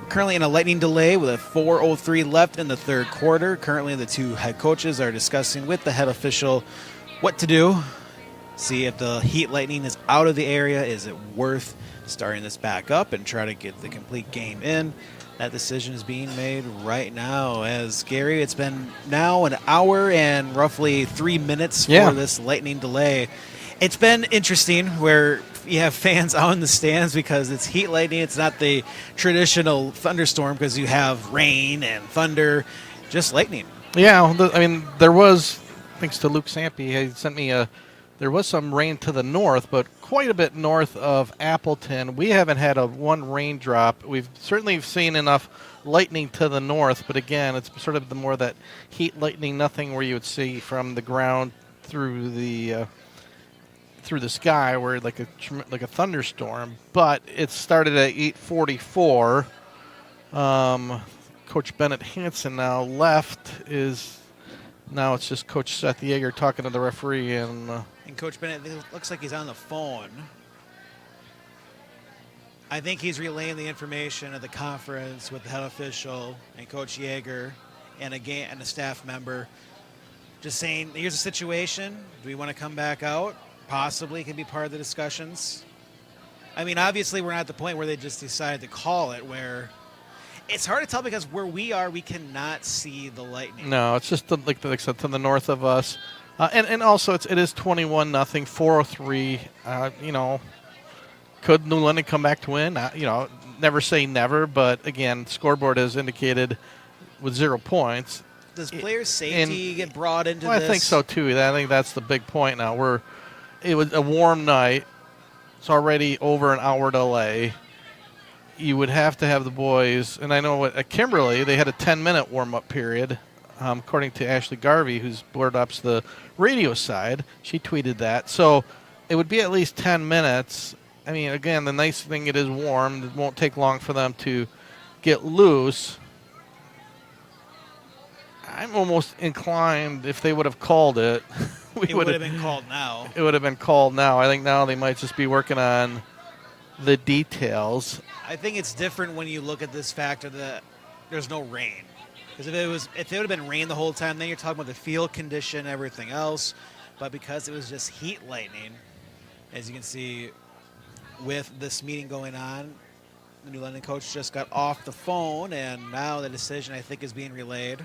H: Currently in a lightning delay with a 4:03 left in the third quarter. Currently the two head coaches are discussing with the head official what to do. See if the heat lightning is out of the area. Is it worth starting this back up and try to get the complete game in? That decision is being made right now. As Gary, it's been now an hour and roughly 3 minutes for this lightning delay. It's been interesting where you have fans out in the stands because it's heat lightning. It's not the traditional thunderstorm because you have rain and thunder, just lightning.
A: Yeah, I mean, there was, thanks to Luke Sampe, he sent me there was some rain to the north, but quite a bit north of Appleton. We haven't had one raindrop. We've certainly seen enough lightning to the north, but again, it's sort of the more that heat lightning, nothing where you would see from the ground through the sky, where like a thunderstorm. But it started at 8:44. Coach Bennett Hansen now left. Now it's just Coach Seth Yeager talking to the referee and
H: Coach Bennett, it looks like he's on the phone. I think he's relaying the information at the conference with the head official and Coach Yeager and a staff member. Just saying, here's the situation. Do we want to come back out? Possibly can be part of the discussions. I mean, obviously we're not at the point where they just decided to call it, where it's hard to tell because where we are, we cannot see the lightning.
A: No, it's just like I said, to the north of us. And also it is 21-0, 4:03. Could New London come back to win? Never say never, but again, scoreboard has indicated with 0 points.
H: Does player safety get brought into this?
A: I think so too. I think that's the big point now. It was a warm night. It's already over an hour delay. You would have to have the boys, and I know at Kimberly they had a 10-minute warm-up period. According to Ashley Garvey, who's board ups the radio side, she tweeted that. So it would be at least 10 minutes. I mean, again, the nice thing, it is warm. It won't take long for them to get loose. I'm almost inclined, if they would have called it,
H: it would have been called now.
A: It would have been called now. I think now they might just be working on the details.
H: I think it's different when you look at this factor that there's no rain. Because if it would have been rain the whole time, then you're talking about the field condition, everything else. But because it was just heat lightning, as you can see with this meeting going on, the New London coach just got off the phone, and now the decision, I think, is being relayed.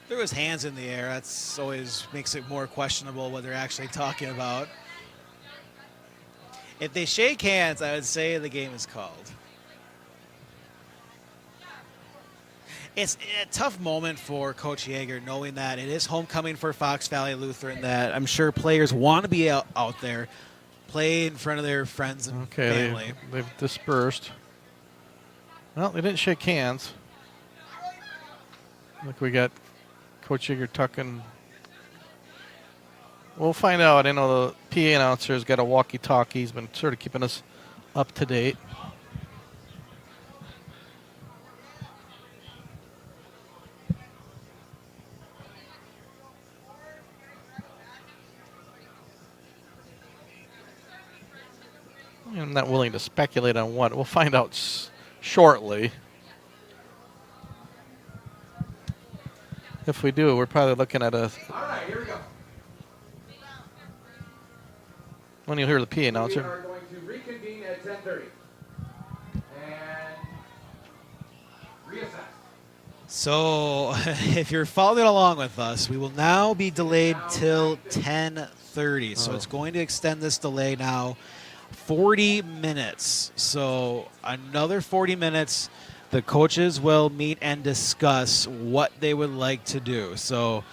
H: There was hands in the air. That's always makes it more questionable what they're actually talking about. If they shake hands, I would say the game is called. It's a tough moment for Coach Yeager, knowing that it is homecoming for Fox Valley Lutheran, that I'm sure players want to be out there, play in front of their friends and family.
A: They've dispersed. Well, they didn't shake hands. Look, we got Coach Yeager tucking. We'll find out. I know the PA announcer's got a walkie-talkie. He's been sort of keeping us up to date. I'm not willing to speculate on what. We'll find out shortly. If we do, we're probably looking at a...
G: All right, here we go.
A: When you hear the PA announcer.
G: We are going to reconvene at 10:30 and reassess.
H: So if you're following along with us, we will now be delayed till 10:30. So it's going to extend this delay now 40 minutes. So another 40 minutes, the coaches will meet and discuss what they would like to do. So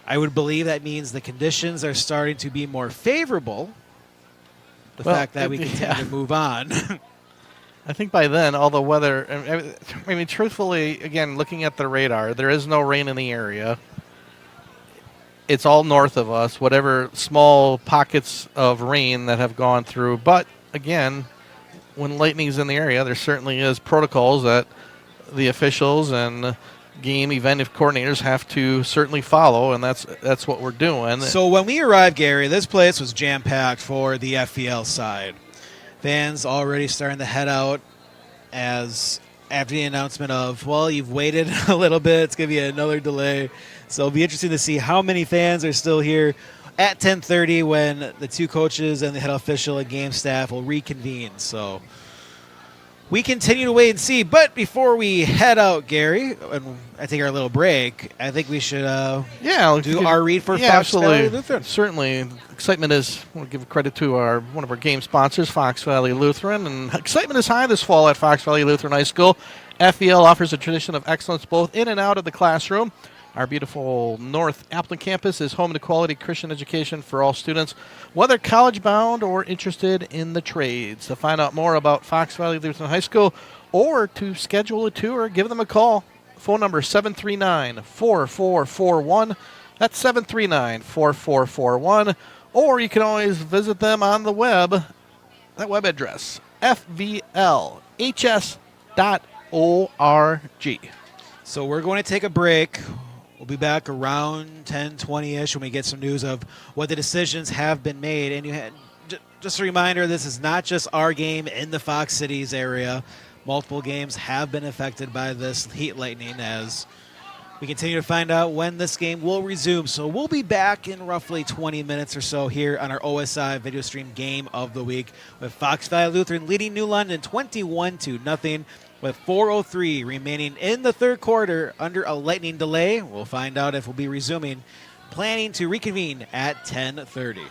H: I would believe that means the conditions are starting to be more favorable. The fact that we continue to move on.
A: I think by then, all the weather, I mean, truthfully, again, looking at the radar, there is no rain in the area. It's all north of us, whatever small pockets of rain that have gone through. But, again, when lightning's in the area, there certainly is protocols that the officials and game event coordinators have to certainly follow, and that's what we're doing.
H: So when we arrived, Gary, this place was jam-packed for the FVL side. Fans already starting to head out as after the announcement of, well, you've waited a little bit. It's going to be another delay. So it'll be interesting to see how many fans are still here at 10:30 when the two coaches and the head official and game staff will reconvene. So we continue to wait and see. But before we head out, Gary, and I take our little break, I think we should do our read for Fox Valley Lutheran.
A: Certainly. Excitement is, I want to give credit to one of our game sponsors, Fox Valley Lutheran. And excitement is high this fall at Fox Valley Lutheran High School. FVL offers a tradition of excellence both in and out of the classroom. Our beautiful North Appleton campus is home to quality Christian education for all students, whether college-bound or interested in the trades. To find out more about Fox Valley Lutheran High School or to schedule a tour, give them a call. Phone number 739-4441. That's 739-4441. Or you can always visit them on the web. That web address, fvlhs.org.
H: So we're going to take a break. We'll be back around 10:20-ish when we get some news of what the decisions have been made. And just a reminder, this is not just our game in the Fox Cities area. Multiple games have been affected by this heat lightning as we continue to find out when this game will resume. So we'll be back in roughly 20 minutes or so here on our OSI video stream game of the week with Fox Valley Lutheran leading New London 21-0 with 4:03 remaining in the third quarter under a lightning delay. We'll find out if we'll be resuming, planning to reconvene at 10:30.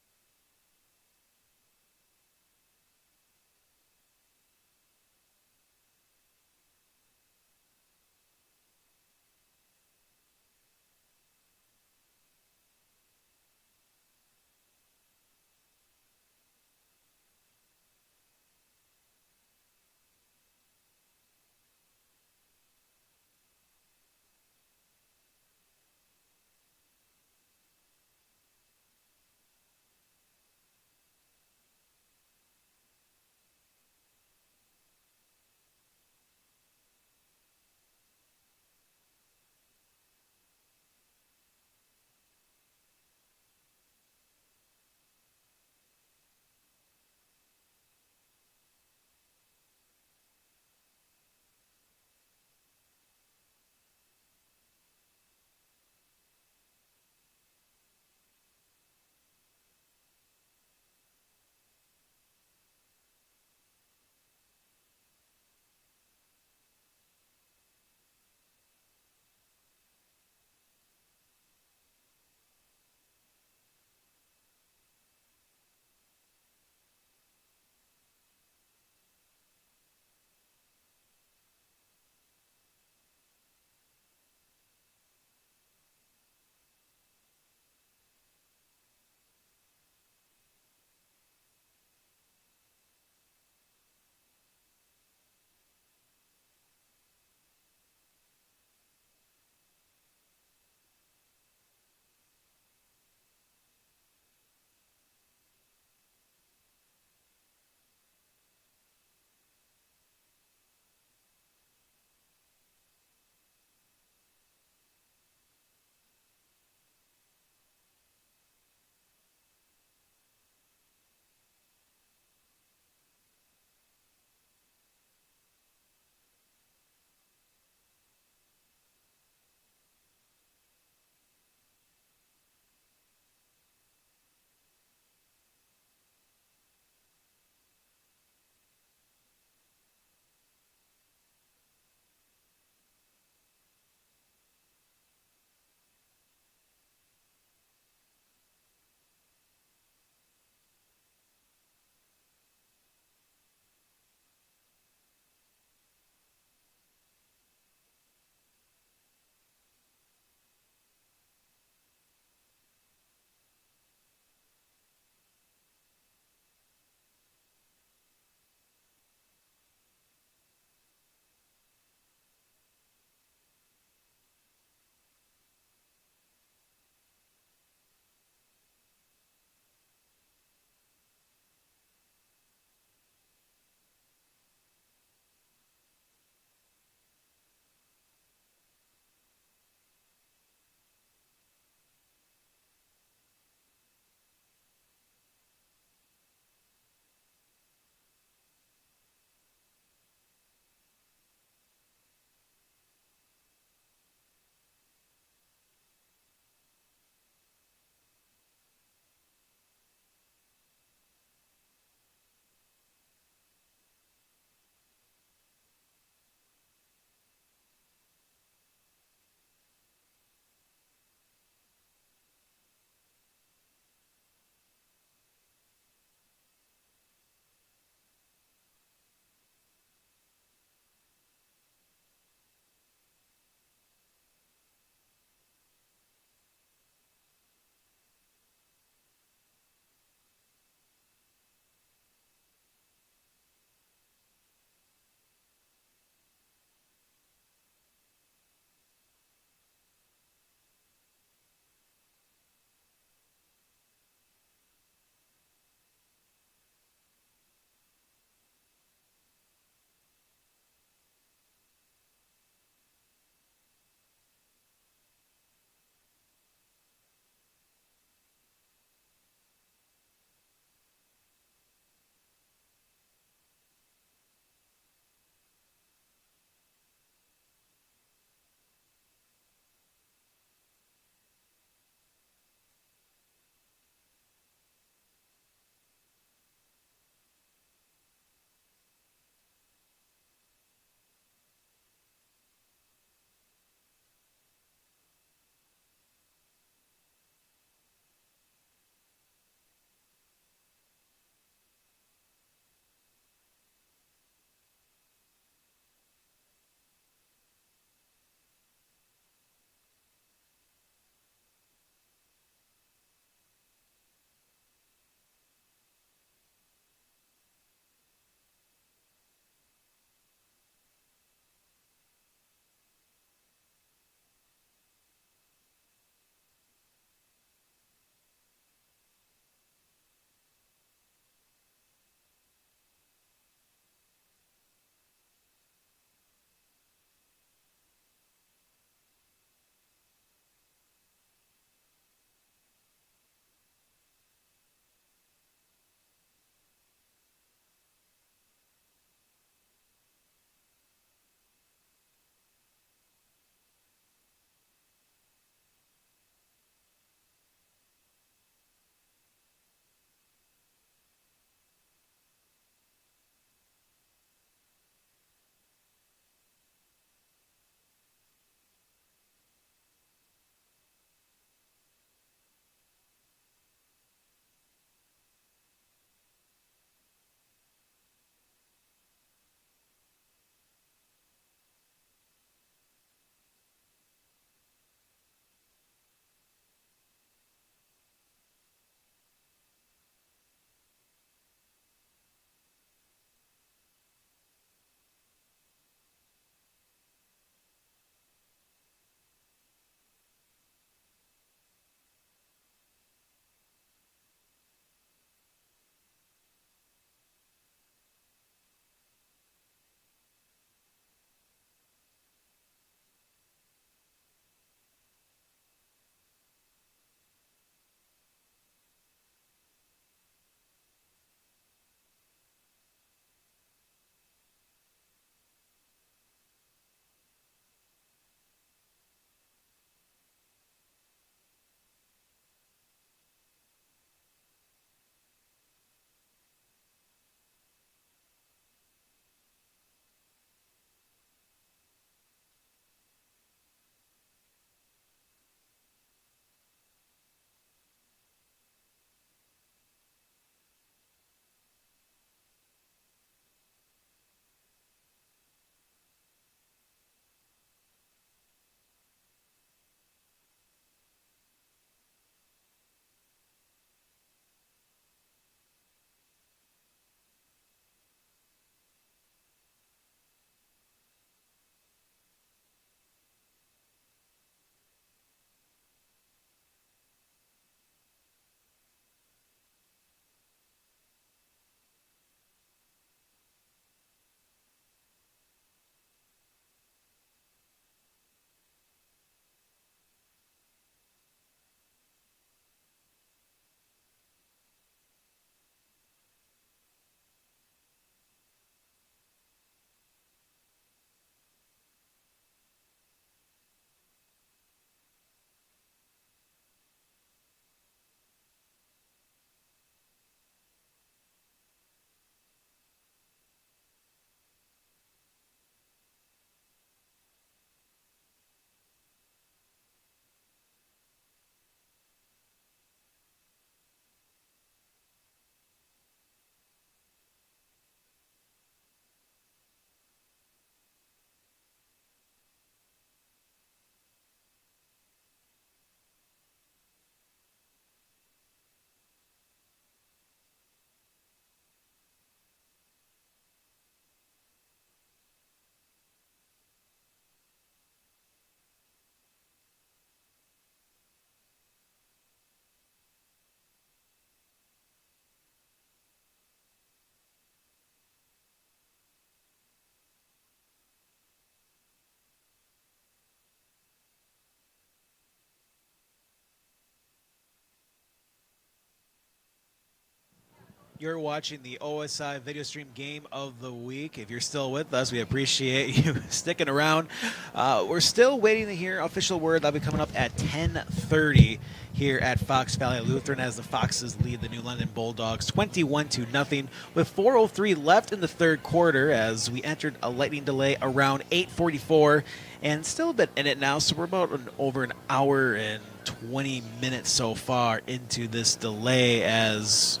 H: You're watching the OSI video stream game of the week. If you're still with us, we appreciate you sticking around. We're still waiting to hear official word that'll be coming up at 10:30 here at Fox Valley Lutheran as the Foxes lead the New London Bulldogs 21-0 with 4:03 left in the third quarter as we entered a lightning delay around 8:44 and still a bit in it now. So we're about over an hour and 20 minutes so far into this delay as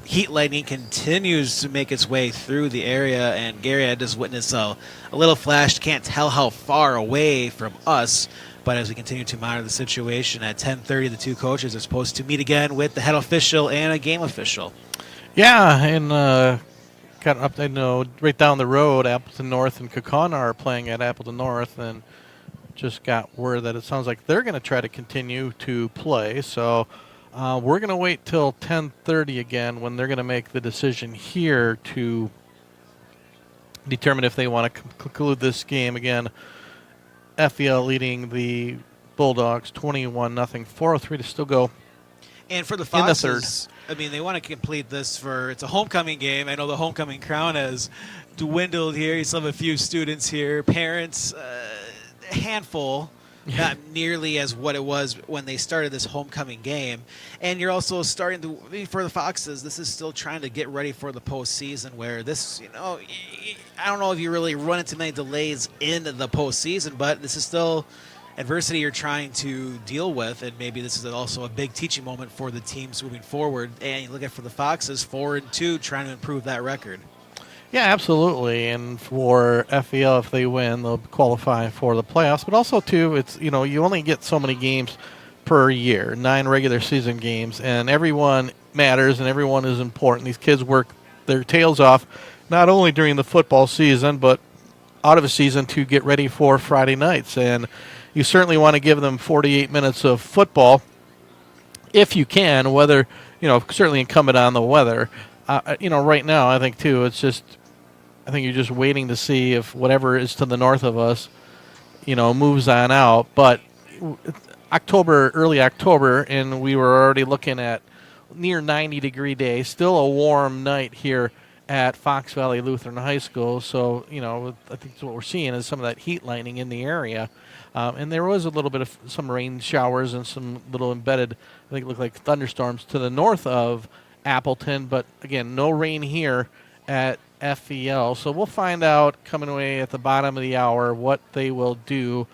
H: heat lightning continues to make its way through the area, and Gary, I just witnessed a little flash. Can't tell how far away from us, but as we continue to monitor the situation, at 10:30, the two coaches are supposed to meet again with the head official and a game official.
I: Yeah, and got an update. No, right down the road, Appleton North and Kickoff are playing at Appleton North, and just got word that it sounds like they're going to try to continue to play. So we're going to wait till 10:30 again when they're going to make the decision here to determine if they want to conclude this game. Again, FEL leading the Bulldogs 21-0, 4:03 to still go.
H: And for the Foxes,
I: in the third.
H: I mean, they want to complete this it's a homecoming game. I know the homecoming crown has dwindled here. You still have a few students here, parents, a handful. Not nearly as what it was when they started this homecoming game. And you're also starting to, for the Foxes, this is still trying to get ready for the postseason where this, I don't know if you really run into many delays in the postseason, but this is still adversity you're trying to deal with. And maybe this is also a big teaching moment for the teams moving forward. And you look at for the Foxes, 4-2, trying to improve that record.
I: Yeah, absolutely. And for FEL, if they win, they'll qualify for the playoffs. But also, too, it's you only get so many games per year, 9 regular season games, and everyone matters and everyone is important. These kids work their tails off, not only during the football season, but out of a season to get ready for Friday nights. And you certainly want to give them 48 minutes of football if you can, whether, certainly incumbent on the weather. Right now, I think, too, I think you're just waiting to see if whatever is to the north of us, moves on out. But early October, and we were already looking at near 90-degree day, still a warm night here at Fox Valley Lutheran High School. So, I think what we're seeing is some of that heat lightning in the area. And there was a little bit of some rain showers and some little embedded, I think it looked like thunderstorms to the north of Appleton, but again, no rain here at FEL. So we'll find out coming away at the bottom of the hour what they will do.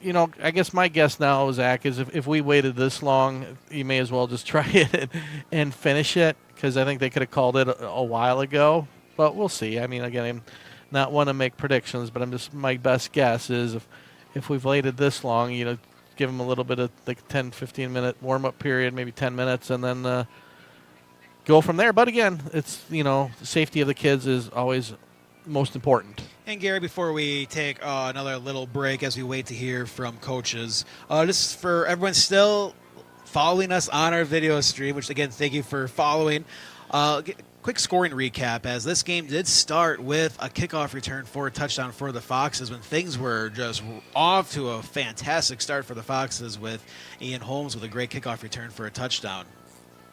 I: I guess my guess now, Zach, is if we waited this long, you may as well just try it and finish it, because I think they could have called it a while ago. But we'll see. I mean, again, I'm not one to make predictions, but my best guess is if we've waited this long, give them a little bit of like 10, 15-minute warm-up period, maybe 10 minutes, and then go from there. But again, it's, the safety of the kids is always most important.
H: And Gary, before we take another little break as we wait to hear from coaches, just for everyone still following us on our video stream, which again, thank you for following. Quick scoring recap, as this game did start with a kickoff return for a touchdown for the Foxes when things were just off to a fantastic start for the Foxes with Ian Holmes with a great kickoff return for a touchdown.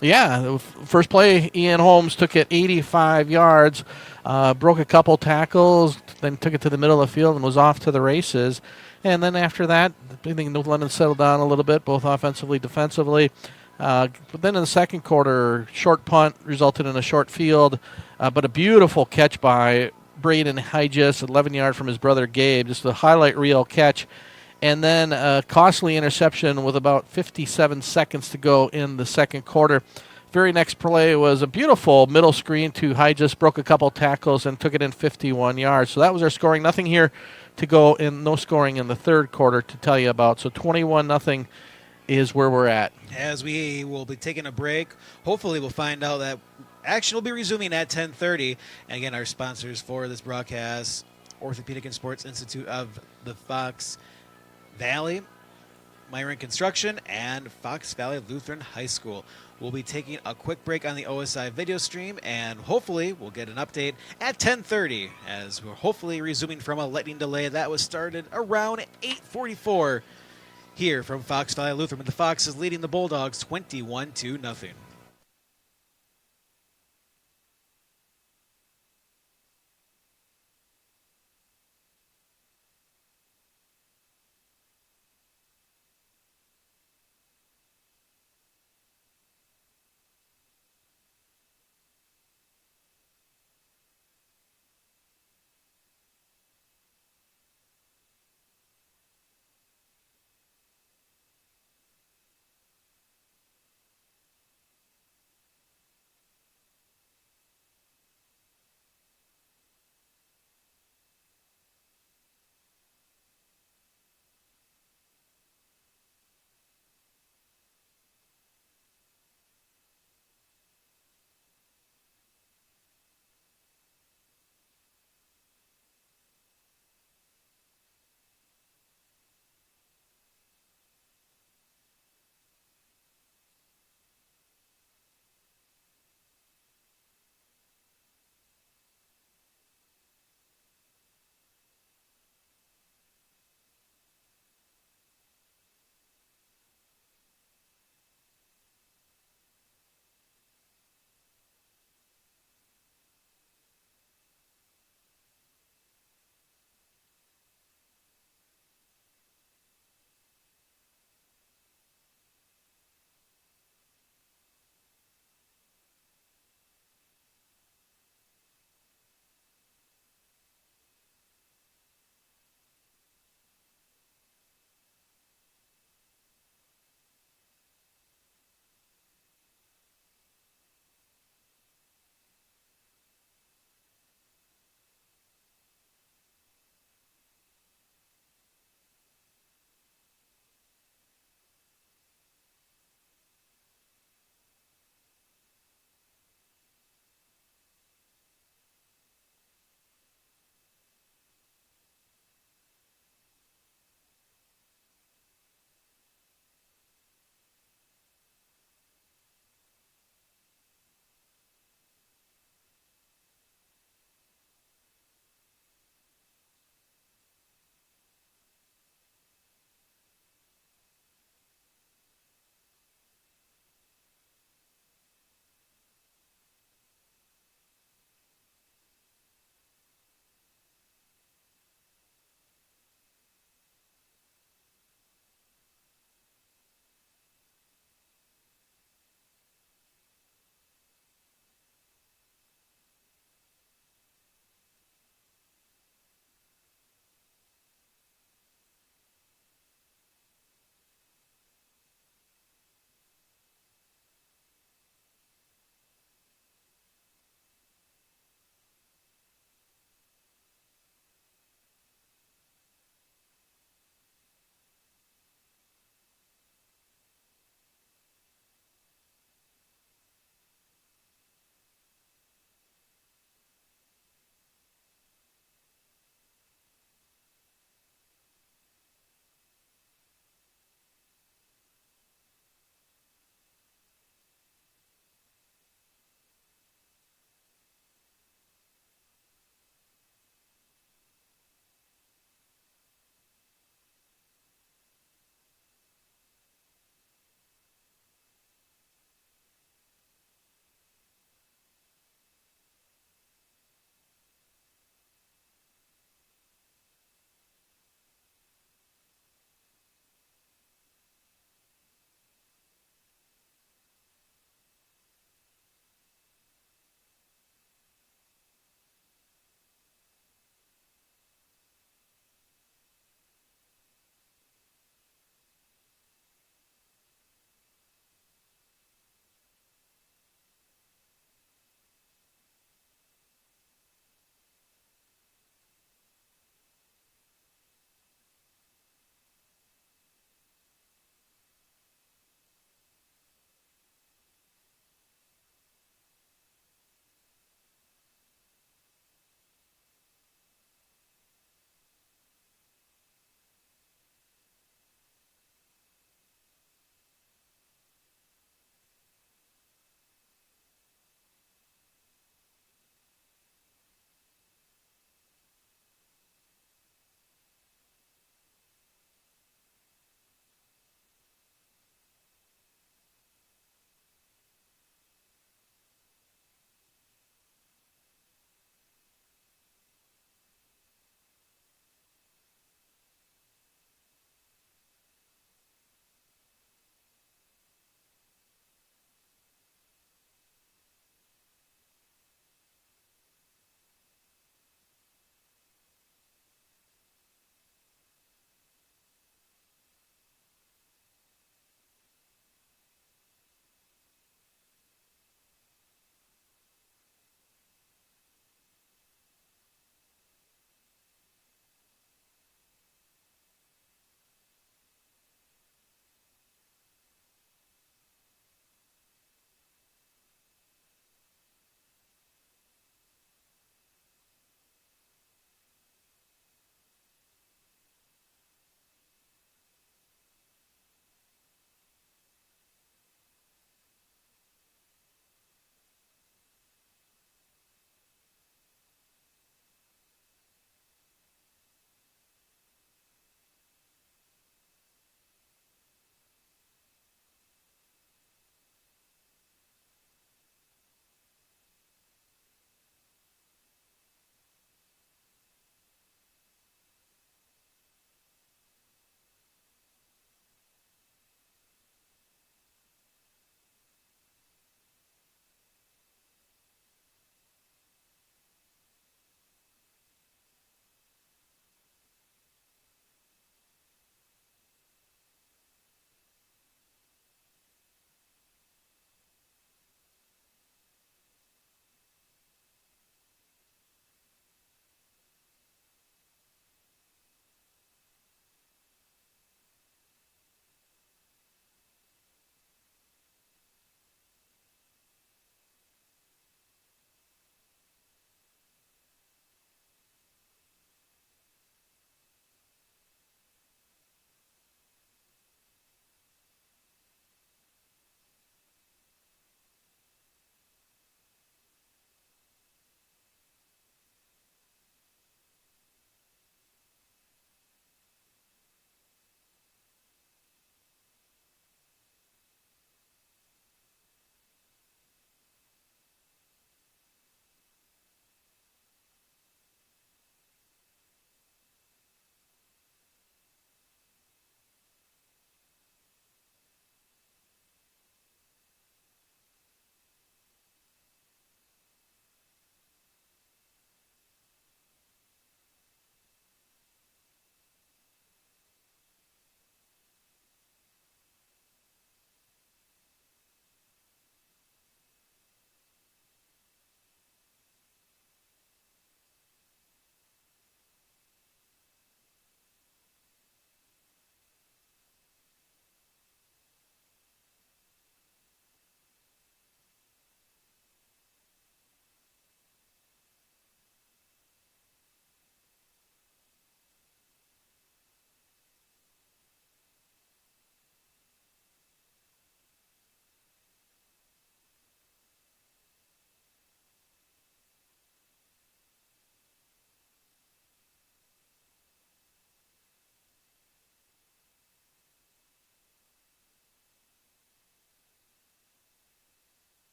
I: Yeah, the first play, Ian Holmes took it 85 yards, broke a couple tackles, then took it to the middle of the field and was off to the races. And then after that, I think North London settled down a little bit, both offensively, defensively. But then in the second quarter, short punt resulted in a short field, but a beautiful catch by Braden Hygis, 11 yards from his brother Gabe, just a highlight reel catch. And then a costly interception with about 57 seconds to go in the second quarter. Very next play was a beautiful middle screen to Hygis, broke a couple tackles and took it in 51 yards. So that was our scoring. Nothing here to go in, no scoring in the third quarter to tell you about. So 21-0 is where we're at.
H: As we will be taking a break, hopefully we'll find out that action will be resuming at 10:30. And again, our sponsors for this broadcast, Orthopedic and Sports Institute of the Fox Valley, Myron Construction, and Fox Valley Lutheran High School. We'll be taking a quick break on the OSI video stream, and hopefully we'll get an update at 10:30 as we're hopefully resuming from a lightning delay that was started around 8:44 here from Fox Valley Lutheran, with the Foxes leading the Bulldogs 21-0.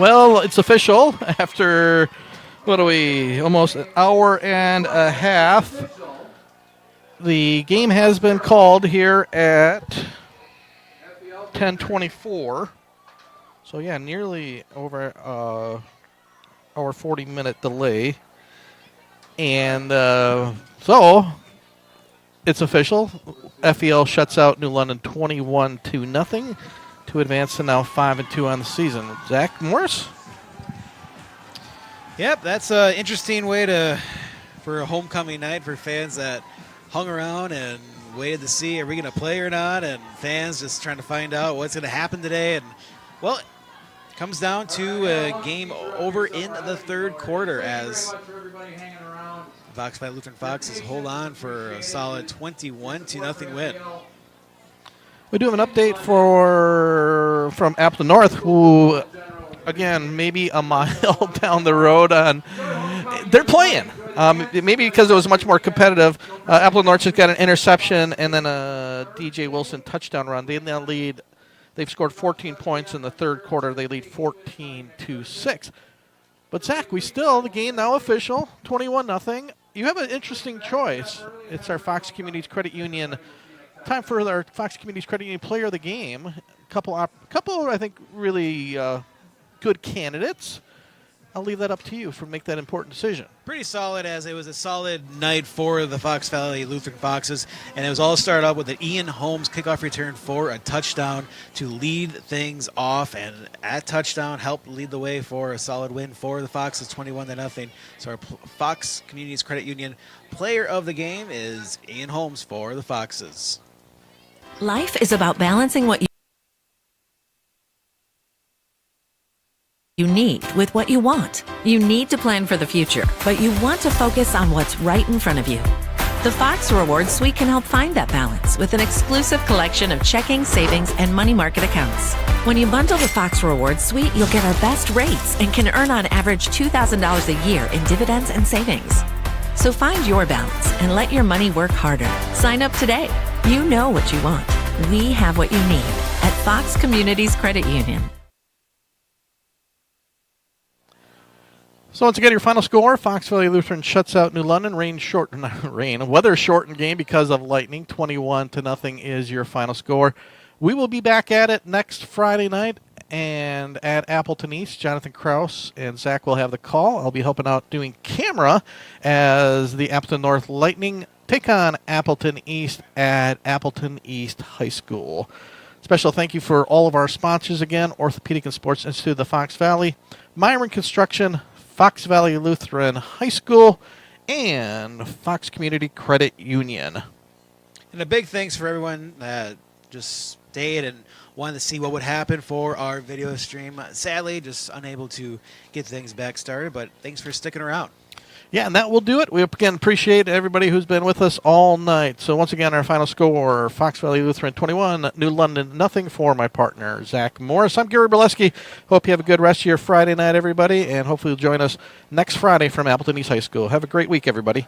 I: Well, it's official after, almost an hour and a half. The game has been called here at 10:24. So, yeah, nearly over our 40-minute delay. And so it's official. FEL shuts out New London 21-0 to advance to now 5-2 on the season. Zach Morris?
H: Yep, that's an interesting way for a homecoming night for fans that hung around and waited to see, are we going to play or not? And fans just trying to find out what's going to happen today. And, well, it comes down to a game over in the third quarter as Valley Lutheran Foxes hold on for a solid 21-0 win.
I: We do have an update from Appleton North, who, again, maybe a mile down the road they're playing. Maybe because it was much more competitive. Appleton North just got an interception and then a DJ Wilson touchdown run. They now lead. They've scored 14 points in the third quarter. They lead 14-6. But, Zach, the game now official, 21-0. You have an interesting choice. It's our Fox Communities Credit Union. Time for our Fox Communities Credit Union Player of the Game. A couple, I think, really good candidates. I'll leave that up to you to make that important decision.
H: Pretty solid, as it was a solid night for the Fox Valley Lutheran Foxes, and it was all started out with an Ian Holmes kickoff return for a touchdown to lead things off, and at touchdown helped lead the way for a solid win for the Foxes, 21-0. So our Fox Communities Credit Union Player of the Game is Ian Holmes for the Foxes.
J: Life is about balancing what you need with what you want. You need to plan for the future, but you want to focus on what's right in front of you. The Fox Rewards Suite can help find that balance with an exclusive collection of checking, savings, and money market accounts. When you bundle the Fox Rewards Suite, you'll get our best rates and can earn on average $2,000 a year in dividends and savings. So find your balance and let your money work harder. Sign up today. You know what you want. We have what you need at Fox Communities Credit Union.
I: So once again, your final score: Fox Valley Lutheran shuts out New London. Weather shortened game because of lightning. 21-0 is your final score. We will be back at it next Friday night and at Appleton East. Jonathan Kraus and Zach will have the call. I'll be helping out doing camera as the Appleton North Lightning take on Appleton East at Appleton East High School. Special thank you for all of our sponsors again: Orthopedic and Sports Institute of the Fox Valley, Myron Construction, Fox Valley Lutheran High School, and Fox Community Credit Union.
H: And a big thanks for everyone that just stayed and wanted to see what would happen for our video stream. Sadly, just unable to get things back started, but thanks for sticking around.
I: Yeah, and that will do it. We again appreciate everybody who's been with us all night. So once again, our final score: Fox Valley Lutheran 21, New London 0 for my partner, Zach Morris. I'm Gary Berleski. Hope you have a good rest of your Friday night, everybody, and hopefully you'll join us next Friday from Appleton East High School. Have a great week, everybody.